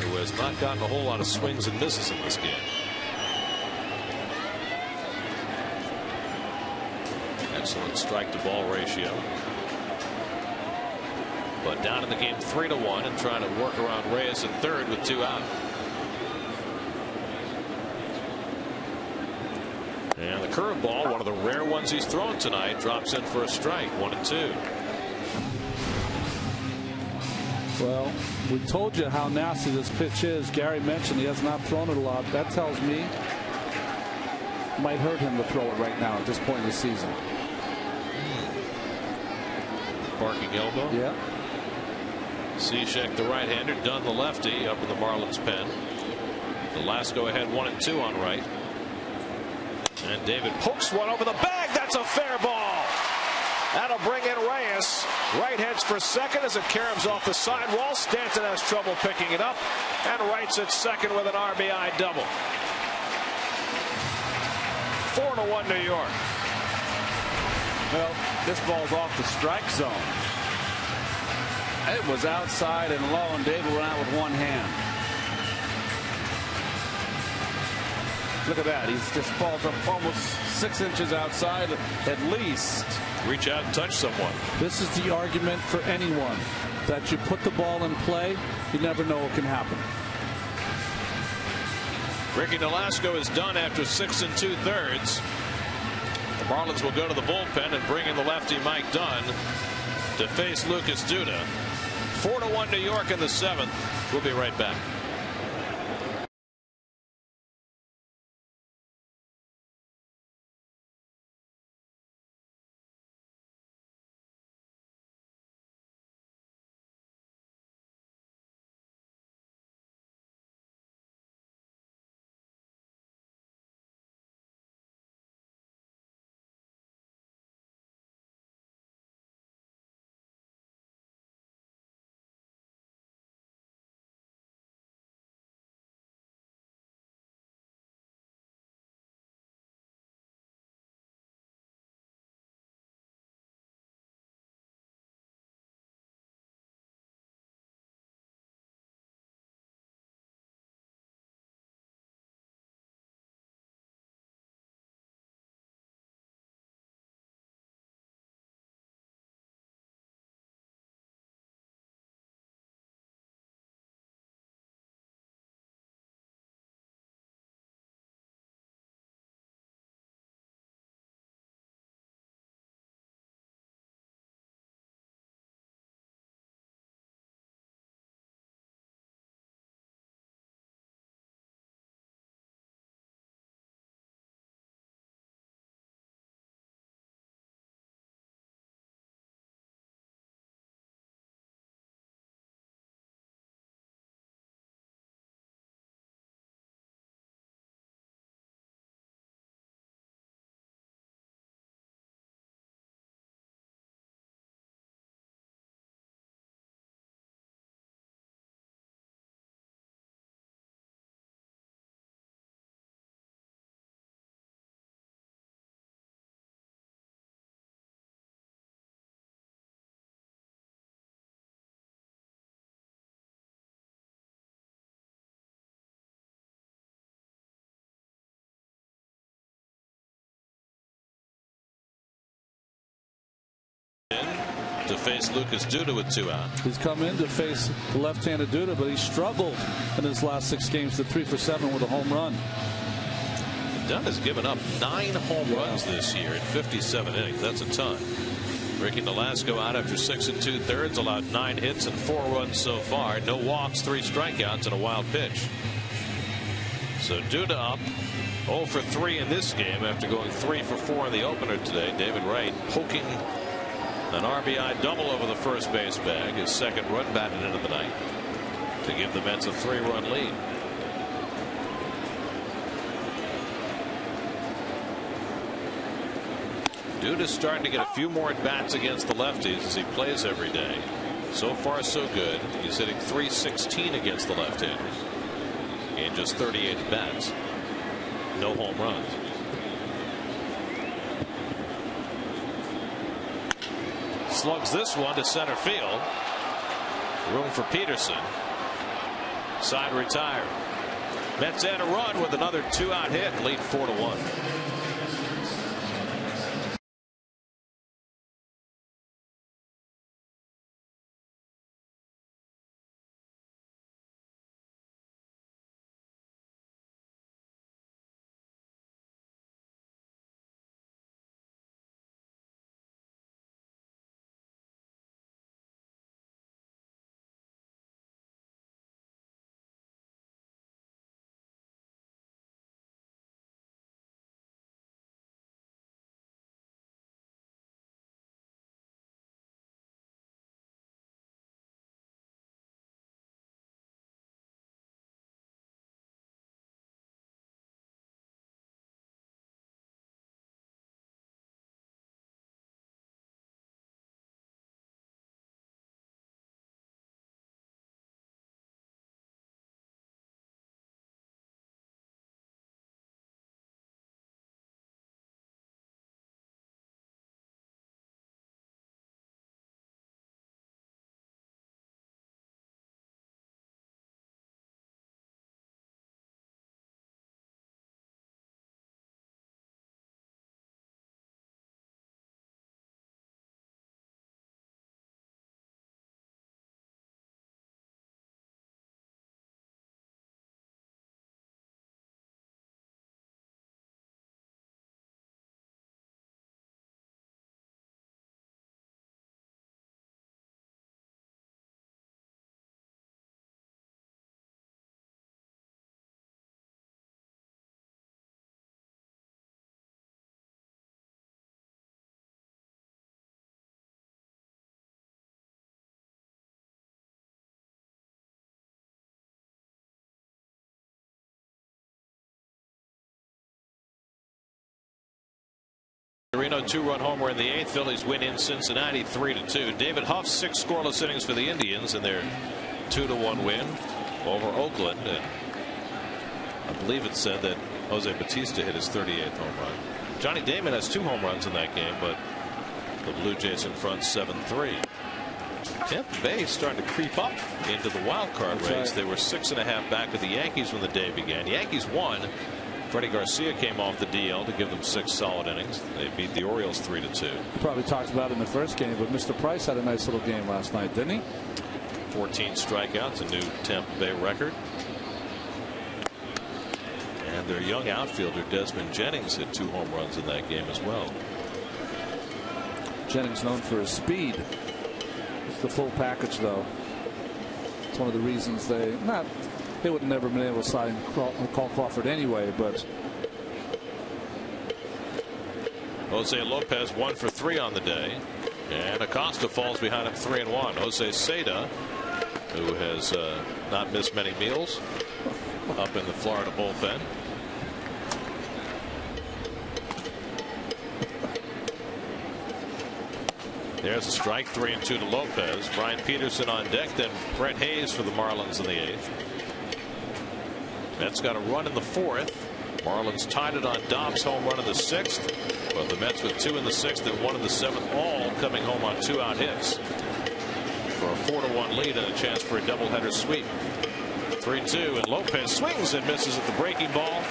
who has not gotten a whole lot of swings and misses in this game. Excellent strike to ball ratio. But down in the game 3-1 and trying to work around Reyes at third with 2 out. And the curveball, one of the rare ones he's thrown tonight, drops in for a strike. 1-2. Well, we told you how nasty this pitch is. Gary mentioned he has not thrown it a lot. That tells me it might hurt him to throw it right now at this point in the season. Barking elbow. Yeah. Cishek, the right-hander, Dunn, the lefty, up in the Marlins pen. Velasco ahead 1-2 on right. And David pokes one over the bag. That's a fair ball. That'll bring in Reyes. Wright heads for second as it caroms off the sidewall. Stanton has trouble picking it up, and Wright's at second with an RBI double. 4-1 New York. Well, this ball's off the strike zone. It was outside and low, and David went out with one hand. Look at that. He's just falls up almost 6 inches outside at least. Reach out and touch someone. This is the argument for anyone, that you put the ball in play, you never know what can happen. Ricky Nolasco is done after 6 2/3. The Marlins will go to the bullpen and bring in the lefty Mike Dunn to face Lucas Duda. 4-1 New York in the 7th. We'll be right back. To face Lucas Duda with 2 out. He's come in to face the left-handed Duda, but he struggled in his last 6 games to 3 for 7 with a home run. Dunn has given up 9 home runs this year in 57 innings. That's a ton. Ricky Nolasco out after 6 2/3, allowed 9 hits and 4 runs so far. No walks, 3 strikeouts, and a wild pitch. So Duda up 0 for 3 in this game after going 3 for 4 in the opener today. David Wright poking an RBI double over the first base bag. His second run batted into the night to give the Mets a 3-run lead. Duda's starting to get a few more at-bats against the lefties as he plays every day. So far so good. He's hitting .316 against the left-handers in just 38 at-bats. No home runs. Slugs this one to center field. Room for Peterson. Side retired. Mets add a run with another 2-out hit. Lead 4-1. Reno 2-run homer in the 8th. Phillies win in Cincinnati 3-2. David Huff's 6 scoreless innings for the Indians in their 2-1 win over Oakland. And I believe it said that Jose Bautista hit his 38th home run. Johnny Damon has 2 home runs in that game, but the Blue Jays in front 7-3. Tampa Bay starting to creep up into the wild card race. Right. They were 6.5 back of the Yankees when the day began. Yankees won. Freddie Garcia came off the DL to give them 6 solid innings. They beat the Orioles 3-2. Probably talked about it in the first game, but Mr. Price had a nice little game last night, didn't he? 14 strikeouts, a new Tampa Bay record. And their young outfielder Desmond Jennings hit 2 home runs in that game as well. Jennings known for his speed. It's the full package, though. It's one of the reasons they would have never been able to sign Call Crawford anyway, but Jose Lopez 1 for 3 on the day, and Acosta falls behind him 3-1. Jose Seda, who has not missed many meals up in the Florida bullpen. There's a strike. 3-2 to Lopez. Brian Peterson on deck, then Brett Hayes for the Marlins in the 8th. Mets got a run in the 4th. Marlins tied it on Dobbs' home run in the 6th. But the Mets with 2 in the 6th and 1 in the 7th, all coming home on 2-out hits for a 4-1 lead and a chance for a doubleheader sweep. 3-2, and Lopez swings and misses at the breaking ball,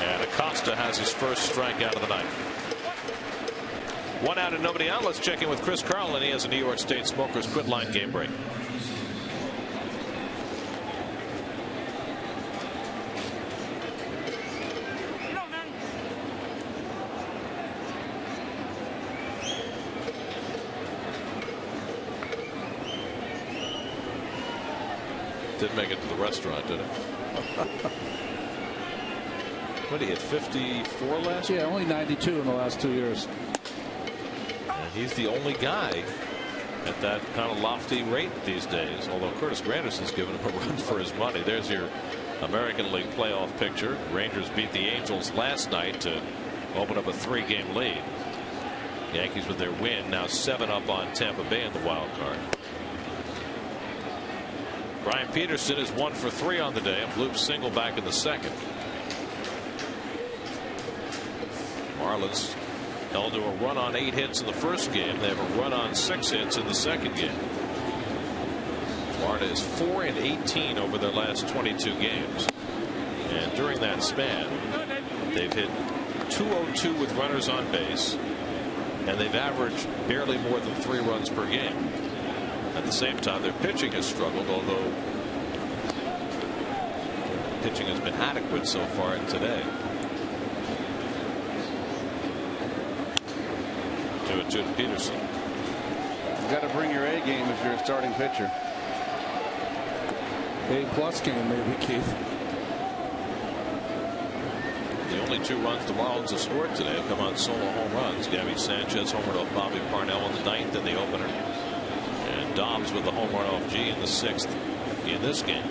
and Acosta has his first strikeout of the night. One out and nobody out. Let's check in with Chris Carlin. He has a New York State Smokers quit line game break. Didn't make it to the restaurant, did it? What did he hit? 54 last year? Yeah, only 92 in the last 2 years. And he's the only guy at that kind of lofty rate these days. Although Curtis Granderson's given him a run for his money. There's your American League playoff picture. Rangers beat the Angels last night to open up a 3-game lead. Yankees with their win now 7 up on Tampa Bay in the wild card. Brian Peterson is 1 for 3 on the day. A bloop single back in the second. Marlins held to a run on 8 hits in the first game. They have a run on 6 hits in the second game. Florida is 4 and 18 over their last 22 games. And during that span, they've hit .202 with runners on base, and they've averaged barely more than 3 runs per game. At the same time, their pitching has struggled, although pitching has been adequate so far today. 2-2 to Peterson. You got to bring your A game if you're a starting pitcher. A+ game, maybe, Keith. The only 2 runs the Marlins have scored today have come on solo home runs. Gabby Sanchez homered off Bobby Parnell in the 9th in the opener. And Dobbs with the home run off G in the 6th in this game.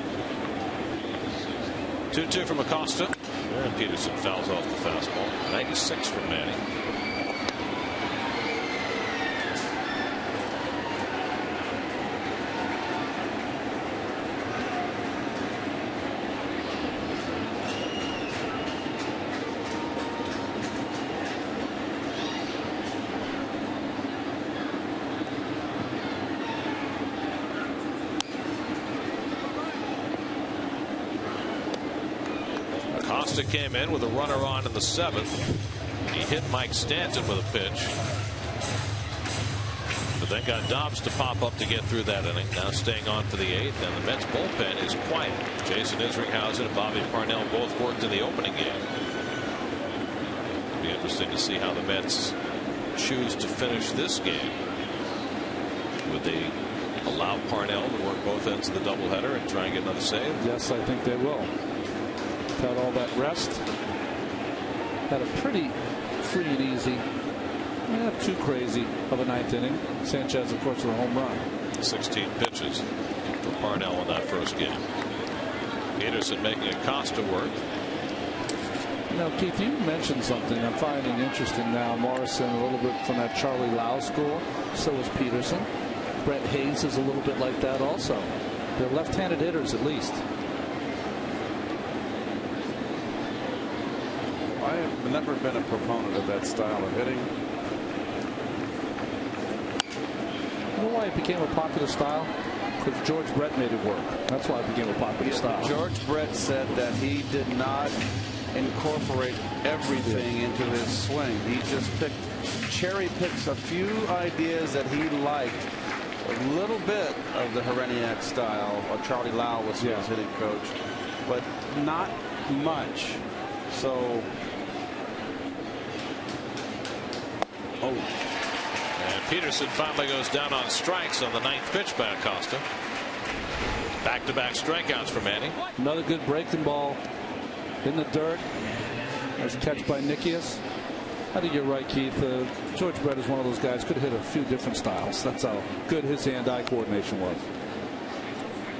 2-2 from Acosta. And Peterson fouls off the fastball. 96 from Manny. Acosta came in with a runner on in the 7th. He hit Mike Stanton with a pitch, but then got Dobbs to pop up to get through that inning. Now staying on for the 8th, and the Mets bullpen is quiet. Jason Isringhausen and Bobby Parnell both worked in the opening game. It'll be interesting to see how the Mets choose to finish this game. Would they allow Parnell to work both ends of the doubleheader and try and get another save? Yes, I think they will. Had all that rest. Had a pretty free and easy, not too crazy of a 9th inning. Sanchez, of course, with a home run. 16 pitches for Parnell in that first game. Peterson making Acosta work. You know, Keith, you mentioned something I'm finding interesting now. Morrison a little bit from that Charlie Lau school. So is Peterson. Brett Hayes is a little bit like that also. They're left-handed hitters at least. I've never been a proponent of that style of hitting. You know why it became a popular style? Because George Brett made it work. That's why it became a popular style. George Brett said that he did not incorporate everything into his swing. He just cherry picks a few ideas that he liked. A little bit of the Hereniak style. Charlie Lau was his hitting coach, but not much. So. And Peterson finally goes down on strikes on the 9th pitch by Acosta. Back-to-back strikeouts for Manny. Another good breaking ball in the dirt. Nice catch by Nikias. I think you're right, Keith. George Brett is one of those guys could hit a few different styles. That's how good his hand-eye coordination was.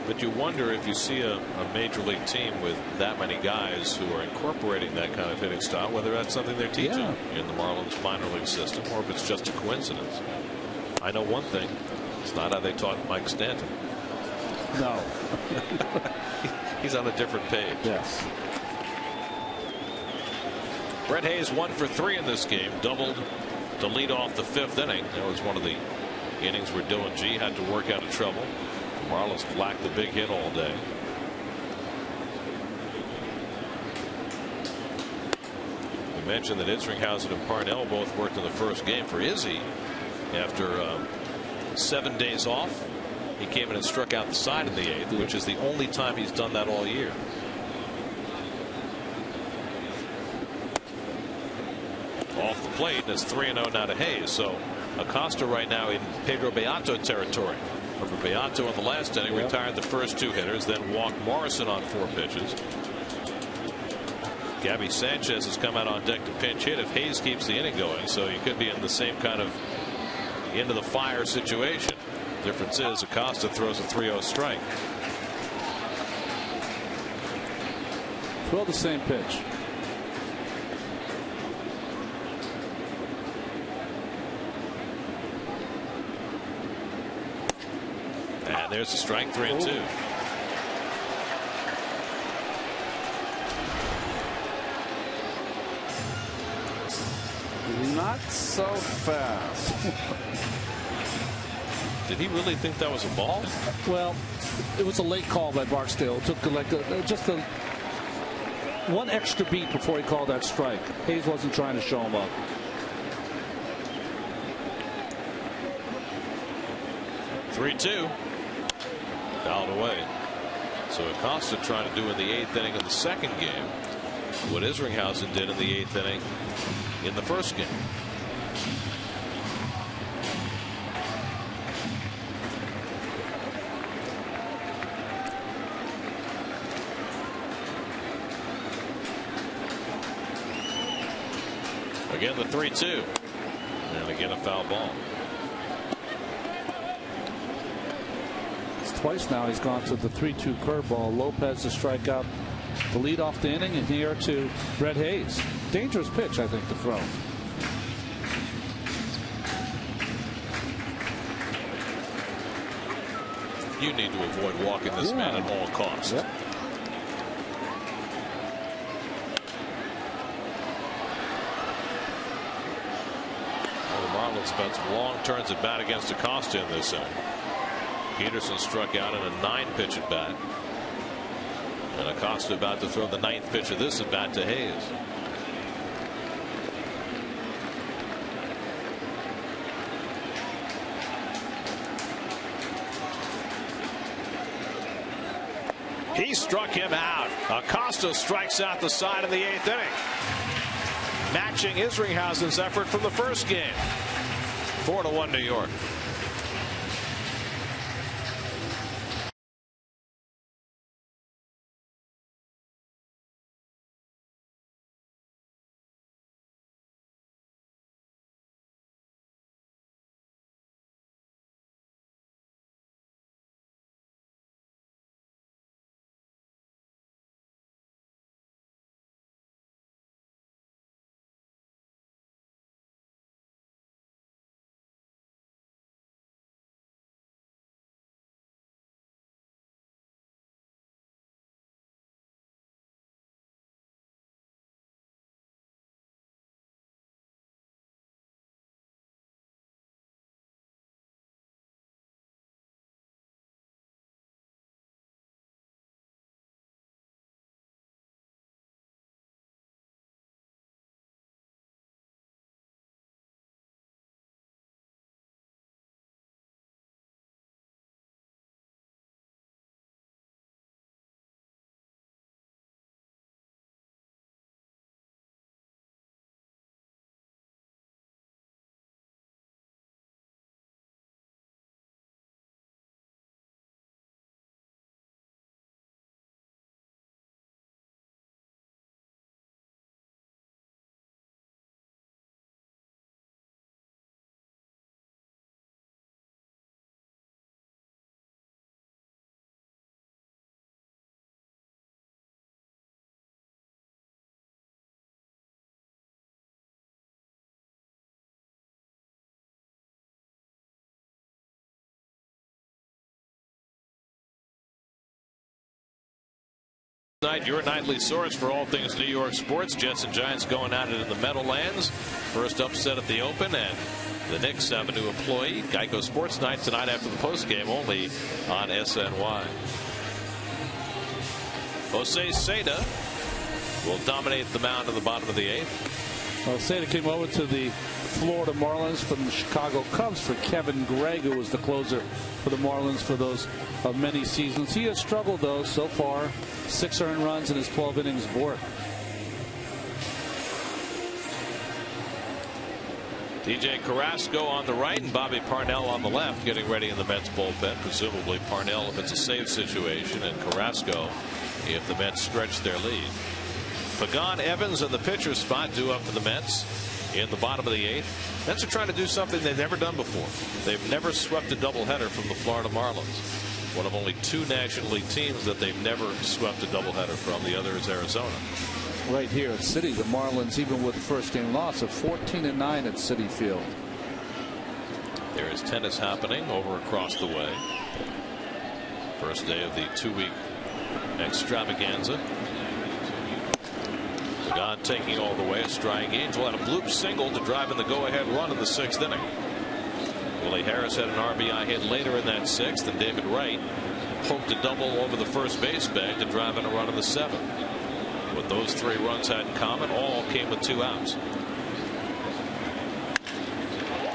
But you wonder if you see a major league team with that many guys who are incorporating that kind of hitting style, whether that's something they're teaching in the Marlins minor league system or if it's just a coincidence. I know one thing. It's not how they taught Mike Stanton. No. He's on a different page. Yes. Brett Hayes 1 for 3 in this game. Doubled to lead off the 5th inning. That was one of the innings where Dylan G had to work out of trouble. The Marlins lacked the big hit all day. The mentioned that Isringhausen and Parnell both worked in the first game for Izzy after 7 days off. He came in and struck out the side in the 8th, which is the only time he's done that all year. Off the plate, and it's 3-0 now to Hayes. So Acosta right now in Pedro Beato territory. Remember, Beato in the last inning retired the first 2 hitters, then walked Morrison on 4 pitches. Gabby Sanchez has come out on deck to pinch hit if Hayes keeps the inning going, so you could be in the same kind of into the fire situation. Difference is Acosta throws a 3-0 strike. Throw the same pitch. And there's a strike, 3-2. Not so fast. Did he really think that was a ball? Well, it was a late call by Barksdale. It took like just one extra beat before he called that strike. Hayes wasn't trying to show him up. (3-2). Fouled away. So Acosta trying to do in the 8th inning of the second game what Isringhausen did in the 8th inning in the first game. Again the 3-2, and again a foul ball. It's twice now he's gone to the 3-2 curveball. Lopez to strike out to lead off the inning, and here to Brett Hayes. Dangerous pitch, I think, to throw. You need to avoid walking this man at all costs. Yep. Well, the Marlins spent some long turns at bat against Acosta in this inning. Peterson struck out in a 9-pitch at bat. And Acosta about to throw the 9th pitch of this at bat to Hayes. He struck him out. Acosta strikes out the side in the 8th inning, matching Isringhausen's effort from the first game. 4-1 New York. Your nightly source for all things New York sports. Jets and Giants going at it in the Meadowlands. First upset at the Open, and the Knicks have a new employee. Geico Sports Night tonight after the postgame, only on SNY. Jose Seda will dominate the mound in the bottom of the 8th. Well, Sada came over to the Florida Marlins from the Chicago Cubs for Kevin Gregg, who was the closer for the Marlins for those many seasons. He has struggled, though, so far. 6 earned runs in his 12 innings of work. DJ Carrasco on the right and Bobby Parnell on the left, getting ready in the Mets bullpen. Presumably Parnell if it's a save situation, and Carrasco if the Mets stretch their lead. Pagan, Evans in the pitcher's spot due up for the Mets in the bottom of the 8th. Mets are trying to do something they've never done before. They've never swept a doubleheader from the Florida Marlins. One of only 2 National League teams that they've never swept a doubleheader from. The other is Arizona. Right here at Citi, the Marlins, even with the first game loss, of 14-9 at Citi Field. There is tennis happening over across the way. First day of the 2-week extravaganza. Pagan taking all the way. A strike. Angel had a bloop single to drive in the go-ahead run in the 6th inning. Willie Harris had an RBI hit later in that 6th, and David Wright poked a double over the first base bag to drive in a run in the 7th. What those 3 runs had in common, all came with 2 outs.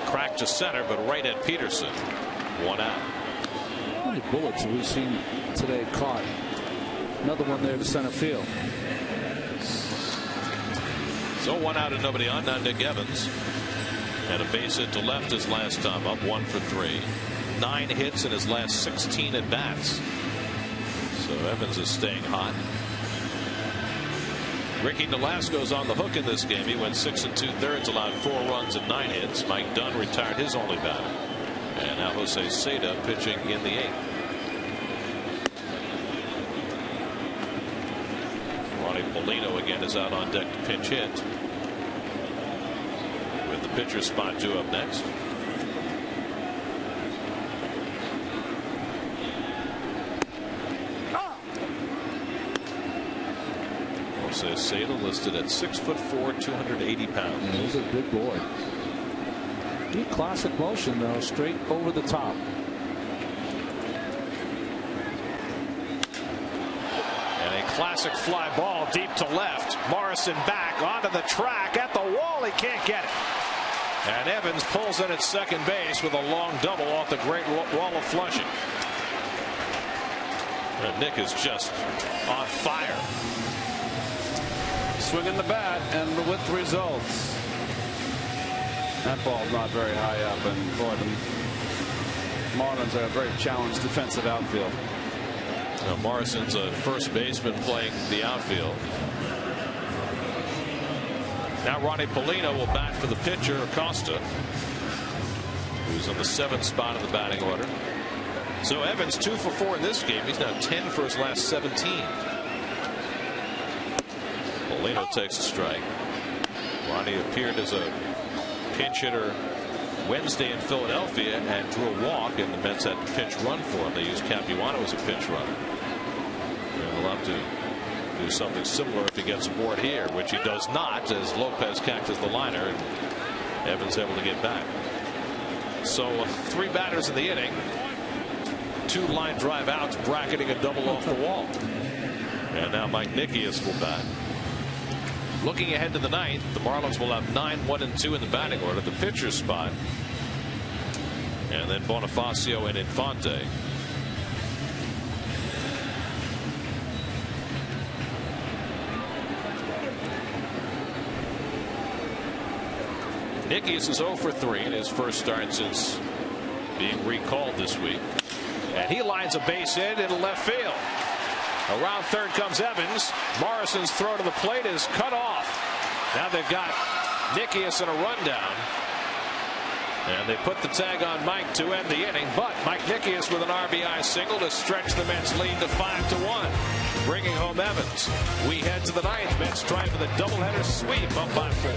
Cracked to center, but right at Peterson. 1 out. How many bullets have we seen today caught? Another one there to center field. So 1 out and nobody on. Now Nick Evans had a base hit to left his last time up, 1 for 3. 9 hits in his last 16 at bats. So Evans is staying hot. Ricky Nolasco's on the hook in this game. He went 6 2/3, allowed 4 runs and 9 hits. Mike Dunn retired his only batter. And now Jose Sada pitching in the 8th. Ronnie Polino again is out on deck to pinch hit, with the pitcher spot due up next. Jose Sada listed at 6'4", 280 pounds. Yeah, he's a big boy. Good classic motion, though, straight over the top. And a classic fly ball deep to left. Morrison back onto the track at the wall. He can't get it. And Evans pulls in at second base with a long double off the great wall of Flushing. And Nick is just on fire. Swinging the bat and with results. That ball's not very high up, and boy, the Marlins are a very challenged defensive outfield. Now Morrison's a first baseman playing the outfield. Now Ronnie Polino will bat for the pitcher Acosta, who's in the 7th spot in the batting order. So Evans 2 for 4 in this game. He's now 10 for his last 17. Polino takes a strike. Ronnie appeared as a pinch hitter Wednesday in Philadelphia and drew a walk, and the Mets had to pinch run for him. They used Capuano as a pinch runner. And we'll have to do something similar if he gets aboard here, which he does not, as Lopez catches the liner and Evans able to get back. So 3 batters in the inning, 2 line drive outs, bracketing a double off the wall. And now Mike Nikias will bat. Looking ahead to the 9th, the Marlins will have 9, 1 and 2 in the batting order, the pitcher's spot, and then Bonifacio and Infante. Nikias is 0 for 3 in his first start since being recalled this week. And he lines a base hit into left field. Around third comes Evans. Morrison's throw to the plate is cut off. Now they've got Nikias in a rundown. And they put the tag on Mike to end the inning. But Mike Nikias with an RBI single to stretch the Mets lead to 5-1. Bringing home Evans. We head to the 9th. Mets trying for the doubleheader sweep up by 4.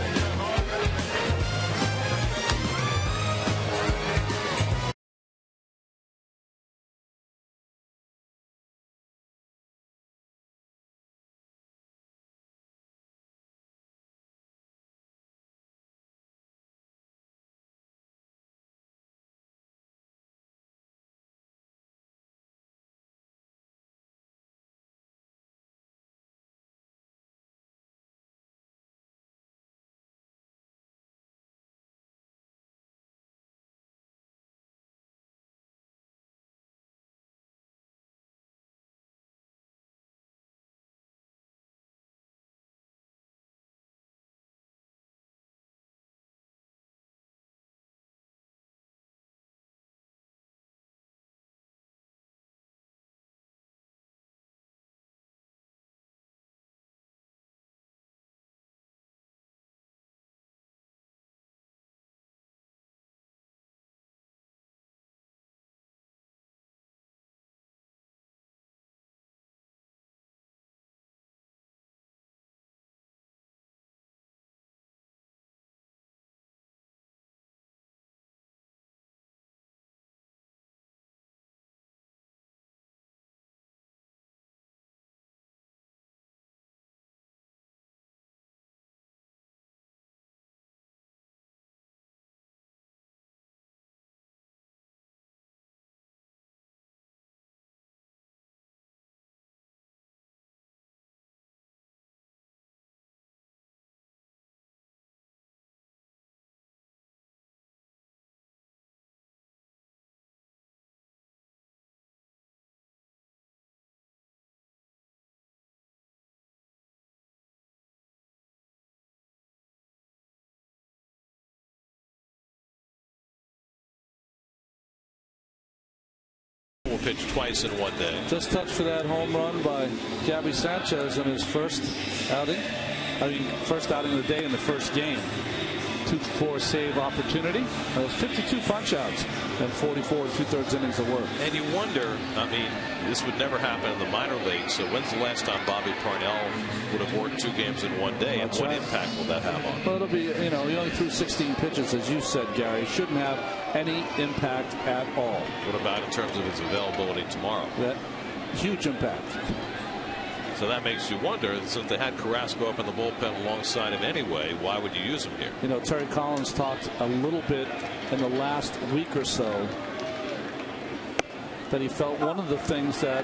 pitch twice in one day. Just touched for that home run by Gabby Sanchez in his first outing. First outing of the day in the first game. 2-4 save opportunity. That was 52 punch outs and 44 2/3 innings of work. And you wonder, I mean, this would never happen in the minor leagues. So when's the last time Bobby Parnell would have worked 2 games in one day? That's and what right. impact will that have on him? Well, it'll be, he only threw 16 pitches, as you said, Gary. Shouldn't have any impact at all. What about in terms of his availability tomorrow? That huge impact. So that makes you wonder, since they had Carrasco up in the bullpen alongside him anyway, why would you use him here? Terry Collins talked a little bit in the last week or so that he felt one of the things that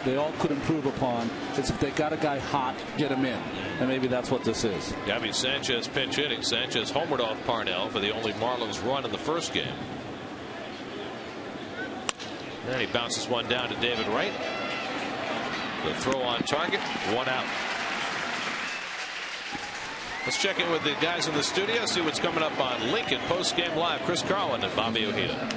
they all could improve upon is if they got a guy hot, get him in. And maybe that's what this is. Gabby Sanchez pinch hitting. Sanchez homered off Parnell for the only Marlins run in the first game. And he bounces one down to David Wright. The throw on target, 1 out. Let's check in with the guys in the studio, see what's coming up on Lincoln Postgame Live. Chris Carlin and Bobby Ojeda.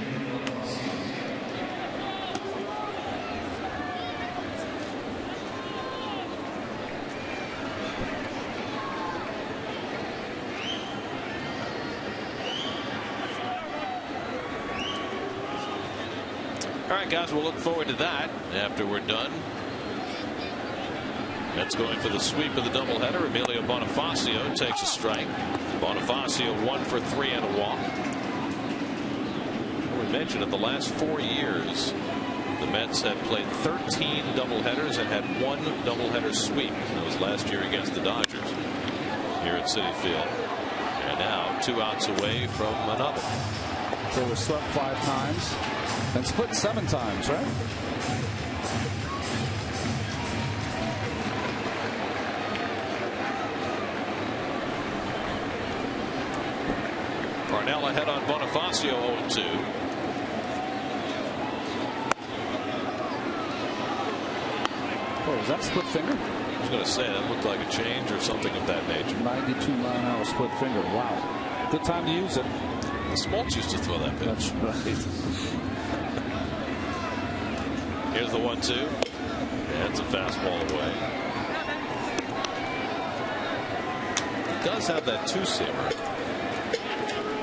All right, guys, we'll look forward to that after we're done. Mets going for the sweep of the doubleheader. Emilio Bonifacio takes a strike. Bonifacio 1 for 3 and a walk. We mentioned in the last 4 years, the Mets had played 13 doubleheaders and had 1 doubleheader sweep. That was last year against the Dodgers here at Citi Field. And now 2 outs away from another. They were swept 5 times and split 7 times, right? Parnell ahead on Bonifacio 0-2. Oh, is that split finger? I was going to say that looked like a change or something of that nature. 92 mile-an-hour split finger. Wow. Good time to use it. The Smoltz used to throw that pitch. That's right. Here's the 1-2. And it's a fastball away. He does have that two-seamer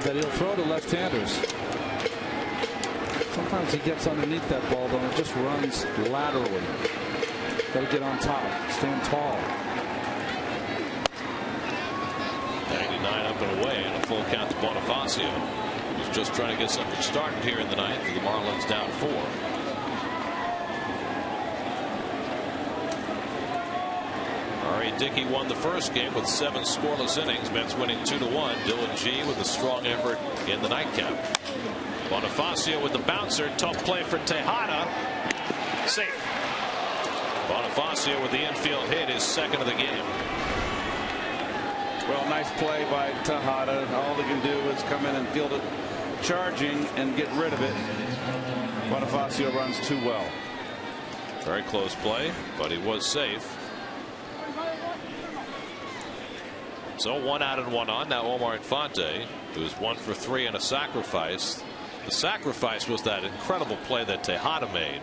that he'll throw to left-handers. Sometimes he gets underneath that ball, but it just runs laterally. Got to get on top, stand tall. 99 up and away, and a full count to Bonifacio. He's just trying to get something started here in the ninth. The Marlins down 4. Dickey won the first game with 7 scoreless innings. Mets winning 2-1. Dylan G with a strong effort in the nightcap. Bonifacio with the bouncer. Tough play for Tejada. Safe. Bonifacio with the infield hit, his second of the game. Well, nice play by Tejada. All they can do is come in and field it charging and get rid of it. Bonifacio runs too well. Very close play, but he was safe. So 1 out and 1 on. Now Omar Infante, who is 1 for 3 and a sacrifice. The sacrifice was that incredible play that Tejada made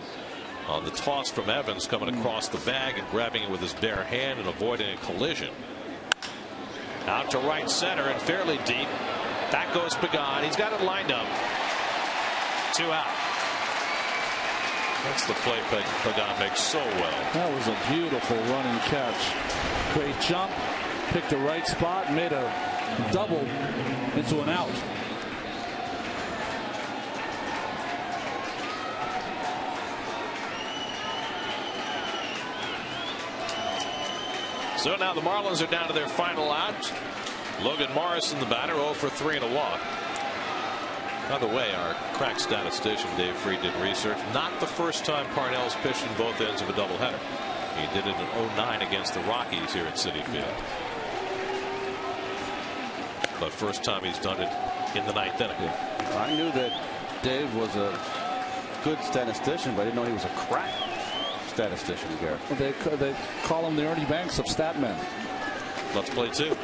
on the toss from Evans, coming across the bag and grabbing it with his bare hand and avoiding a collision. Out to right center and fairly deep. That goes Pagan. He's got it lined up. 2 out. That's the play Pagan makes so well. That was a beautiful running catch. Great jump. Picked the right spot, made a double into an out. So now the Marlins are down to their final out. Logan Morrison, the batter, 0 for 3 and a walk. By the way, our crack statistician Dave Freed did research. Not the first time Parnell's pitched in both ends of a doubleheader. He did it in 2009 against the Rockies here at Citi Field. But first time he's done it in the ninth inning. I knew that Dave was a good statistician, but I didn't know he was a crack statistician, Garrett. They call him the Ernie Banks of stat men. Let's play 2.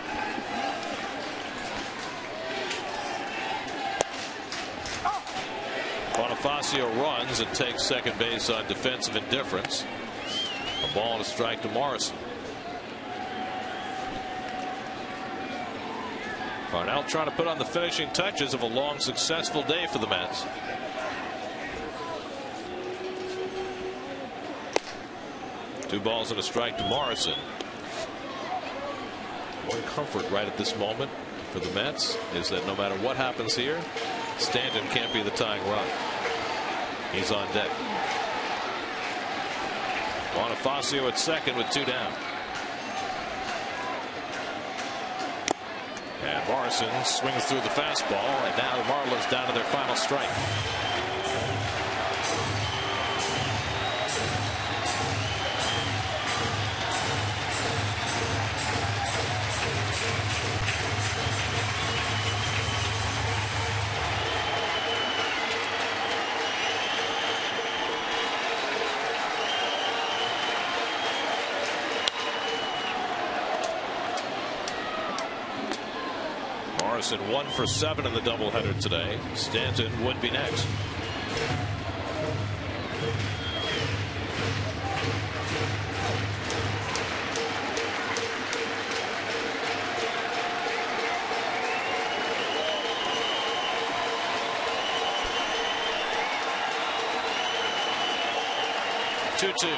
Bonifacio runs and takes second base on defensive indifference. A ball and a strike to Morrison. Parnell trying to put on the finishing touches of a long, successful day for the Mets. Two balls and a strike to Morrison. One comfort right at this moment for the Mets is that no matter what happens here, Stanton can't be the tying run. He's on deck. Bonifacio at second with two down. And Morrison swings through the fastball, and now the Marlins down to their final strike. Morrison 1 for 7 in the doubleheader today. Stanton would be next. Two.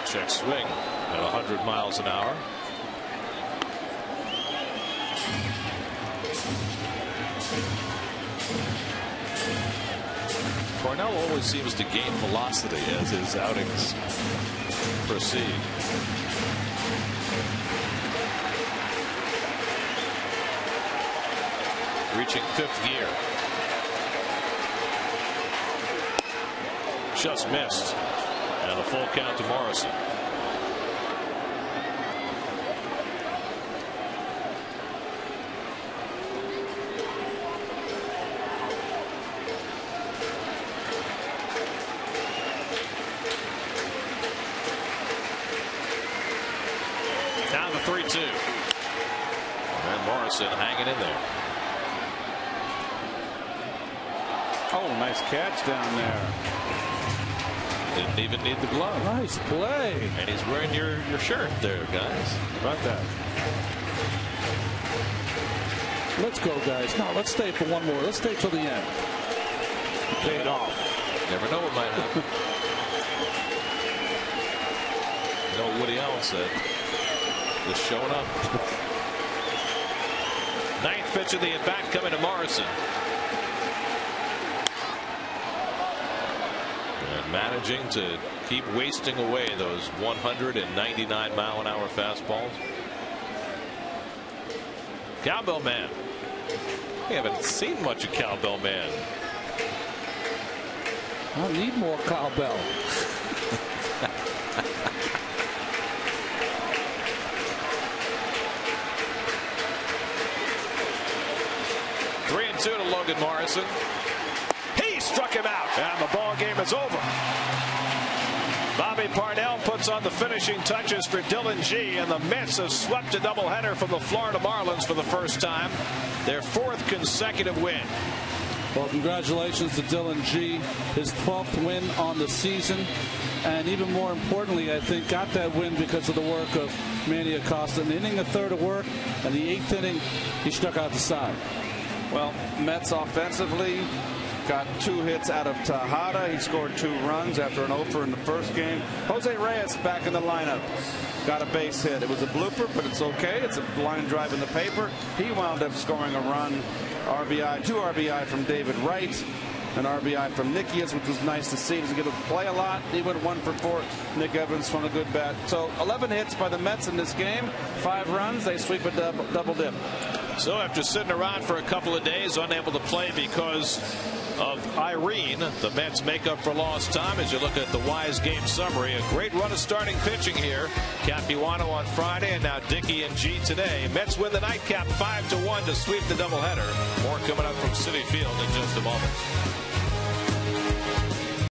Check swing at 100 miles an hour. Parnell always seems to gain velocity as his outings proceed. Reaching fifth gear. Just missed. And a full count to Morrison. Now the 3-2. And Morrison hanging in there. Oh, nice catch down there. Didn't even need the glove. Nice play. And he's wearing your shirt there, guys. How about that? Let's go, guys. No, let's stay for one more. Let's stay till the end. Paid off. Never know what might happen. You know what Woody Allen said? Just showing up. Ninth pitch of the at-bat coming to Morrison. And managing to keep wasting away those 199-mile-an-hour fastballs. Cowbell Man. We haven't seen much of Cowbell Man. I need more cowbell. To Logan Morrison. He struck him out, and the ball game is over. Bobby Parnell puts on the finishing touches for Dylan G, and the Mets have swept a doubleheader from the Florida Marlins for the first time. Their fourth consecutive win. Well, congratulations to Dylan G, his 12th win on the season, and even more importantly, I think got that win because of the work of Manny Acosta. In the inning, a third of work, and the 8th inning, he struck out the side. Well, Mets offensively got 2 hits out of Tejada. He scored 2 runs after an over in the first game. Jose Reyes back in the lineup. Got a base hit. It was a blooper, but it's okay. It's a line drive in the paper. He wound up scoring a run. RBI, 2 RBI from David Wright. An RBI from Nickias, which was nice to see. He doesn't get to play a lot. He went 1 for 4. Nick Evans from a good bat. So 11 hits by the Mets in this game. 5 runs. They sweep a double dip. So after sitting around for a couple of days, unable to play because of Irene, the Mets make up for lost time. As you look at the Wise game summary, a great run of starting pitching here. Capuano on Friday, and now Dickey and G today. Mets win the nightcap 5-1 to sweep the doubleheader. More coming up from Citi Field in just a moment.